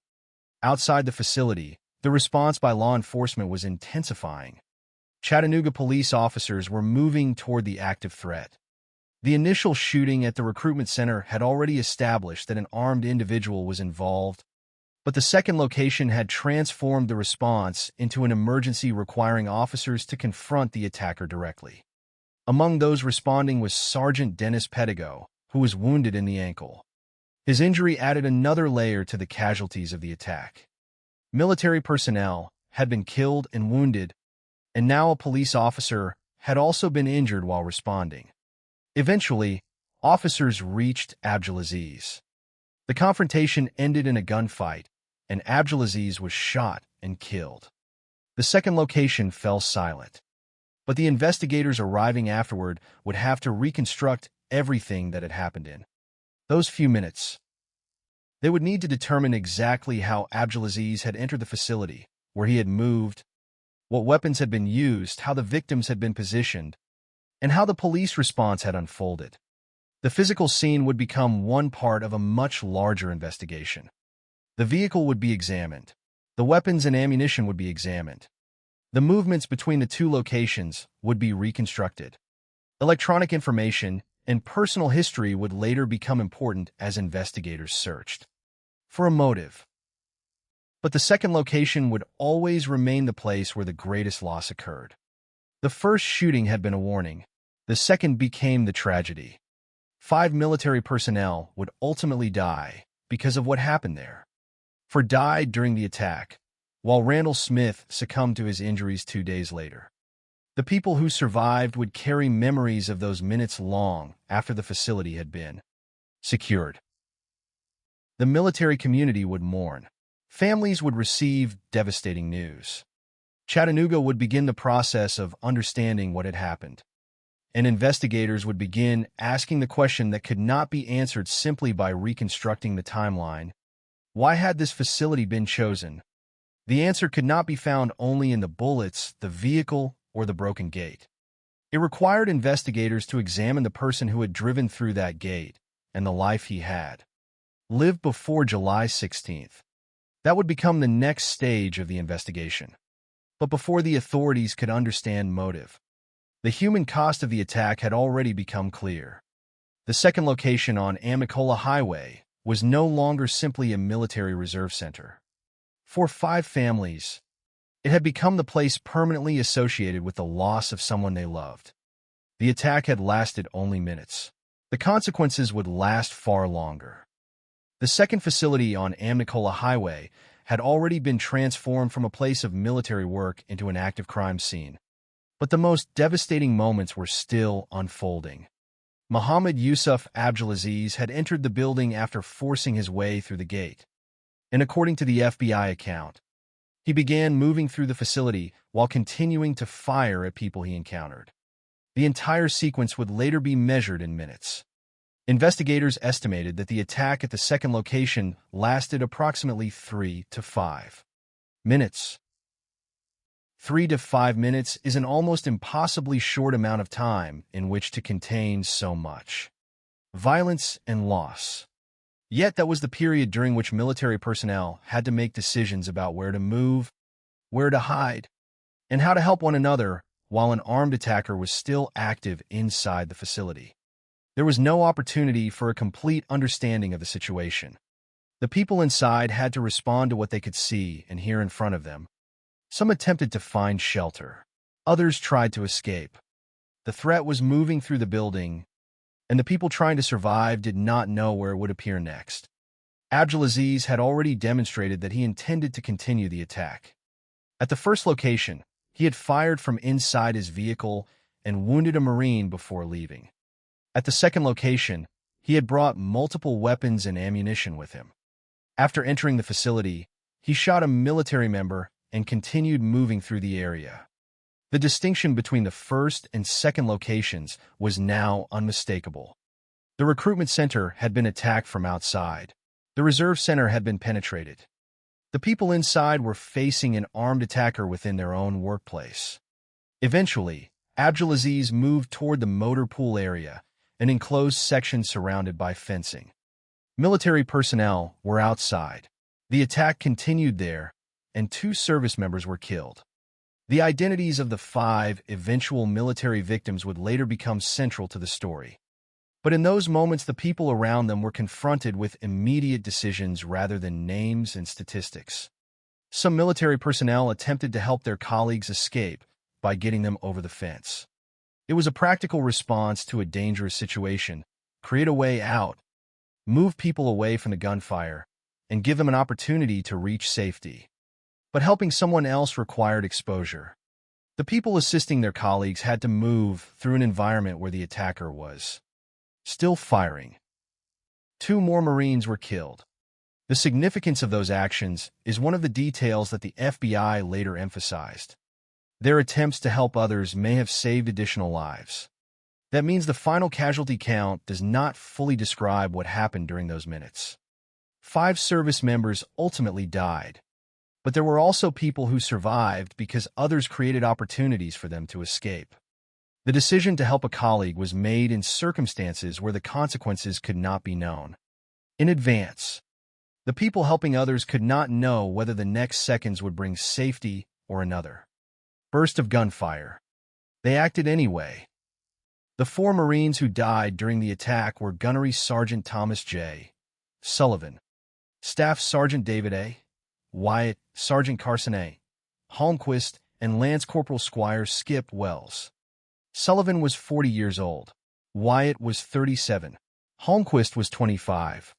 [SPEAKER 11] Outside the facility, the response by law enforcement was intensifying. Chattanooga police officers were moving toward the active threat. The initial shooting at the recruitment center had already established that an armed individual was involved, but the second location had transformed the response into an emergency requiring officers to confront the attacker directly. Among those responding was Sergeant Dennis Pedigo, who was wounded in the ankle. His injury added another layer to the casualties of the attack. Military personnel had been killed and wounded, and now a police officer had also been injured while responding. Eventually, officers reached Abdulaziz. The confrontation ended in a gunfight, and Abdulaziz was shot and killed. The second location fell silent, but the investigators arriving afterward would have to reconstruct everything that had happened in those few minutes. They would need to determine exactly how Abdulaziz had entered the facility, where he had moved, what weapons had been used, how the victims had been positioned, and how the police response had unfolded. The physical scene would become one part of a much larger investigation. The vehicle would be examined. The weapons and ammunition would be examined. The movements between the two locations would be reconstructed. Electronic information and personal history would later become important as investigators searched for a motive. But the second location would always remain the place where the greatest loss occurred. The first shooting had been a warning. The second became the tragedy. 5 military personnel would ultimately die because of what happened there. 4 died during the attack, while Randall Smith succumbed to his injuries 2 days later. The people who survived would carry memories of those minutes long after the facility had been secured. The military community would mourn. Families would receive devastating news. Chattanooga would begin the process of understanding what had happened, and investigators would begin asking the question that could not be answered simply by reconstructing the timeline. Why had this facility been chosen? The answer could not be found only in the bullets, the vehicle, or the broken gate. It required investigators to examine the person who had driven through that gate and the life he had lived before July 16th. That would become the next stage of the investigation. But before the authorities could understand motive, the human cost of the attack had already become clear. The second location on Amicola Highway was no longer simply a military reserve center. For 5 families, it had become the place permanently associated with the loss of someone they loved. The attack had lasted only minutes. The consequences would last far longer. The second facility on Amicola Highway had already been transformed from a place of military work into an active crime scene. But the most devastating moments were still unfolding. Muhammad Yusuf Abdulaziz had entered the building after forcing his way through the gate. And according to the FBI account, he began moving through the facility while continuing to fire at people he encountered. The entire sequence would later be measured in minutes. Investigators estimated that the attack at the second location lasted approximately 3 to 5 minutes. 3 to 5 minutes is an almost impossibly short amount of time in which to contain so much violence and loss. Yet that was the period during which military personnel had to make decisions about where to move, where to hide, and how to help one another while an armed attacker was still active inside the facility. There was no opportunity for a complete understanding of the situation. The people inside had to respond to what they could see and hear in front of them. Some attempted to find shelter. Others tried to escape. The threat was moving through the building, and the people trying to survive did not know where it would appear next. Abdulaziz had already demonstrated that he intended to continue the attack. At the first location, he had fired from inside his vehicle and wounded a Marine before leaving. At the second location, he had brought multiple weapons and ammunition with him. After entering the facility, he shot a military member and continued moving through the area. The distinction between the first and second locations was now unmistakable. The recruitment center had been attacked from outside, The reserve center had been penetrated. The people inside were facing an armed attacker within their own workplace. Eventually, Abdulaziz moved toward the motor pool area, an enclosed section surrounded by fencing. Military personnel were outside. The attack continued there, and 2 service members were killed. The identities of the 5 eventual military victims would later become central to the story. But in those moments, the people around them were confronted with immediate decisions rather than names and statistics. Some military personnel attempted to help their colleagues escape by getting them over the fence. It was a practical response to a dangerous situation: create a way out, move people away from the gunfire, and give them an opportunity to reach safety. But helping someone else required exposure. The people assisting their colleagues had to move through an environment where the attacker was still firing. 2 more Marines were killed. The significance of those actions is one of the details that the FBI later emphasized. Their attempts to help others may have saved additional lives. That means the final casualty count does not fully describe what happened during those minutes. 5 service members ultimately died, but there were also people who survived because others created opportunities for them to escape. The decision to help a colleague was made in circumstances where the consequences could not be known in advance. The people helping others could not know whether the next seconds would bring safety or another burst of gunfire. They acted anyway. The 4 Marines who died during the attack were Gunnery Sergeant Thomas J. Sullivan, Staff Sergeant David A. Wyatt, Sergeant Carson A. Holmquist, and Lance Corporal Squire Skip Wells. Sullivan was 40 years old. Wyatt was 37. Holmquist was 25.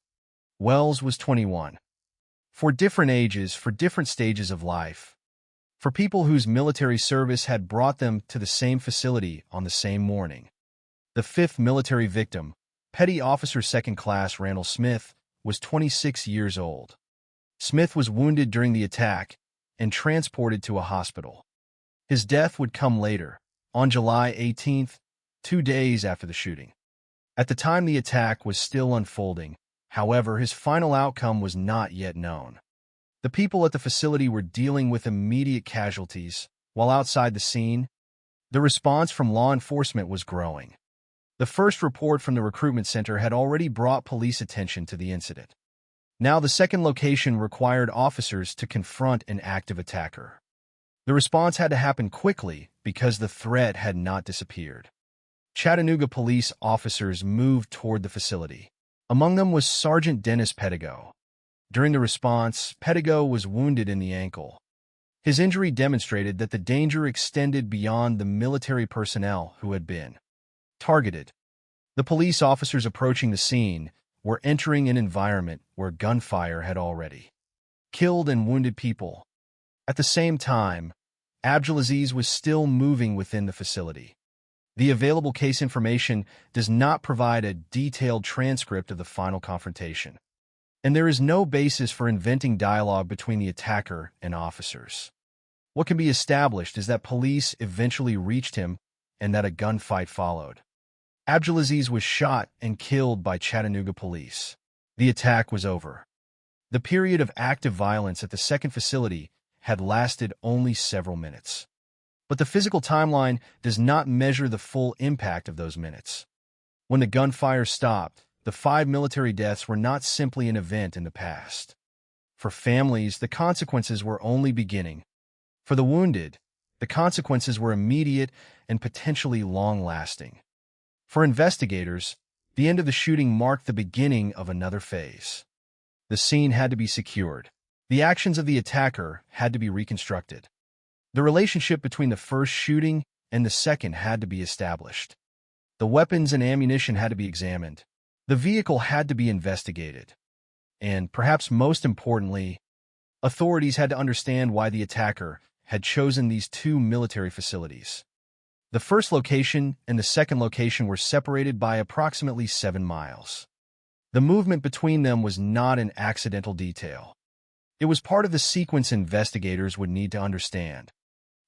[SPEAKER 11] Wells was 21. For different ages, for different stages of life. For people whose military service had brought them to the same facility on the same morning. The 5th military victim, Petty Officer 2nd Class Randall Smith, was 26 years old. Smith was wounded during the attack and transported to a hospital. His death would come later, on July 18th, 2 days after the shooting. At the time the attack was still unfolding, however, his final outcome was not yet known. The people at the facility were dealing with immediate casualties, while outside the scene, the response from law enforcement was growing. The first report from the recruitment center had already brought police attention to the incident. Now the second location required officers to confront an active attacker. The response had to happen quickly because the threat had not disappeared. Chattanooga police officers moved toward the facility. Among them was Sergeant Dennis Pettigo. During the response, Pettigo was wounded in the ankle. His injury demonstrated that the danger extended beyond the military personnel who had been targeted. The police officers approaching the scene were entering an environment where gunfire had already killed and wounded people. At the same time, Abdulaziz was still moving within the facility. The available case information does not provide a detailed transcript of the final confrontation, and there is no basis for inventing dialogue between the attacker and officers. What can be established is that police eventually reached him and that a gunfight followed. Abdulaziz was shot and killed by Chattanooga police. The attack was over. The period of active violence at the second facility had lasted only several minutes. But the physical timeline does not measure the full impact of those minutes. When the gunfire stopped, the 5 military deaths were not simply an event in the past. For families, the consequences were only beginning. For the wounded, the consequences were immediate and potentially long-lasting. For investigators, the end of the shooting marked the beginning of another phase. The scene had to be secured. The actions of the attacker had to be reconstructed. The relationship between the first shooting and the second had to be established. The weapons and ammunition had to be examined. The vehicle had to be investigated. And, perhaps most importantly, authorities had to understand why the attacker had chosen these 2 military facilities. The first location and the second location were separated by approximately 7 miles. The movement between them was not an accidental detail. It was part of the sequence investigators would need to understand.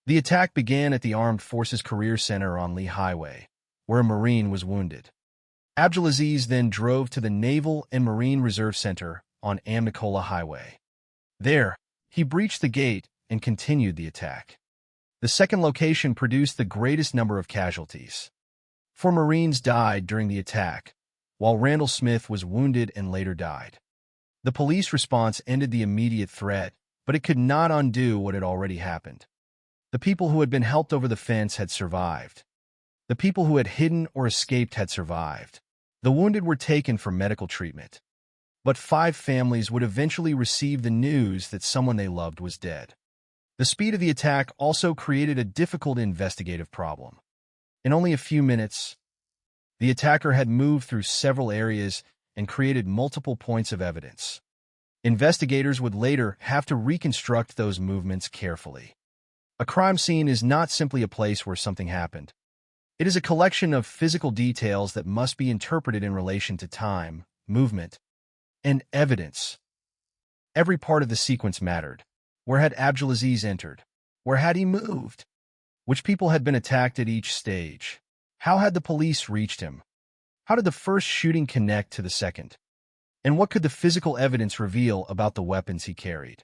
[SPEAKER 11] The attack began at the Armed Forces Career Center on Lee Highway, where a Marine was wounded. Abdulaziz then drove to the Naval and Marine Reserve Center on Amnicola Highway. There, he breached the gate and continued the attack. The second location produced the greatest number of casualties. 4 Marines died during the attack, while Randall Smith was wounded and later died. The police response ended the immediate threat, but it could not undo what had already happened. The people who had been helped over the fence had survived. The people who had hidden or escaped had survived. The wounded were taken for medical treatment. But 5 families would eventually receive the news that someone they loved was dead. The speed of the attack also created a difficult investigative problem. In only a few minutes, the attacker had moved through several areas and created multiple points of evidence. Investigators would later have to reconstruct those movements carefully. A crime scene is not simply a place where something happened. It is a collection of physical details that must be interpreted in relation to time, movement, and evidence. Every part of the sequence mattered. Where had Abdulaziz entered? Where had he moved? Which people had been attacked at each stage? How had the police reached him? How did the first shooting connect to the second? And what could the physical evidence reveal about the weapons he carried?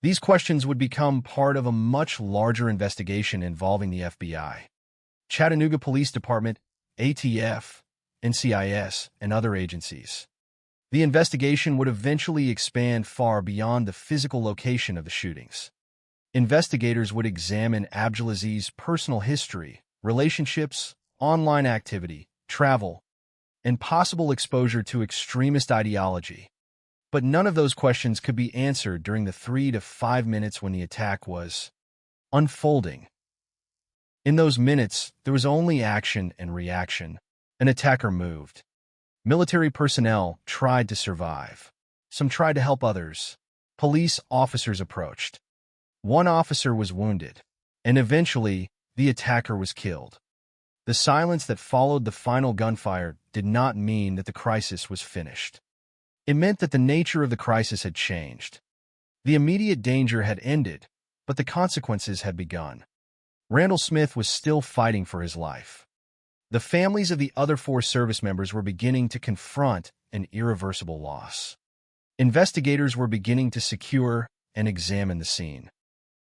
[SPEAKER 11] These questions would become part of a much larger investigation involving the FBI, Chattanooga Police Department, ATF, NCIS, and other agencies. The investigation would eventually expand far beyond the physical location of the shootings. Investigators would examine Abdulaziz's personal history, relationships, online activity, travel, and possible exposure to extremist ideology. But none of those questions could be answered during the 3 to 5 minutes when the attack was unfolding. In those minutes, there was only action and reaction. An attacker moved. Military personnel tried to survive. Some tried to help others. Police officers approached. One officer was wounded, and eventually, the attacker was killed. The silence that followed the final gunfire did not mean that the crisis was finished. It meant that the nature of the crisis had changed. The immediate danger had ended, but the consequences had begun. Randall Smith was still fighting for his life. The families of the other 4 service members were beginning to confront an irreversible loss. Investigators were beginning to secure and examine the scene.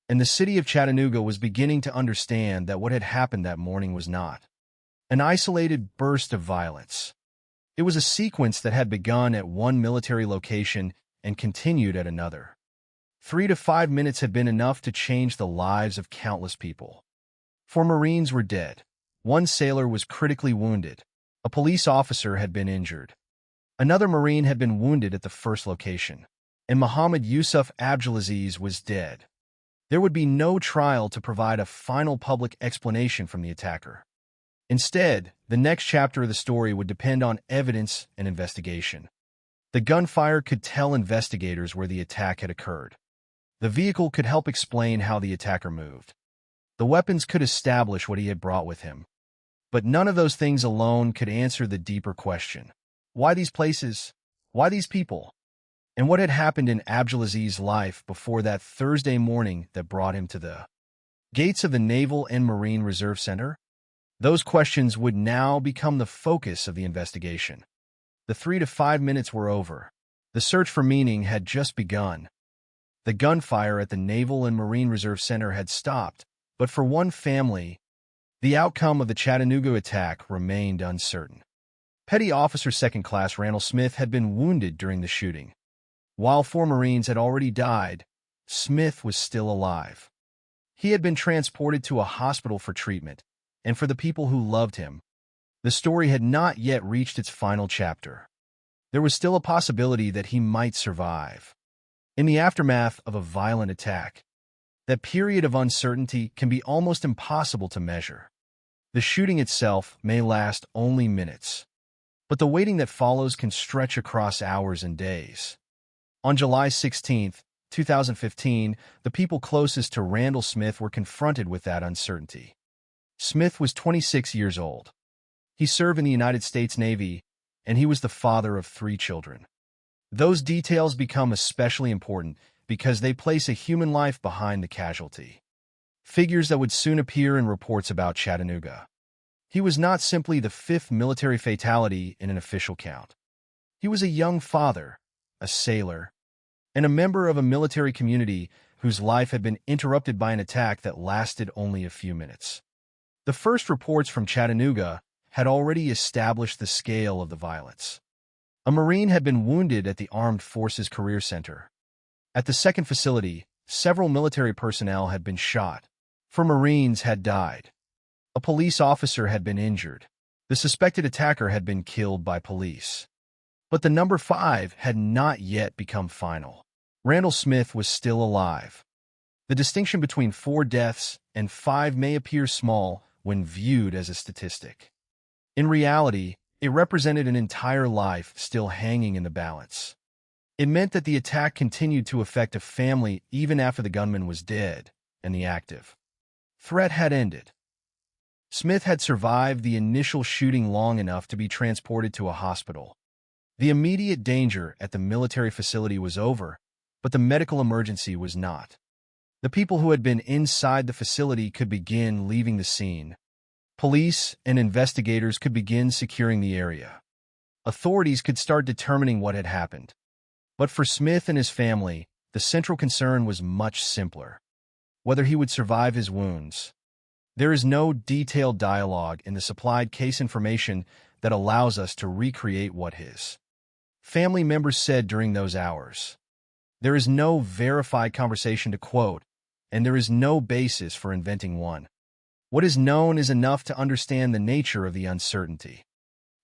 [SPEAKER 11] And the city of Chattanooga was beginning to understand that what had happened that morning was not an isolated burst of violence. It was a sequence that had begun at one military location and continued at another. 3 to 5 minutes had been enough to change the lives of countless people. 4 Marines were dead. 1 sailor was critically wounded. A police officer had been injured. Another Marine had been wounded at the first location. And Muhammad Yusuf Abdulaziz was dead. There would be no trial to provide a final public explanation from the attacker. Instead, the next chapter of the story would depend on evidence and investigation. The gunfire could tell investigators where the attack had occurred. The vehicle could help explain how the attacker moved. The weapons could establish what he had brought with him. But none of those things alone could answer the deeper question. Why these places? Why these people? And what had happened in Abdulaziz's life before that Thursday morning that brought him to the gates of the Naval and Marine Reserve Center? Those questions would now become the focus of the investigation. The 3 to 5 minutes were over. The search for meaning had just begun. The gunfire at the Naval and Marine Reserve Center had stopped, but for one family, the outcome of the Chattanooga attack remained uncertain. Petty Officer Second Class Randall Smith had been wounded during the shooting. While 4 Marines had already died, Smith was still alive. He had been transported to a hospital for treatment, and for the people who loved him, the story had not yet reached its final chapter. There was still a possibility that he might survive. In the aftermath of a violent attack, that period of uncertainty can be almost impossible to measure. The shooting itself may last only minutes, but the waiting that follows can stretch across hours and days. On July 16, 2015, the people closest to Randall Smith were confronted with that uncertainty. Smith was 26 years old. He served in the United States Navy, and he was the father of 3 children. Those details become especially important because they place a human life behind the casualty. Figures that would soon appear in reports about Chattanooga. He was not simply the 5th military fatality in an official count. He was a young father, a sailor, and a member of a military community whose life had been interrupted by an attack that lasted only a few minutes. The first reports from Chattanooga had already established the scale of the violence. A Marine had been wounded at the Armed Forces Career Center. At the second facility, several military personnel had been shot. 4 Marines had died. A police officer had been injured. The suspected attacker had been killed by police. But the number 5 had not yet become final. Randall Smith was still alive. The distinction between 4 deaths and 5 may appear small when viewed as a statistic. In reality, it represented an entire life still hanging in the balance. It meant that the attack continued to affect a family even after the gunman was dead and the active threat had ended. Smith had survived the initial shooting long enough to be transported to a hospital. The immediate danger at the military facility was over, but the medical emergency was not. The people who had been inside the facility could begin leaving the scene. Police and investigators could begin securing the area. Authorities could start determining what had happened. But for Smith and his family, the central concern was much simpler: whether he would survive his wounds. There is no detailed dialogue in the supplied case information that allows us to recreate what his family members said during those hours. There is no verified conversation to quote, and there is no basis for inventing one. What is known is enough to understand the nature of the uncertainty.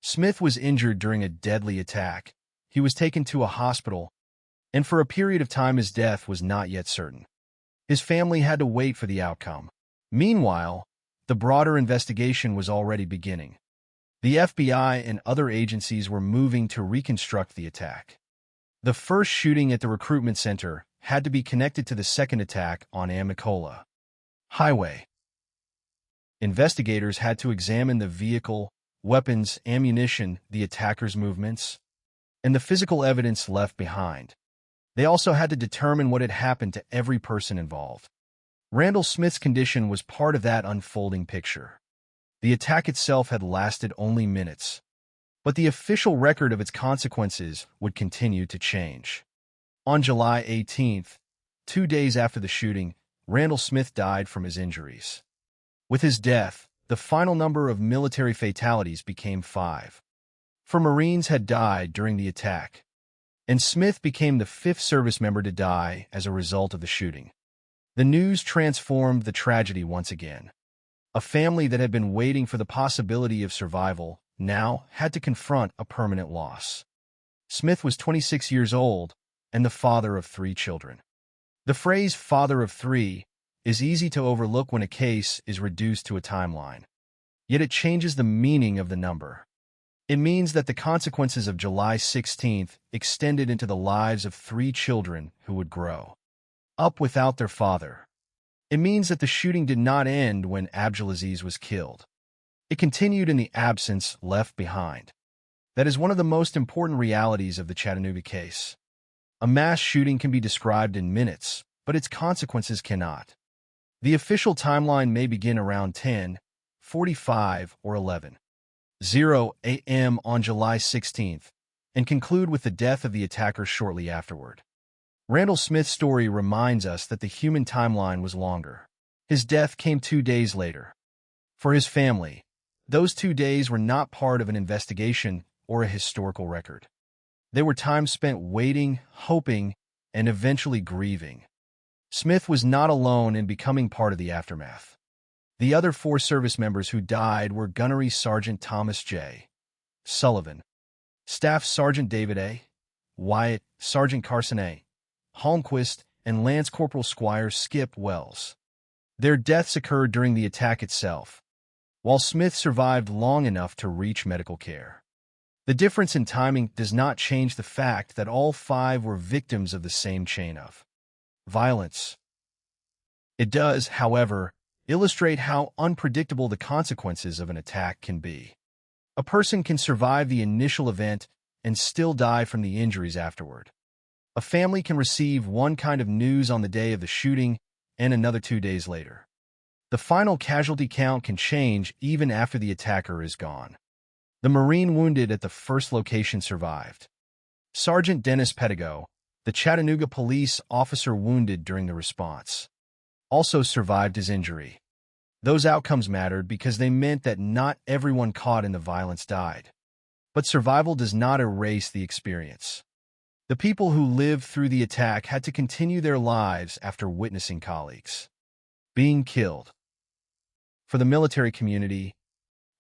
[SPEAKER 11] Smith was injured during a deadly attack. He was taken to a hospital, and for a period of time his death was not yet certain. His family had to wait for the outcome. Meanwhile, the broader investigation was already beginning. The FBI and other agencies were moving to reconstruct the attack. The first shooting at the recruitment center had to be connected to the second attack on Amicola Highway. Investigators had to examine the vehicle, weapons, ammunition, the attacker's movements, and the physical evidence left behind. They also had to determine what had happened to every person involved. Randall Smith's condition was part of that unfolding picture. The attack itself had lasted only minutes, but the official record of its consequences would continue to change. On July 18th, 2 days after the shooting, Randall Smith died from his injuries. With his death, the final number of military fatalities became 5. 4 Marines had died during the attack, and Smith became the 5th service member to die as a result of the shooting. The news transformed the tragedy once again. A family that had been waiting for the possibility of survival now had to confront a permanent loss. Smith was 26 years old and the father of 3 children. The phrase "father of 3" is easy to overlook when a case is reduced to a timeline. Yet it changes the meaning of the number. It means that the consequences of July 16th extended into the lives of 3 children who would grow up without their father. It means that the shooting did not end when Abdulaziz was killed. It continued in the absence left behind. That is one of the most important realities of the Chattanooga case. A mass shooting can be described in minutes, but its consequences cannot. The official timeline may begin around 10:45 or 11:00 a.m. on July 16th and conclude with the death of the attacker shortly afterward. Randall Smith's story reminds us that the human timeline was longer. His death came 2 days later. For his family, those 2 days were not part of an investigation or a historical record. They were time spent waiting, hoping, and eventually grieving. Smith was not alone in becoming part of the aftermath. The other 4 service members who died were Gunnery Sergeant Thomas J. Sullivan, Staff Sergeant David A. Wyatt, Sergeant Carson A. Holmquist, and Lance Corporal Squire Skip Wells. Their deaths occurred during the attack itself, while Smith survived long enough to reach medical care. The difference in timing does not change the fact that all 5 were victims of the same chain of violence. It does, however, illustrate how unpredictable the consequences of an attack can be. A person can survive the initial event and still die from the injuries afterward. A family can receive one kind of news on the day of the shooting and another 2 days later. The final casualty count can change even after the attacker is gone. The Marine wounded at the first location survived. Sergeant Dennis Pettigo, the Chattanooga police officer wounded during the response, also survived his injury. Those outcomes mattered because they meant that not everyone caught in the violence died. But survival does not erase the experience. The people who lived through the attack had to continue their lives after witnessing colleagues being killed. For the military community,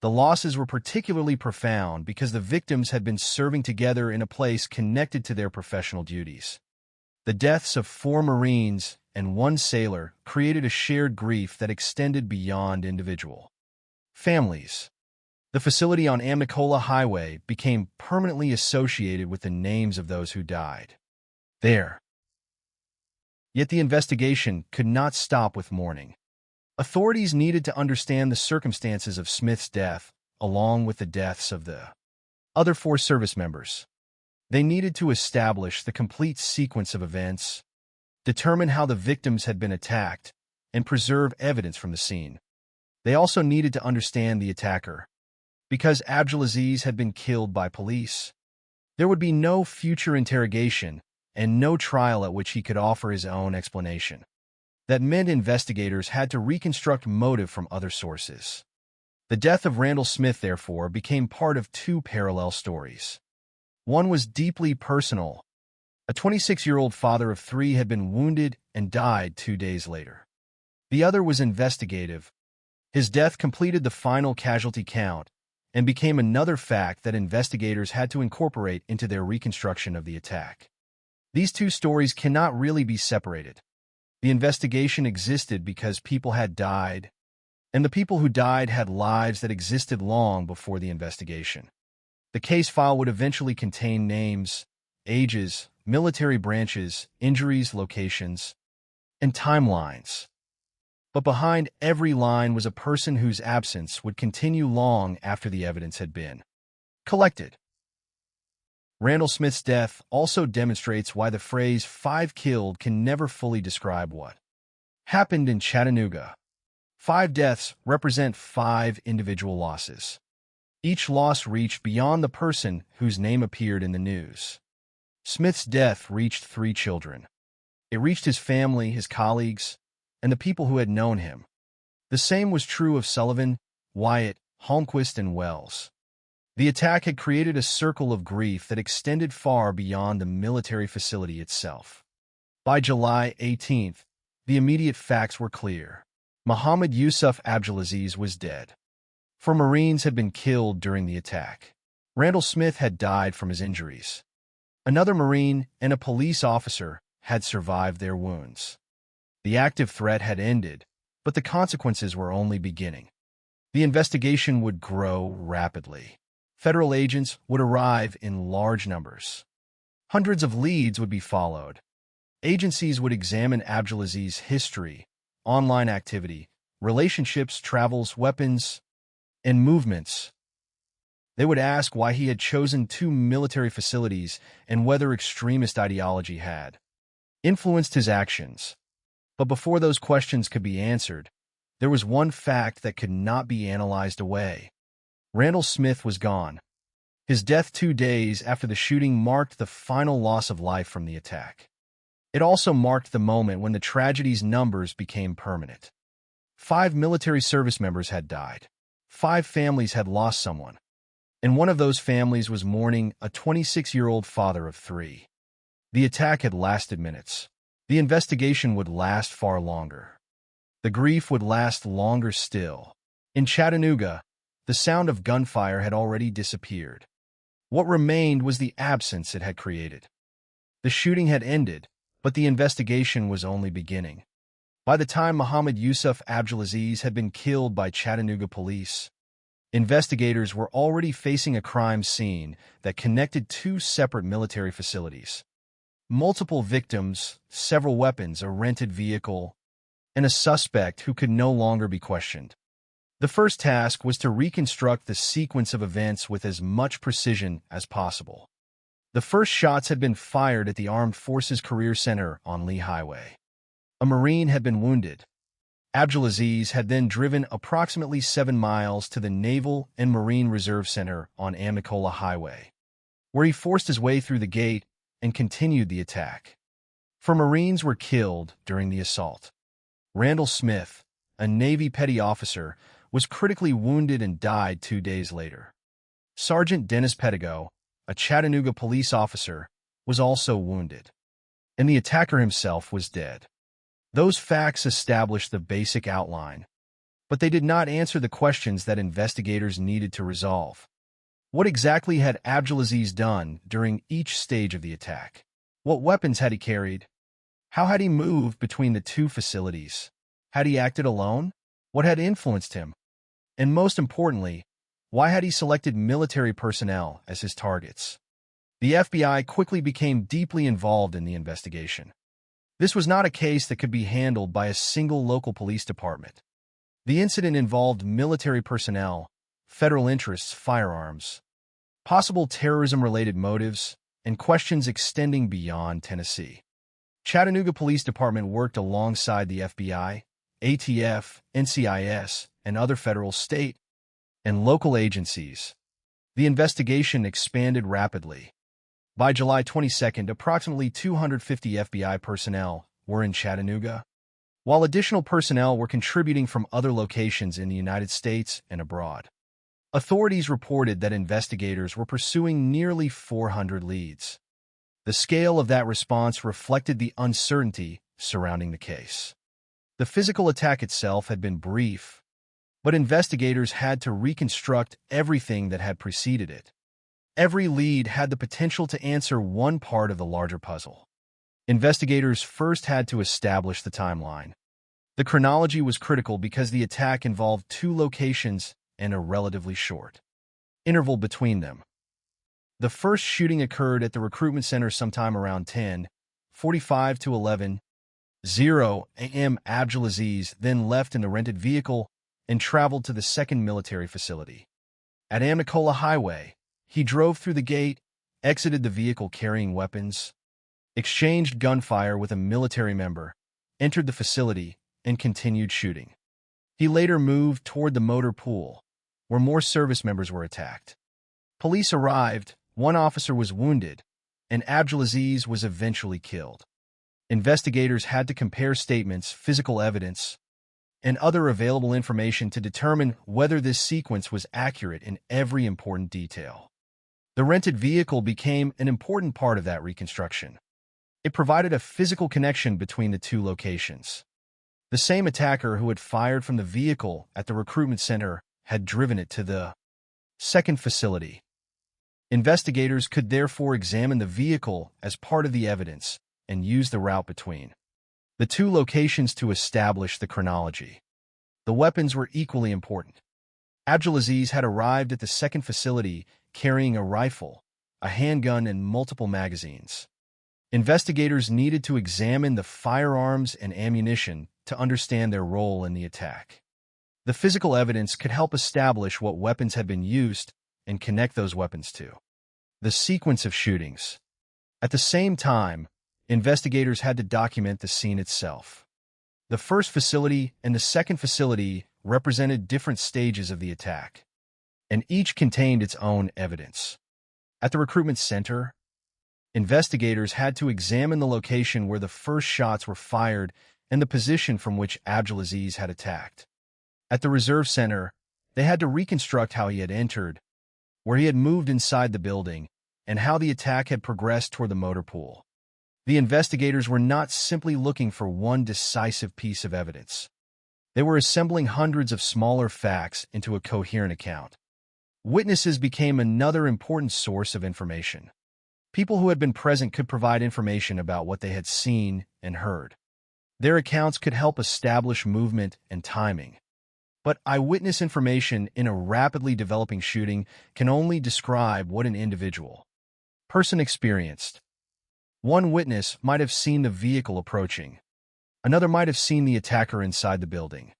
[SPEAKER 11] the losses were particularly profound because the victims had been serving together in a place connected to their professional duties. The deaths of 4 Marines and 1 sailor created a shared grief that extended beyond individual families. The facility on Amnicola Highway became permanently associated with the names of those who died there. Yet the investigation could not stop with mourning. Authorities needed to understand the circumstances of Smith's death, along with the deaths of the other 4 service members. They needed to establish the complete sequence of events, determine how the victims had been attacked, and preserve evidence from the scene. They also needed to understand the attacker. Because Abdulaziz had been killed by police, there would be no future interrogation and no trial at which he could offer his own explanation. That meant investigators had to reconstruct motive from other sources. The death of Randall Smith, therefore, became part of 2 parallel stories. One was deeply personal. A 26-year-old father of 3 had been wounded and died 2 days later. The other was investigative. His death completed the final casualty count and became another fact that investigators had to incorporate into their reconstruction of the attack. These 2 stories cannot really be separated. The investigation existed because people had died, and the people who died had lives that existed long before the investigation. The case file would eventually contain names, ages, military branches, injuries, locations, and timelines. But behind every line was a person whose absence would continue long after the evidence had been collected. Randall Smith's death also demonstrates why the phrase 5 killed can never fully describe what happened in Chattanooga. 5 deaths represent 5 individual losses. Each loss reached beyond the person whose name appeared in the news. Smith's death reached 3 children. It reached his family, his colleagues, and the people who had known him. The same was true of Sullivan, Wyatt, Holmquist, and Wells. The attack had created a circle of grief that extended far beyond the military facility itself. By July 18th, the immediate facts were clear. Muhammad Yusuf Abdulaziz was dead. 4 Marines had been killed during the attack. Randall Smith had died from his injuries. Another Marine and a police officer had survived their wounds. The active threat had ended, but the consequences were only beginning. The investigation would grow rapidly. Federal agents would arrive in large numbers. Hundreds of leads would be followed. Agencies would examine Abdulaziz's history, online activity, relationships, travels, weapons, and movements. They would ask why he had chosen 2 military facilities and whether extremist ideology had influenced his actions. But before those questions could be answered, there was one fact that could not be analyzed away. Randall Smith was gone. His death 2 days after the shooting marked the final loss of life from the attack. It also marked the moment when the tragedy's numbers became permanent. 5 military service members had died. 5 families had lost someone. And one of those families was mourning a 26-year-old father of 3. The attack had lasted minutes. The investigation would last far longer. The grief would last longer still. In Chattanooga, the sound of gunfire had already disappeared. What remained was the absence it had created. The shooting had ended, but the investigation was only beginning. By the time Muhammad Yusuf Abdulaziz had been killed by Chattanooga police, investigators were already facing a crime scene that connected 2 separate military facilities. Multiple victims, several weapons, a rented vehicle, and a suspect who could no longer be questioned. The first task was to reconstruct the sequence of events with as much precision as possible. The first shots had been fired at the Armed Forces Career Center on Lee Highway. A Marine had been wounded. Abdulaziz had then driven approximately 7 miles to the Naval and Marine Reserve Center on Amnicola Highway, where he forced his way through the gate and continued the attack. 4 Marines were killed during the assault. Randall Smith, a Navy petty officer, was critically wounded and died 2 days later. Sergeant Dennis Pettigo, a Chattanooga police officer, was also wounded, and the attacker himself was dead. Those facts established the basic outline, but they did not answer the questions that investigators needed to resolve. What exactly had Abdulaziz done during each stage of the attack? What weapons had he carried? How had he moved between the 2 facilities? Had he acted alone? What had influenced him? And most importantly, why had he selected military personnel as his targets? The FBI quickly became deeply involved in the investigation. This was not a case that could be handled by a single local police department. The incident involved military personnel, federal interests, firearms, possible terrorism-related motives, and questions extending beyond Tennessee. Chattanooga Police Department worked alongside the FBI, ATF, NCIS, and other federal, state, and local agencies. The investigation expanded rapidly. By July 22nd, approximately 250 FBI personnel were in Chattanooga, while additional personnel were contributing from other locations in the United States and abroad. Authorities reported that investigators were pursuing nearly 400 leads. The scale of that response reflected the uncertainty surrounding the case. The physical attack itself had been brief, but investigators had to reconstruct everything that had preceded it. Every lead had the potential to answer one part of the larger puzzle. Investigators first had to establish the timeline. The chronology was critical because the attack involved 2 locations and a relatively short interval between them. The first shooting occurred at the recruitment center sometime around 10:45 to 11:00 a.m. Abdulaziz then left in the rented vehicle and traveled to the second military facility. At Amnicola Highway, he drove through the gate, exited the vehicle carrying weapons, exchanged gunfire with a military member, entered the facility, and continued shooting. He later moved toward the motor pool, where more service members were attacked. Police arrived, 1 officer was wounded, and Abdulaziz was eventually killed. Investigators had to compare statements, physical evidence, and other available information to determine whether this sequence was accurate in every important detail. The rented vehicle became an important part of that reconstruction. It provided a physical connection between the 2 locations. The same attacker who had fired from the vehicle at the recruitment center had driven it to the second facility. Investigators could therefore examine the vehicle as part of the evidence and use the route between the 2 locations to establish the chronology. The weapons were equally important. Abdulaziz had arrived at the second facility carrying a rifle, a handgun, and multiple magazines. Investigators needed to examine the firearms and ammunition to understand their role in the attack. The physical evidence could help establish what weapons had been used and connect those weapons to the sequence of shootings. At the same time, investigators had to document the scene itself. The first facility and the second facility represented different stages of the attack, and each contained its own evidence. At the recruitment center, investigators had to examine the location where the first shots were fired and the position from which Abdulaziz had attacked. At the reserve center, they had to reconstruct how he had entered, where he had moved inside the building, and how the attack had progressed toward the motor pool. The investigators were not simply looking for one decisive piece of evidence. They were assembling hundreds of smaller facts into a coherent account. Witnesses became another important source of information. People who had been present could provide information about what they had seen and heard. Their accounts could help establish movement and timing. But eyewitness information in a rapidly developing shooting can only describe what an individual person experienced. One witness might have seen the vehicle approaching. Another might have seen the attacker inside the building.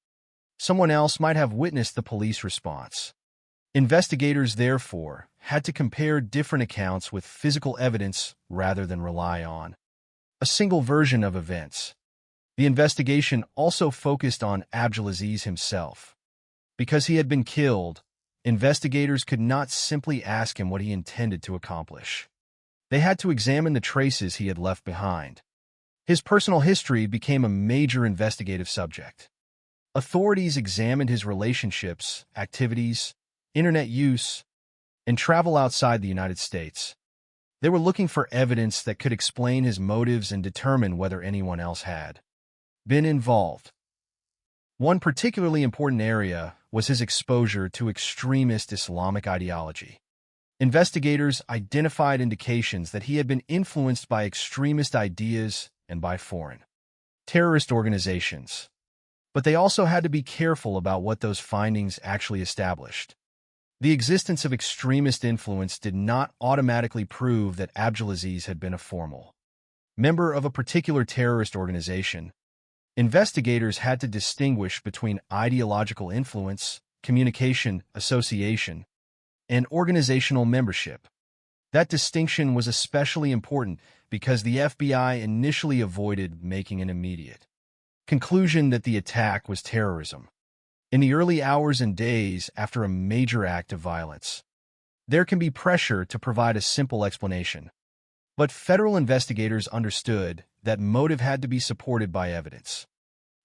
[SPEAKER 11] Someone else might have witnessed the police response. Investigators, therefore, had to compare different accounts with physical evidence rather than rely on a single version of events. The investigation also focused on Abdulaziz himself. Because he had been killed, investigators could not simply ask him what he intended to accomplish. They had to examine the traces he had left behind. His personal history became a major investigative subject. Authorities examined his relationships, activities, internet use, and travel outside the United States. They were looking for evidence that could explain his motives and determine whether anyone else had been involved. One particularly important area was his exposure to extremist Islamic ideology. Investigators identified indications that he had been influenced by extremist ideas and by foreign terrorist organizations. But they also had to be careful about what those findings actually established. The existence of extremist influence did not automatically prove that Abdulaziz had been a formal member of a particular terrorist organization. Investigators had to distinguish between ideological influence, communication, association, and organizational membership. That distinction was especially important because the FBI initially avoided making an immediate conclusion that the attack was terrorism. In the early hours and days after a major act of violence, there can be pressure to provide a simple explanation. But federal investigators understood that motive had to be supported by evidence.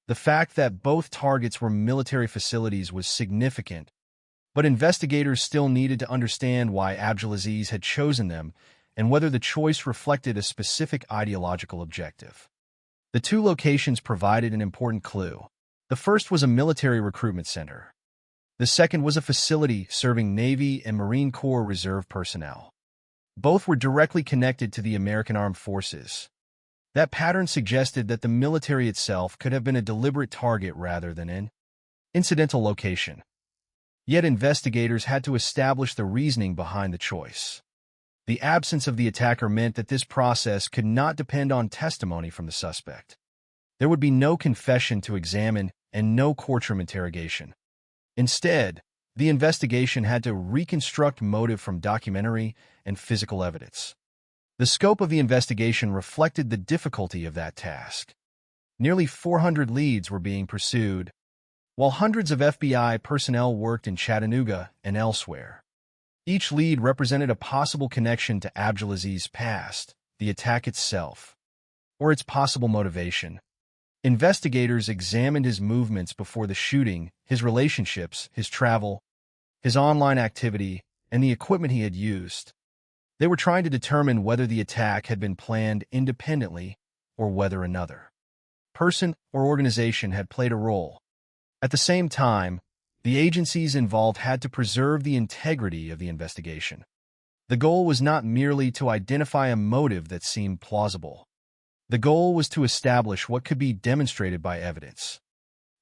[SPEAKER 11] The fact that both targets were military facilities was significant, but investigators still needed to understand why Abdulaziz had chosen them and whether the choice reflected a specific ideological objective. The two locations provided an important clue. The first was a military recruitment center. The second was a facility serving Navy and Marine Corps Reserve personnel. Both were directly connected to the American Armed Forces. That pattern suggested that the military itself could have been a deliberate target rather than an incidental location. Yet investigators had to establish the reasoning behind the choice. The absence of the attacker meant that this process could not depend on testimony from the suspect. There would be no confession to examine and no courtroom interrogation. Instead, the investigation had to reconstruct motive from documentary and physical evidence. The scope of the investigation reflected the difficulty of that task. Nearly 400 leads were being pursued, while hundreds of FBI personnel worked in Chattanooga and elsewhere. Each lead represented a possible connection to Abdulaziz's past, the attack itself, or its possible motivation. Investigators examined his movements before the shooting, his relationships, his travel, his online activity, and the equipment he had used. They were trying to determine whether the attack had been planned independently or whether another person or organization had played a role. At the same time, the agencies involved had to preserve the integrity of the investigation. The goal was not merely to identify a motive that seemed plausible. The goal was to establish what could be demonstrated by evidence.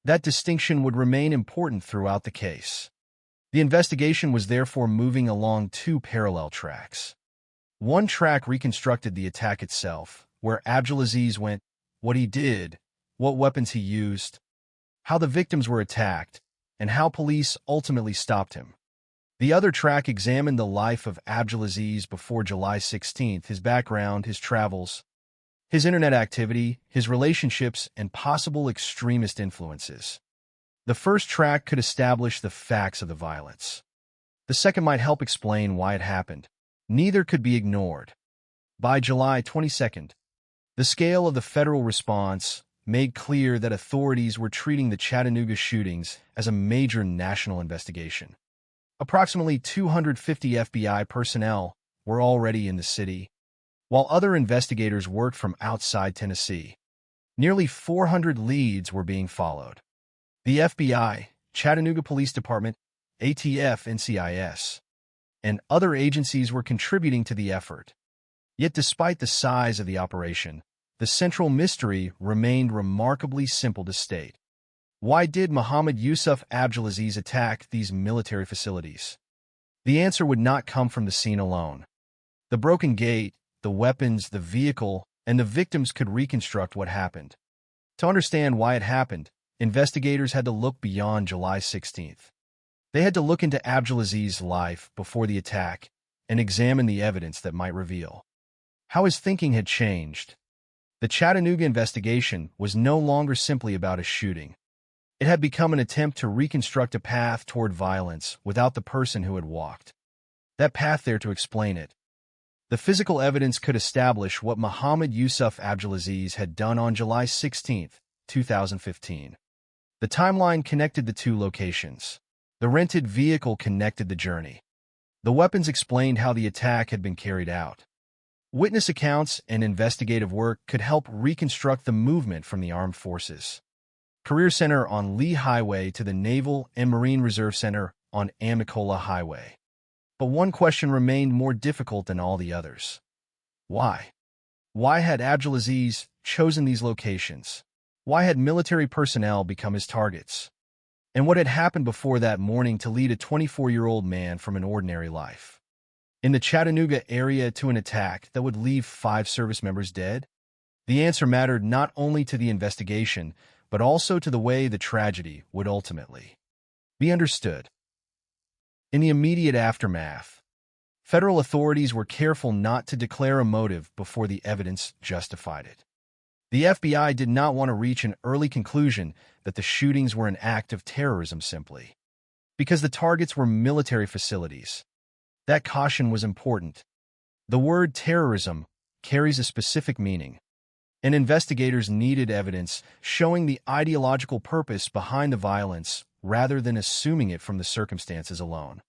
[SPEAKER 11] That distinction would remain important throughout the case. The investigation was therefore moving along two parallel tracks. One track reconstructed the attack itself, where Abdulaziz went, what he did, what weapons he used, how the victims were attacked, and how police ultimately stopped him. The other track examined the life of Abdulaziz before July 16th, his background, his travels, his internet activity, his relationships, and possible extremist influences. The first track could establish the facts of the violence. The second might help explain why it happened. Neither could be ignored. By July 22nd, the scale of the federal response made clear that authorities were treating the Chattanooga shootings as a major national investigation. Approximately 250 FBI personnel were already in the city, while other investigators worked from outside Tennessee. Nearly 400 leads were being followed. The FBI, Chattanooga Police Department, ATF, NCIS, and other agencies were contributing to the effort. Yet despite the size of the operation, the central mystery remained remarkably simple to state. Why did Mohammed Yusuf Abdulaziz attack these military facilities? The answer would not come from the scene alone. The broken gate, the weapons, the vehicle, and the victims could reconstruct what happened. To understand why it happened, investigators had to look beyond July 16th. They had to look into Abdulaziz's life before the attack and examine the evidence that might reveal how his thinking had changed. The Chattanooga investigation was no longer simply about a shooting. It had become an attempt to reconstruct a path toward violence without the person who had walked that path there to explain it. The physical evidence could establish what Muhammad Yusuf Abdulaziz had done on July 16, 2015. The timeline connected the two locations. The rented vehicle connected the journey. The weapons explained how the attack had been carried out. Witness accounts and investigative work could help reconstruct the movement from the armed forces. Career Center on Lee Highway to the Naval and Marine Reserve Center on Amicola Highway. But one question remained more difficult than all the others. Why? Why had Abdulaziz chosen these locations? Why had military personnel become his targets? And what had happened before that morning to lead a 24-year-old man from an ordinary life in the Chattanooga area to an attack that would leave 5 service members dead? The answer mattered not only to the investigation, but also to the way the tragedy would ultimately be understood. In the immediate aftermath, federal authorities were careful not to declare a motive before the evidence justified it. The FBI did not want to reach an early conclusion that the shootings were an act of terrorism simply because the targets were military facilities. That caution was important. The word terrorism carries a specific meaning, and investigators needed evidence showing the ideological purpose behind the violence rather than assuming it from the circumstances alone.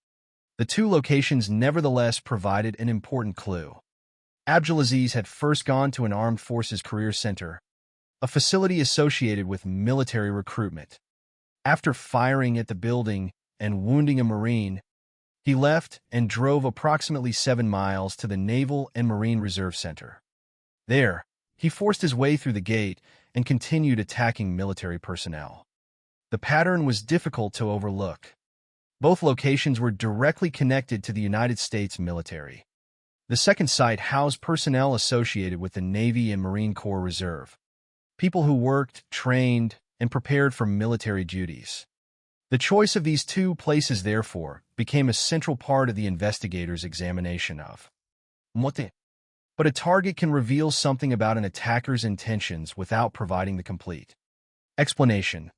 [SPEAKER 11] The two locations nevertheless provided an important clue. Abdulaziz had first gone to an Armed Forces Career Center, a facility associated with military recruitment. After firing at the building and wounding a Marine, he left and drove approximately 7 miles to the Naval and Marine Reserve Center. There, he forced his way through the gate and continued attacking military personnel. The pattern was difficult to overlook. Both locations were directly connected to the United States military. The second site housed personnel associated with the Navy and Marine Corps Reserve, people who worked, trained, and prepared for military duties. The choice of these two places, therefore, became a central part of the investigators' examination of motive. But a target can reveal something about an attacker's intentions without providing the complete explanation.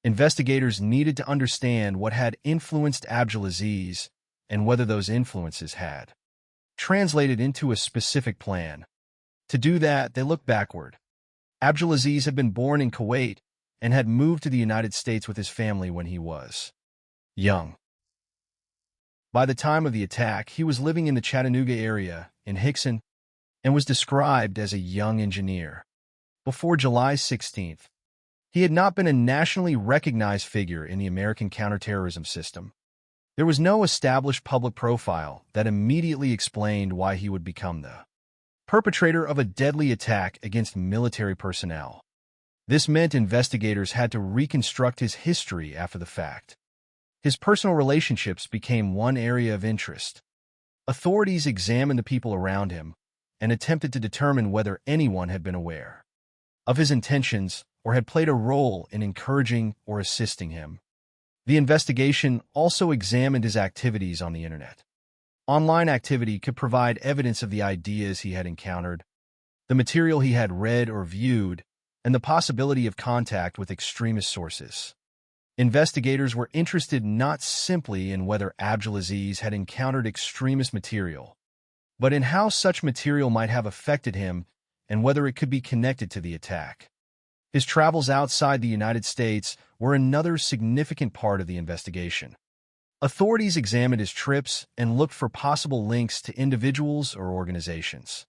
[SPEAKER 11] Investigators needed to understand what had influenced Abdulaziz and whether those influences had translated into a specific plan. To do that, they looked backward. Abdulaziz had been born in Kuwait and had moved to the United States with his family when he was young. By the time of the attack, he was living in the Chattanooga area in Hickson and was described as a young engineer. Before July 16th, he had not been a nationally recognized figure in the American counterterrorism system. There was no established public profile that immediately explained why he would become the perpetrator of a deadly attack against military personnel. This meant investigators had to reconstruct his history after the fact. His personal relationships became one area of interest. Authorities examined the people around him and attempted to determine whether anyone had been aware of his intentions or had played a role in encouraging or assisting him. The investigation also examined his activities on the internet. Online activity could provide evidence of the ideas he had encountered, the material he had read or viewed, and the possibility of contact with extremist sources. Investigators were interested not simply in whether Abdulaziz had encountered extremist material, but in how such material might have affected him and whether it could be connected to the attack. His travels outside the United States were another significant part of the investigation. Authorities examined his trips and looked for possible links to individuals or organizations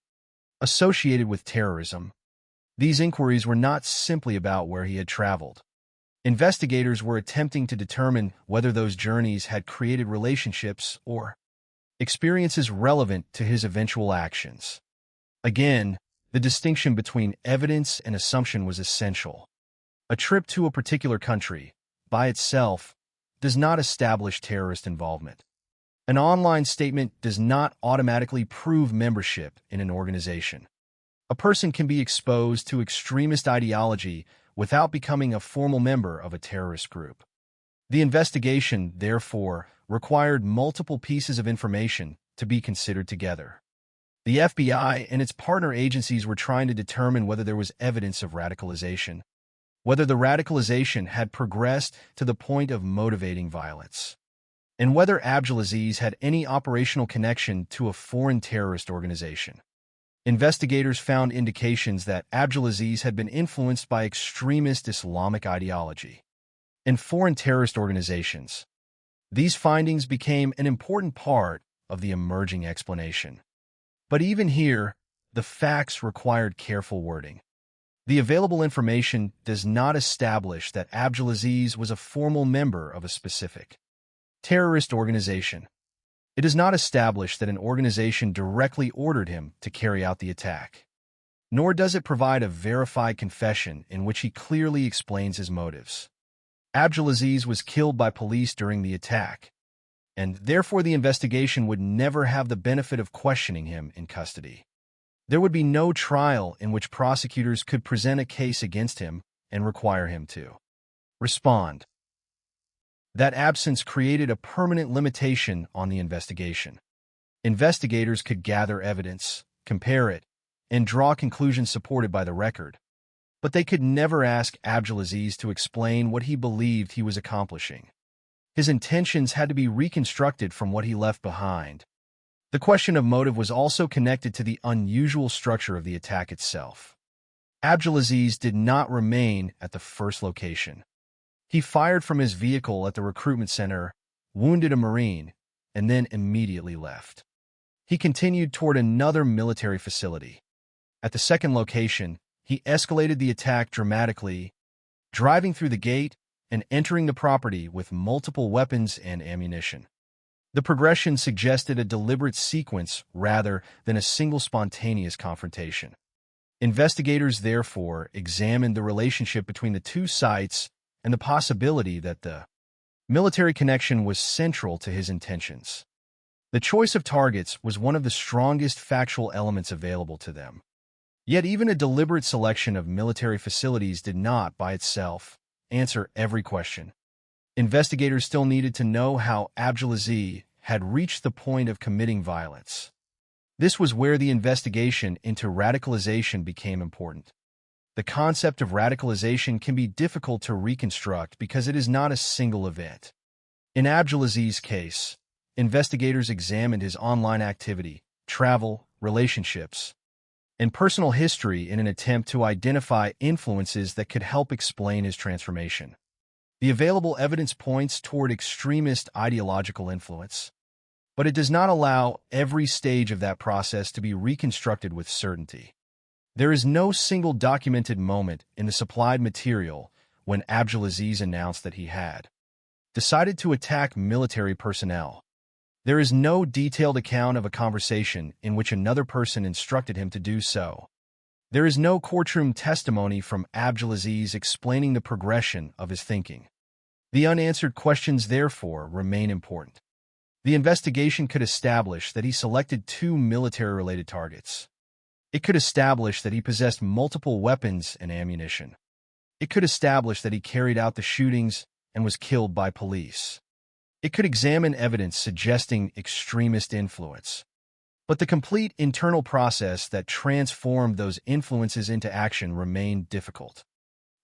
[SPEAKER 11] associated with terrorism. These inquiries were not simply about where he had traveled. Investigators were attempting to determine whether those journeys had created relationships or experiences relevant to his eventual actions. Again, the distinction between evidence and assumption was essential. A trip to a particular country, by itself, does not establish terrorist involvement. An online statement does not automatically prove membership in an organization. A person can be exposed to extremist ideology without becoming a formal member of a terrorist group. The investigation, therefore, required multiple pieces of information to be considered together. The FBI and its partner agencies were trying to determine whether there was evidence of radicalization, whether the radicalization had progressed to the point of motivating violence, and whether Abdulaziz had any operational connection to a foreign terrorist organization. Investigators found indications that Abdulaziz had been influenced by extremist Islamic ideology and foreign terrorist organizations. These findings became an important part of the emerging explanation. But even here, the facts required careful wording. The available information does not establish that Abdulaziz was a formal member of a specific terrorist organization. It does not establish that an organization directly ordered him to carry out the attack. Nor does it provide a verified confession in which he clearly explains his motives. Abdulaziz was killed by police during the attack, and therefore the investigation would never have the benefit of questioning him in custody. There would be no trial in which prosecutors could present a case against him and require him to respond. That absence created a permanent limitation on the investigation. Investigators could gather evidence, compare it, and draw conclusions supported by the record, but they could never ask Abdulaziz to explain what he believed he was accomplishing. His intentions had to be reconstructed from what he left behind. The question of motive was also connected to the unusual structure of the attack itself. Abdulaziz did not remain at the first location. He fired from his vehicle at the recruitment center, wounded a Marine, and then immediately left. He continued toward another military facility. At the second location, he escalated the attack dramatically, driving through the gate and entering the property with multiple weapons and ammunition. The progression suggested a deliberate sequence rather than a single spontaneous confrontation. Investigators therefore examined the relationship between the two sites and the possibility that the military connection was central to his intentions. The choice of targets was one of the strongest factual elements available to them. Yet even a deliberate selection of military facilities did not, by itself, answer every question. Investigators still needed to know how Abdulaziz had reached the point of committing violence. This was where the investigation into radicalization became important. The concept of radicalization can be difficult to reconstruct because it is not a single event. In Abdulaziz's case, investigators examined his online activity, travel, relationships, and personal history in an attempt to identify influences that could help explain his transformation. The available evidence points toward extremist ideological influence, but it does not allow every stage of that process to be reconstructed with certainty. There is no single documented moment in the supplied material when Abdulaziz announced that he had decided to attack military personnel. There is no detailed account of a conversation in which another person instructed him to do so. There is no courtroom testimony from Abdulaziz explaining the progression of his thinking. The unanswered questions, therefore, remain important. The investigation could establish that he selected two military-related targets. It could establish that he possessed multiple weapons and ammunition. It could establish that he carried out the shootings and was killed by police. It could examine evidence suggesting extremist influence. But the complete internal process that transformed those influences into action remained difficult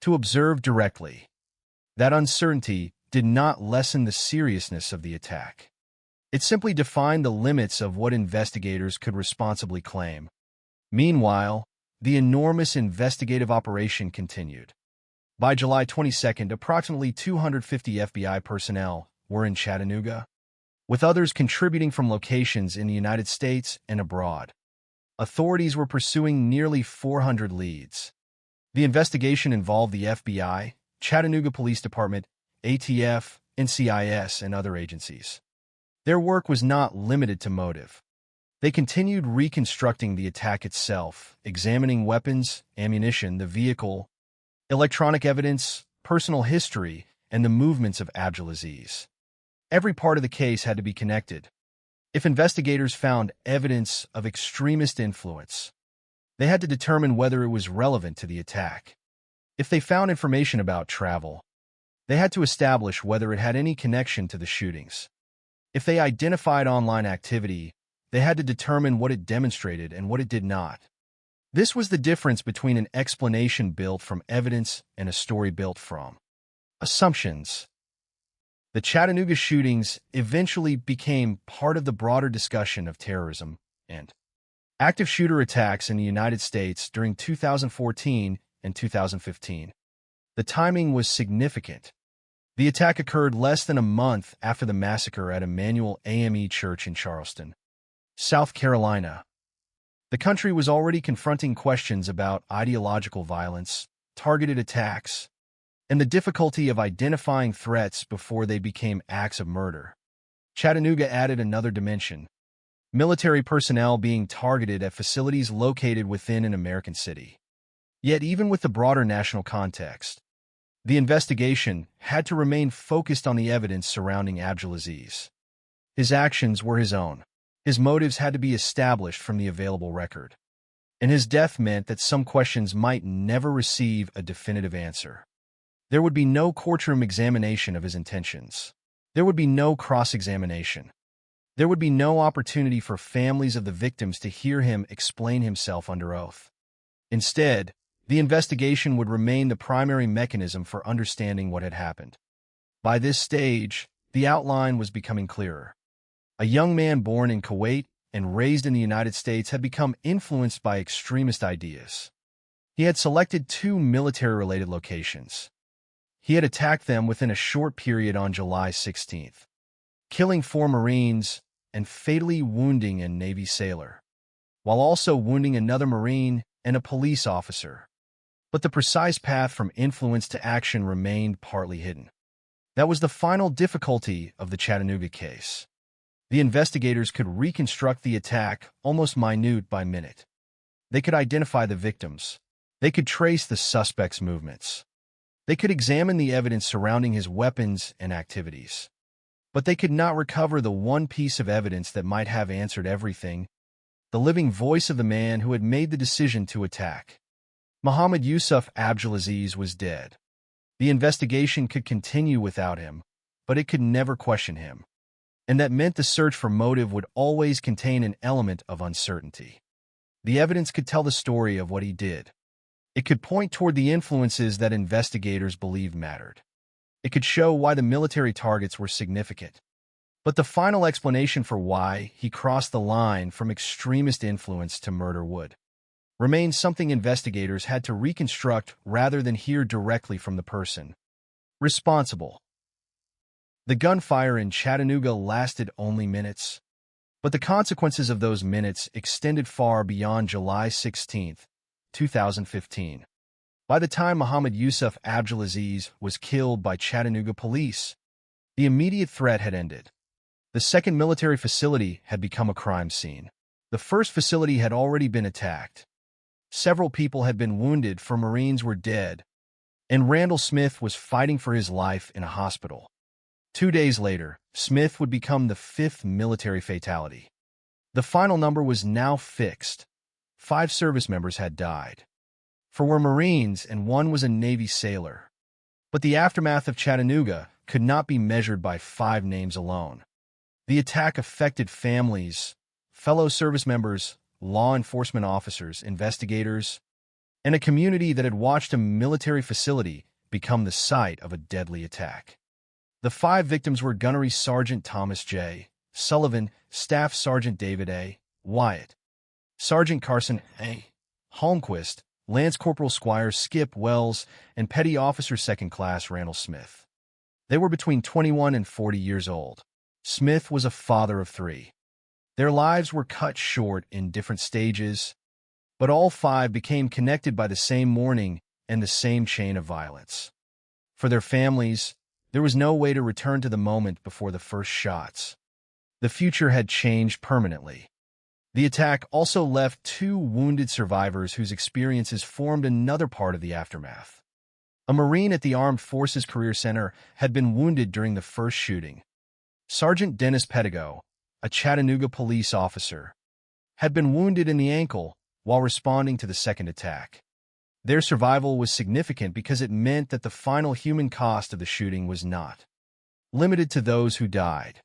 [SPEAKER 11] to observe directly. That uncertainty did not lessen the seriousness of the attack. It simply defined the limits of what investigators could responsibly claim. Meanwhile, the enormous investigative operation continued. By July 22nd, approximately 250 FBI personnel were in Chattanooga, with others contributing from locations in the United States and abroad. Authorities were pursuing nearly 400 leads. The investigation involved the FBI, Chattanooga Police Department, ATF, NCIS, and other agencies. Their work was not limited to motive. They continued reconstructing the attack itself, examining weapons, ammunition, the vehicle, electronic evidence, personal history, and the movements of Abdulaziz. Every part of the case had to be connected. If investigators found evidence of extremist influence, they had to determine whether it was relevant to the attack. If they found information about travel, they had to establish whether it had any connection to the shootings. If they identified online activity, they had to determine what it demonstrated and what it did not. This was the difference between an explanation built from evidence and a story built from assumptions. The Chattanooga shootings eventually became part of the broader discussion of terrorism and active shooter attacks in the United States during 2014 and 2015. The timing was significant. The attack occurred less than a month after the massacre at Emmanuel AME Church in Charleston, South Carolina. The country was already confronting questions about ideological violence, targeted attacks, and the difficulty of identifying threats before they became acts of murder. Chattanooga added another dimension: military personnel being targeted at facilities located within an American city. Yet even with the broader national context, the investigation had to remain focused on the evidence surrounding Abdulaziz. His actions were his own. His motives had to be established from the available record. And his death meant that some questions might never receive a definitive answer. There would be no courtroom examination of his intentions. There would be no cross-examination. There would be no opportunity for families of the victims to hear him explain himself under oath. Instead, the investigation would remain the primary mechanism for understanding what had happened. By this stage, the outline was becoming clearer. A young man born in Kuwait and raised in the United States had become influenced by extremist ideas. He had selected 2 military-related locations. He had attacked them within a short period on July 16th, killing 4 Marines and fatally wounding a Navy sailor, while also wounding another Marine and a police officer. But the precise path from influence to action remained partly hidden. That was the final difficulty of the Chattanooga case. The investigators could reconstruct the attack almost minute by minute. They could identify the victims. They could trace the suspect's movements. They could examine the evidence surrounding his weapons and activities. But they could not recover the one piece of evidence that might have answered everything: the living voice of the man who had made the decision to attack. Muhammad Yusuf Abdulaziz was dead. The investigation could continue without him, but it could never question him. And that meant the search for motive would always contain an element of uncertainty. The evidence could tell the story of what he did. It could point toward the influences that investigators believed mattered. It could show why the military targets were significant. But the final explanation for why he crossed the line from extremist influence to murder would remain something investigators had to reconstruct rather than hear directly from the person responsible. The gunfire in Chattanooga lasted only minutes, but the consequences of those minutes extended far beyond July 16, 2015. By the time Muhammad Yusuf Abdulaziz was killed by Chattanooga police, the immediate threat had ended. The second military facility had become a crime scene. The first facility had already been attacked. Several people had been wounded, 4 Marines were dead, and Randall Smith was fighting for his life in a hospital. 2 days later, Smith would become the 5th military fatality. The final number was now fixed. 5 service members had died. 4 were Marines and 1 was a Navy sailor. But the aftermath of Chattanooga could not be measured by 5 names alone. The attack affected families, fellow service members, law enforcement officers, investigators, and a community that had watched a military facility become the site of a deadly attack. The 5 victims were Gunnery Sergeant Thomas J. Sullivan, Staff Sergeant David A. Wyatt, Sergeant Carson A. Holmquist, Lance Corporal Squire Skip Wells, and Petty Officer Second Class Randall Smith. They were between 21 and 40 years old. Smith was a father of 3. Their lives were cut short in different stages, but all 5 became connected by the same morning and the same chain of violence. For their families, there was no way to return to the moment before the first shots. The future had changed permanently. The attack also left 2 wounded survivors whose experiences formed another part of the aftermath. A Marine at the Armed Forces Career Center had been wounded during the first shooting. Sergeant Dennis Pettigo, a Chattanooga police officer, had been wounded in the ankle while responding to the second attack. Their survival was significant because it meant that the final human cost of the shooting was not limited to those who died.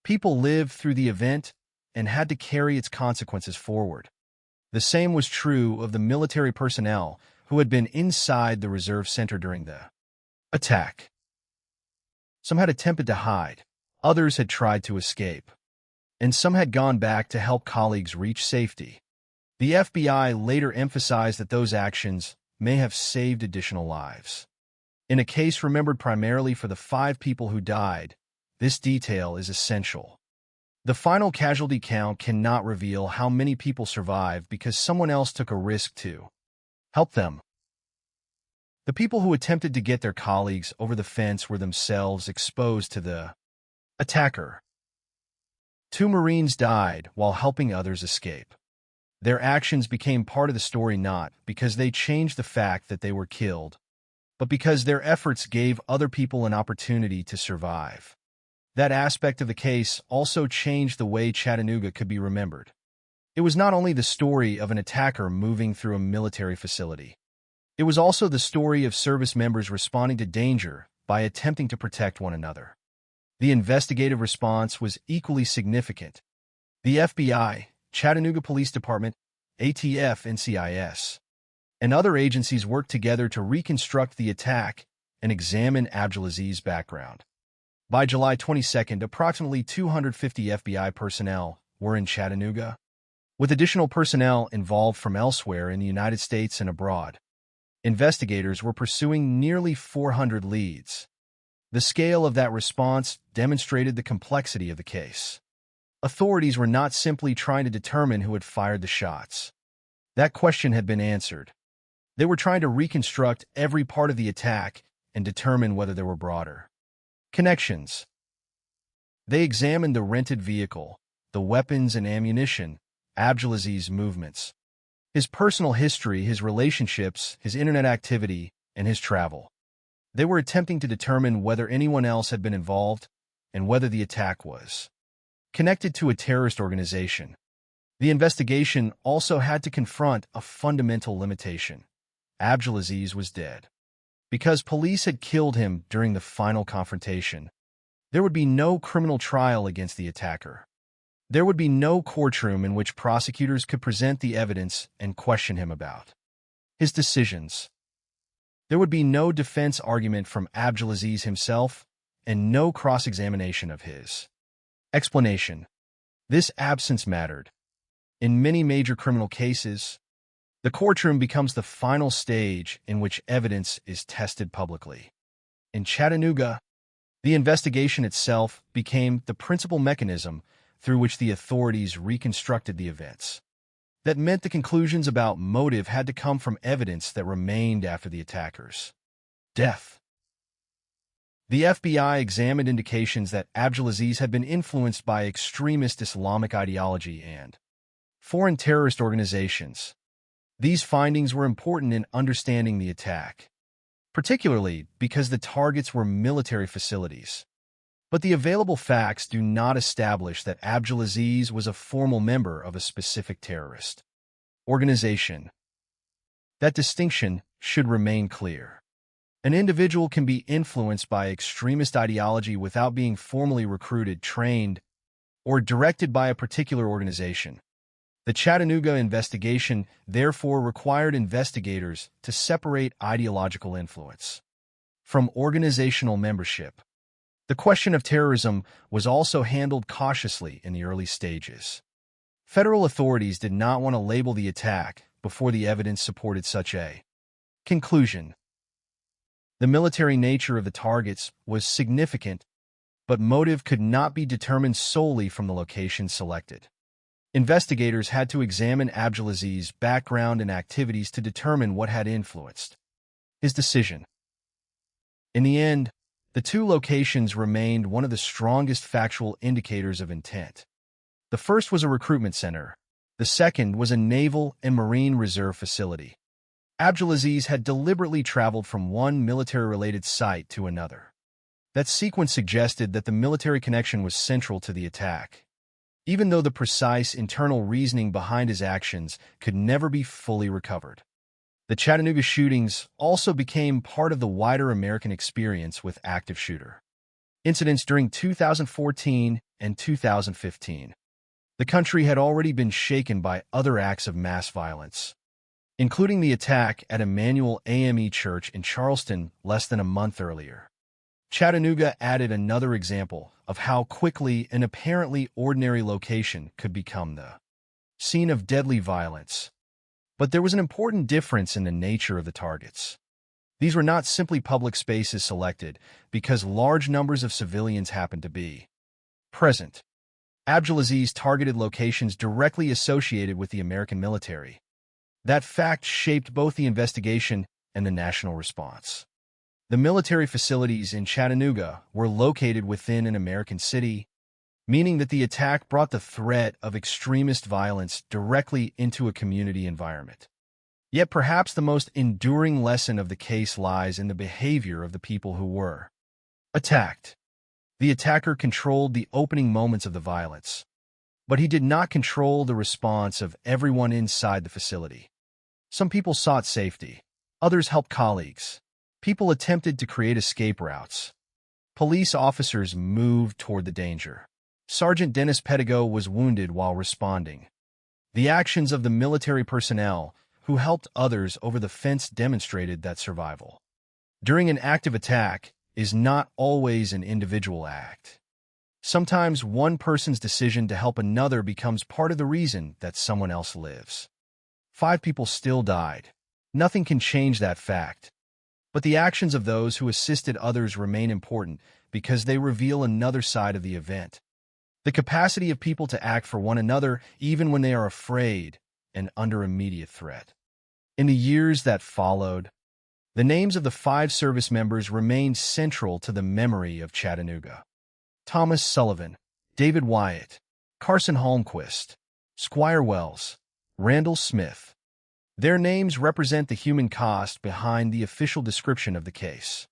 [SPEAKER 11] People lived through the event and had to carry its consequences forward. The same was true of the military personnel who had been inside the reserve center during the attack. Some had attempted to hide, others had tried to escape, and some had gone back to help colleagues reach safety. The FBI later emphasized that those actions may have saved additional lives. In a case remembered primarily for the 5 people who died, this detail is essential. The final casualty count cannot reveal how many people survived because someone else took a risk to help them. The people who attempted to get their colleagues over the fence were themselves exposed to the attacker. 2 Marines died while helping others escape. Their actions became part of the story not because they changed the fact that they were killed, but because their efforts gave other people an opportunity to survive. That aspect of the case also changed the way Chattanooga could be remembered. It was not only the story of an attacker moving through a military facility. It was also the story of service members responding to danger by attempting to protect one another. The investigative response was equally significant. The FBI, Chattanooga Police Department, ATF, NCIS, and other agencies worked together to reconstruct the attack and examine Abdulaziz's background. By July 22nd, approximately 250 FBI personnel were in Chattanooga, with additional personnel involved from elsewhere in the United States and abroad. Investigators were pursuing nearly 400 leads. The scale of that response demonstrated the complexity of the case. Authorities were not simply trying to determine who had fired the shots. That question had been answered. They were trying to reconstruct every part of the attack and determine whether there were broader connections. They examined the rented vehicle, the weapons and ammunition, Abdulaziz's movements, his personal history, his relationships, his internet activity, and his travel. They were attempting to determine whether anyone else had been involved and whether the attack was connected to a terrorist organization. The investigation also had to confront a fundamental limitation. Abdulaziz was dead. Because police had killed him during the final confrontation, there would be no criminal trial against the attacker. There would be no courtroom in which prosecutors could present the evidence and question him about his decisions. There would be no defense argument from Abdulaziz himself and no cross-examination of his explanation. This absence mattered. In many major criminal cases, the courtroom becomes the final stage in which evidence is tested publicly. In Chattanooga, the investigation itself became the principal mechanism through which the authorities reconstructed the events. That meant the conclusions about motive had to come from evidence that remained after the attacker's death. The FBI examined indications that Abdulaziz had been influenced by extremist Islamic ideology and foreign terrorist organizations. These findings were important in understanding the attack, particularly because the targets were military facilities. But the available facts do not establish that Abdulaziz was a formal member of a specific terrorist organization. That distinction should remain clear. An individual can be influenced by extremist ideology without being formally recruited, trained, or directed by a particular organization. The Chattanooga investigation therefore required investigators to separate ideological influence from organizational membership. The question of terrorism was also handled cautiously in the early stages. Federal authorities did not want to label the attack before the evidence supported such a conclusion. The military nature of the targets was significant, but motive could not be determined solely from the location selected. Investigators had to examine Abdulaziz's background and activities to determine what had influenced his decision. In the end, the 2 locations remained one of the strongest factual indicators of intent. The first was a recruitment center. The second was a naval and marine reserve facility. Abdulaziz had deliberately traveled from one military-related site to another. That sequence suggested that the military connection was central to the attack, even though the precise internal reasoning behind his actions could never be fully recovered. The Chattanooga shootings also became part of the wider American experience with active shooter incidents during 2014 and 2015. The country had already been shaken by other acts of mass violence, including the attack at Emmanuel AME Church in Charleston less than a month earlier. Chattanooga added another example of how quickly an apparently ordinary location could become the scene of deadly violence. But there was an important difference in the nature of the targets. These were not simply public spaces selected because large numbers of civilians happened to be present. Abdulaziz targeted locations directly associated with the American military. That fact shaped both the investigation and the national response. The military facilities in Chattanooga were located within an American city, meaning that the attack brought the threat of extremist violence directly into a community environment. Yet perhaps the most enduring lesson of the case lies in the behavior of the people who were attacked. The attacker controlled the opening moments of the violence, but he did not control the response of everyone inside the facility. Some people sought safety. Others helped colleagues. People attempted to create escape routes. Police officers moved toward the danger. Sergeant Dennis Pettigo was wounded while responding. The actions of the military personnel who helped others over the fence demonstrated that survival during an active attack is not always an individual act. Sometimes one person's decision to help another becomes part of the reason that someone else lives. 5 people still died. Nothing can change that fact. But the actions of those who assisted others remain important because they reveal another side of the event. The capacity of people to act for one another even when they are afraid and under immediate threat. In the years that followed, the names of the 5 service members remained central to the memory of Chattanooga. Thomas Sullivan, David Wyatt, Carson Holmquist, Squire Wells, Randall Smith. Their names represent the human cost behind the official description of the case.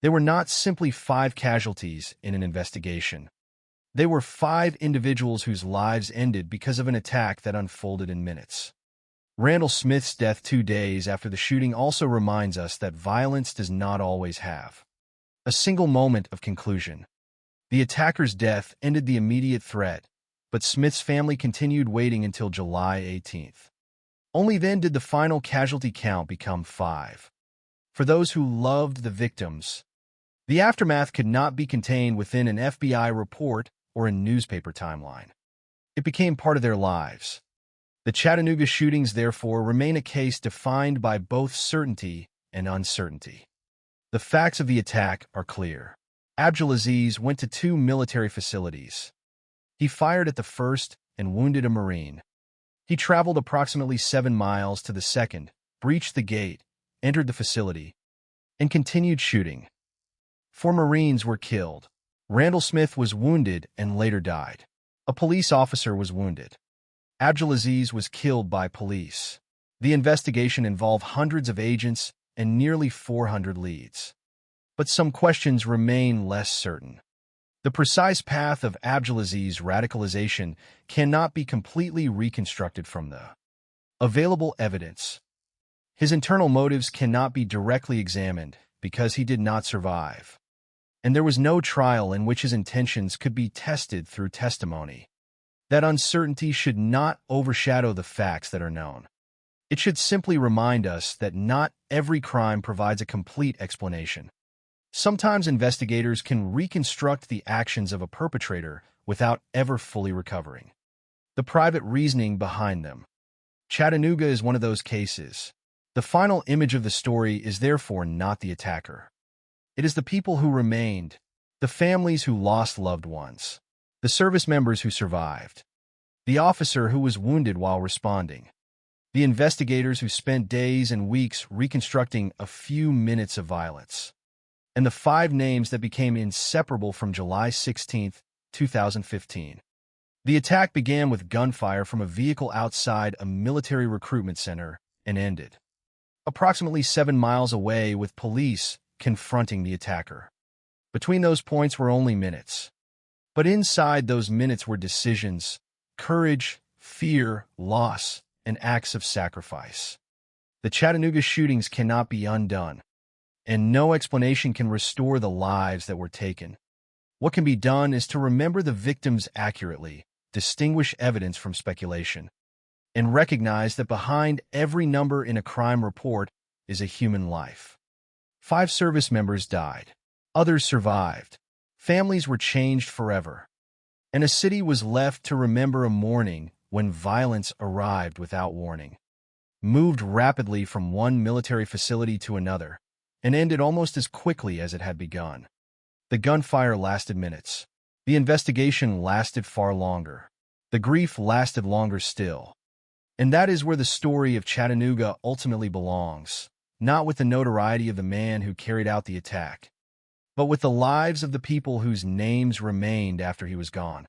[SPEAKER 11] They were not simply 5 casualties in an investigation. They were 5 individuals whose lives ended because of an attack that unfolded in minutes. Randall Smith's death 2 days after the shooting also reminds us that violence does not always have a single moment of conclusion. The attacker's death ended the immediate threat, but Smith's family continued waiting until July 18th. Only then did the final casualty count become 5. For those who loved the victims, the aftermath could not be contained within an FBI report or a newspaper timeline. It became part of their lives. The Chattanooga shootings, therefore, remain a case defined by both certainty and uncertainty. The facts of the attack are clear. Abdulaziz went to 2 military facilities. He fired at the first and wounded a Marine. He traveled approximately 7 miles to the second, breached the gate, entered the facility, and continued shooting. 4 Marines were killed. Randall Smith was wounded and later died. A police officer was wounded. Abdulaziz was killed by police. The investigation involved hundreds of agents and nearly 400 leads. But some questions remain less certain. The precise path of Abdulaziz's radicalization cannot be completely reconstructed from the available evidence. His internal motives cannot be directly examined because he did not survive. And there was no trial in which his intentions could be tested through testimony. That uncertainty should not overshadow the facts that are known. It should simply remind us that not every crime provides a complete explanation. Sometimes investigators can reconstruct the actions of a perpetrator without ever fully recovering the private reasoning behind them. Chattanooga is one of those cases. The final image of the story is therefore not the attacker. It is the people who remained, the families who lost loved ones, the service members who survived, the officer who was wounded while responding, the investigators who spent days and weeks reconstructing a few minutes of violence, and the 5 names that became inseparable from July 16, 2015. The attack began with gunfire from a vehicle outside a military recruitment center and ended approximately 7 miles away with police confronting the attacker. Between those points were only minutes. But inside those minutes were decisions, courage, fear, loss, and acts of sacrifice. The Chattanooga shootings cannot be undone, and no explanation can restore the lives that were taken. What can be done is to remember the victims accurately, distinguish evidence from speculation, and recognize that behind every number in a crime report is a human life. 5 service members died. Others survived. Families were changed forever. And a city was left to remember a morning when violence arrived without warning, moved rapidly from one military facility to another, and ended almost as quickly as it had begun. The gunfire lasted minutes. The investigation lasted far longer. The grief lasted longer still. And that is where the story of Chattanooga ultimately belongs, not with the notoriety of the man who carried out the attack, but with the lives of the people whose names remained after he was gone.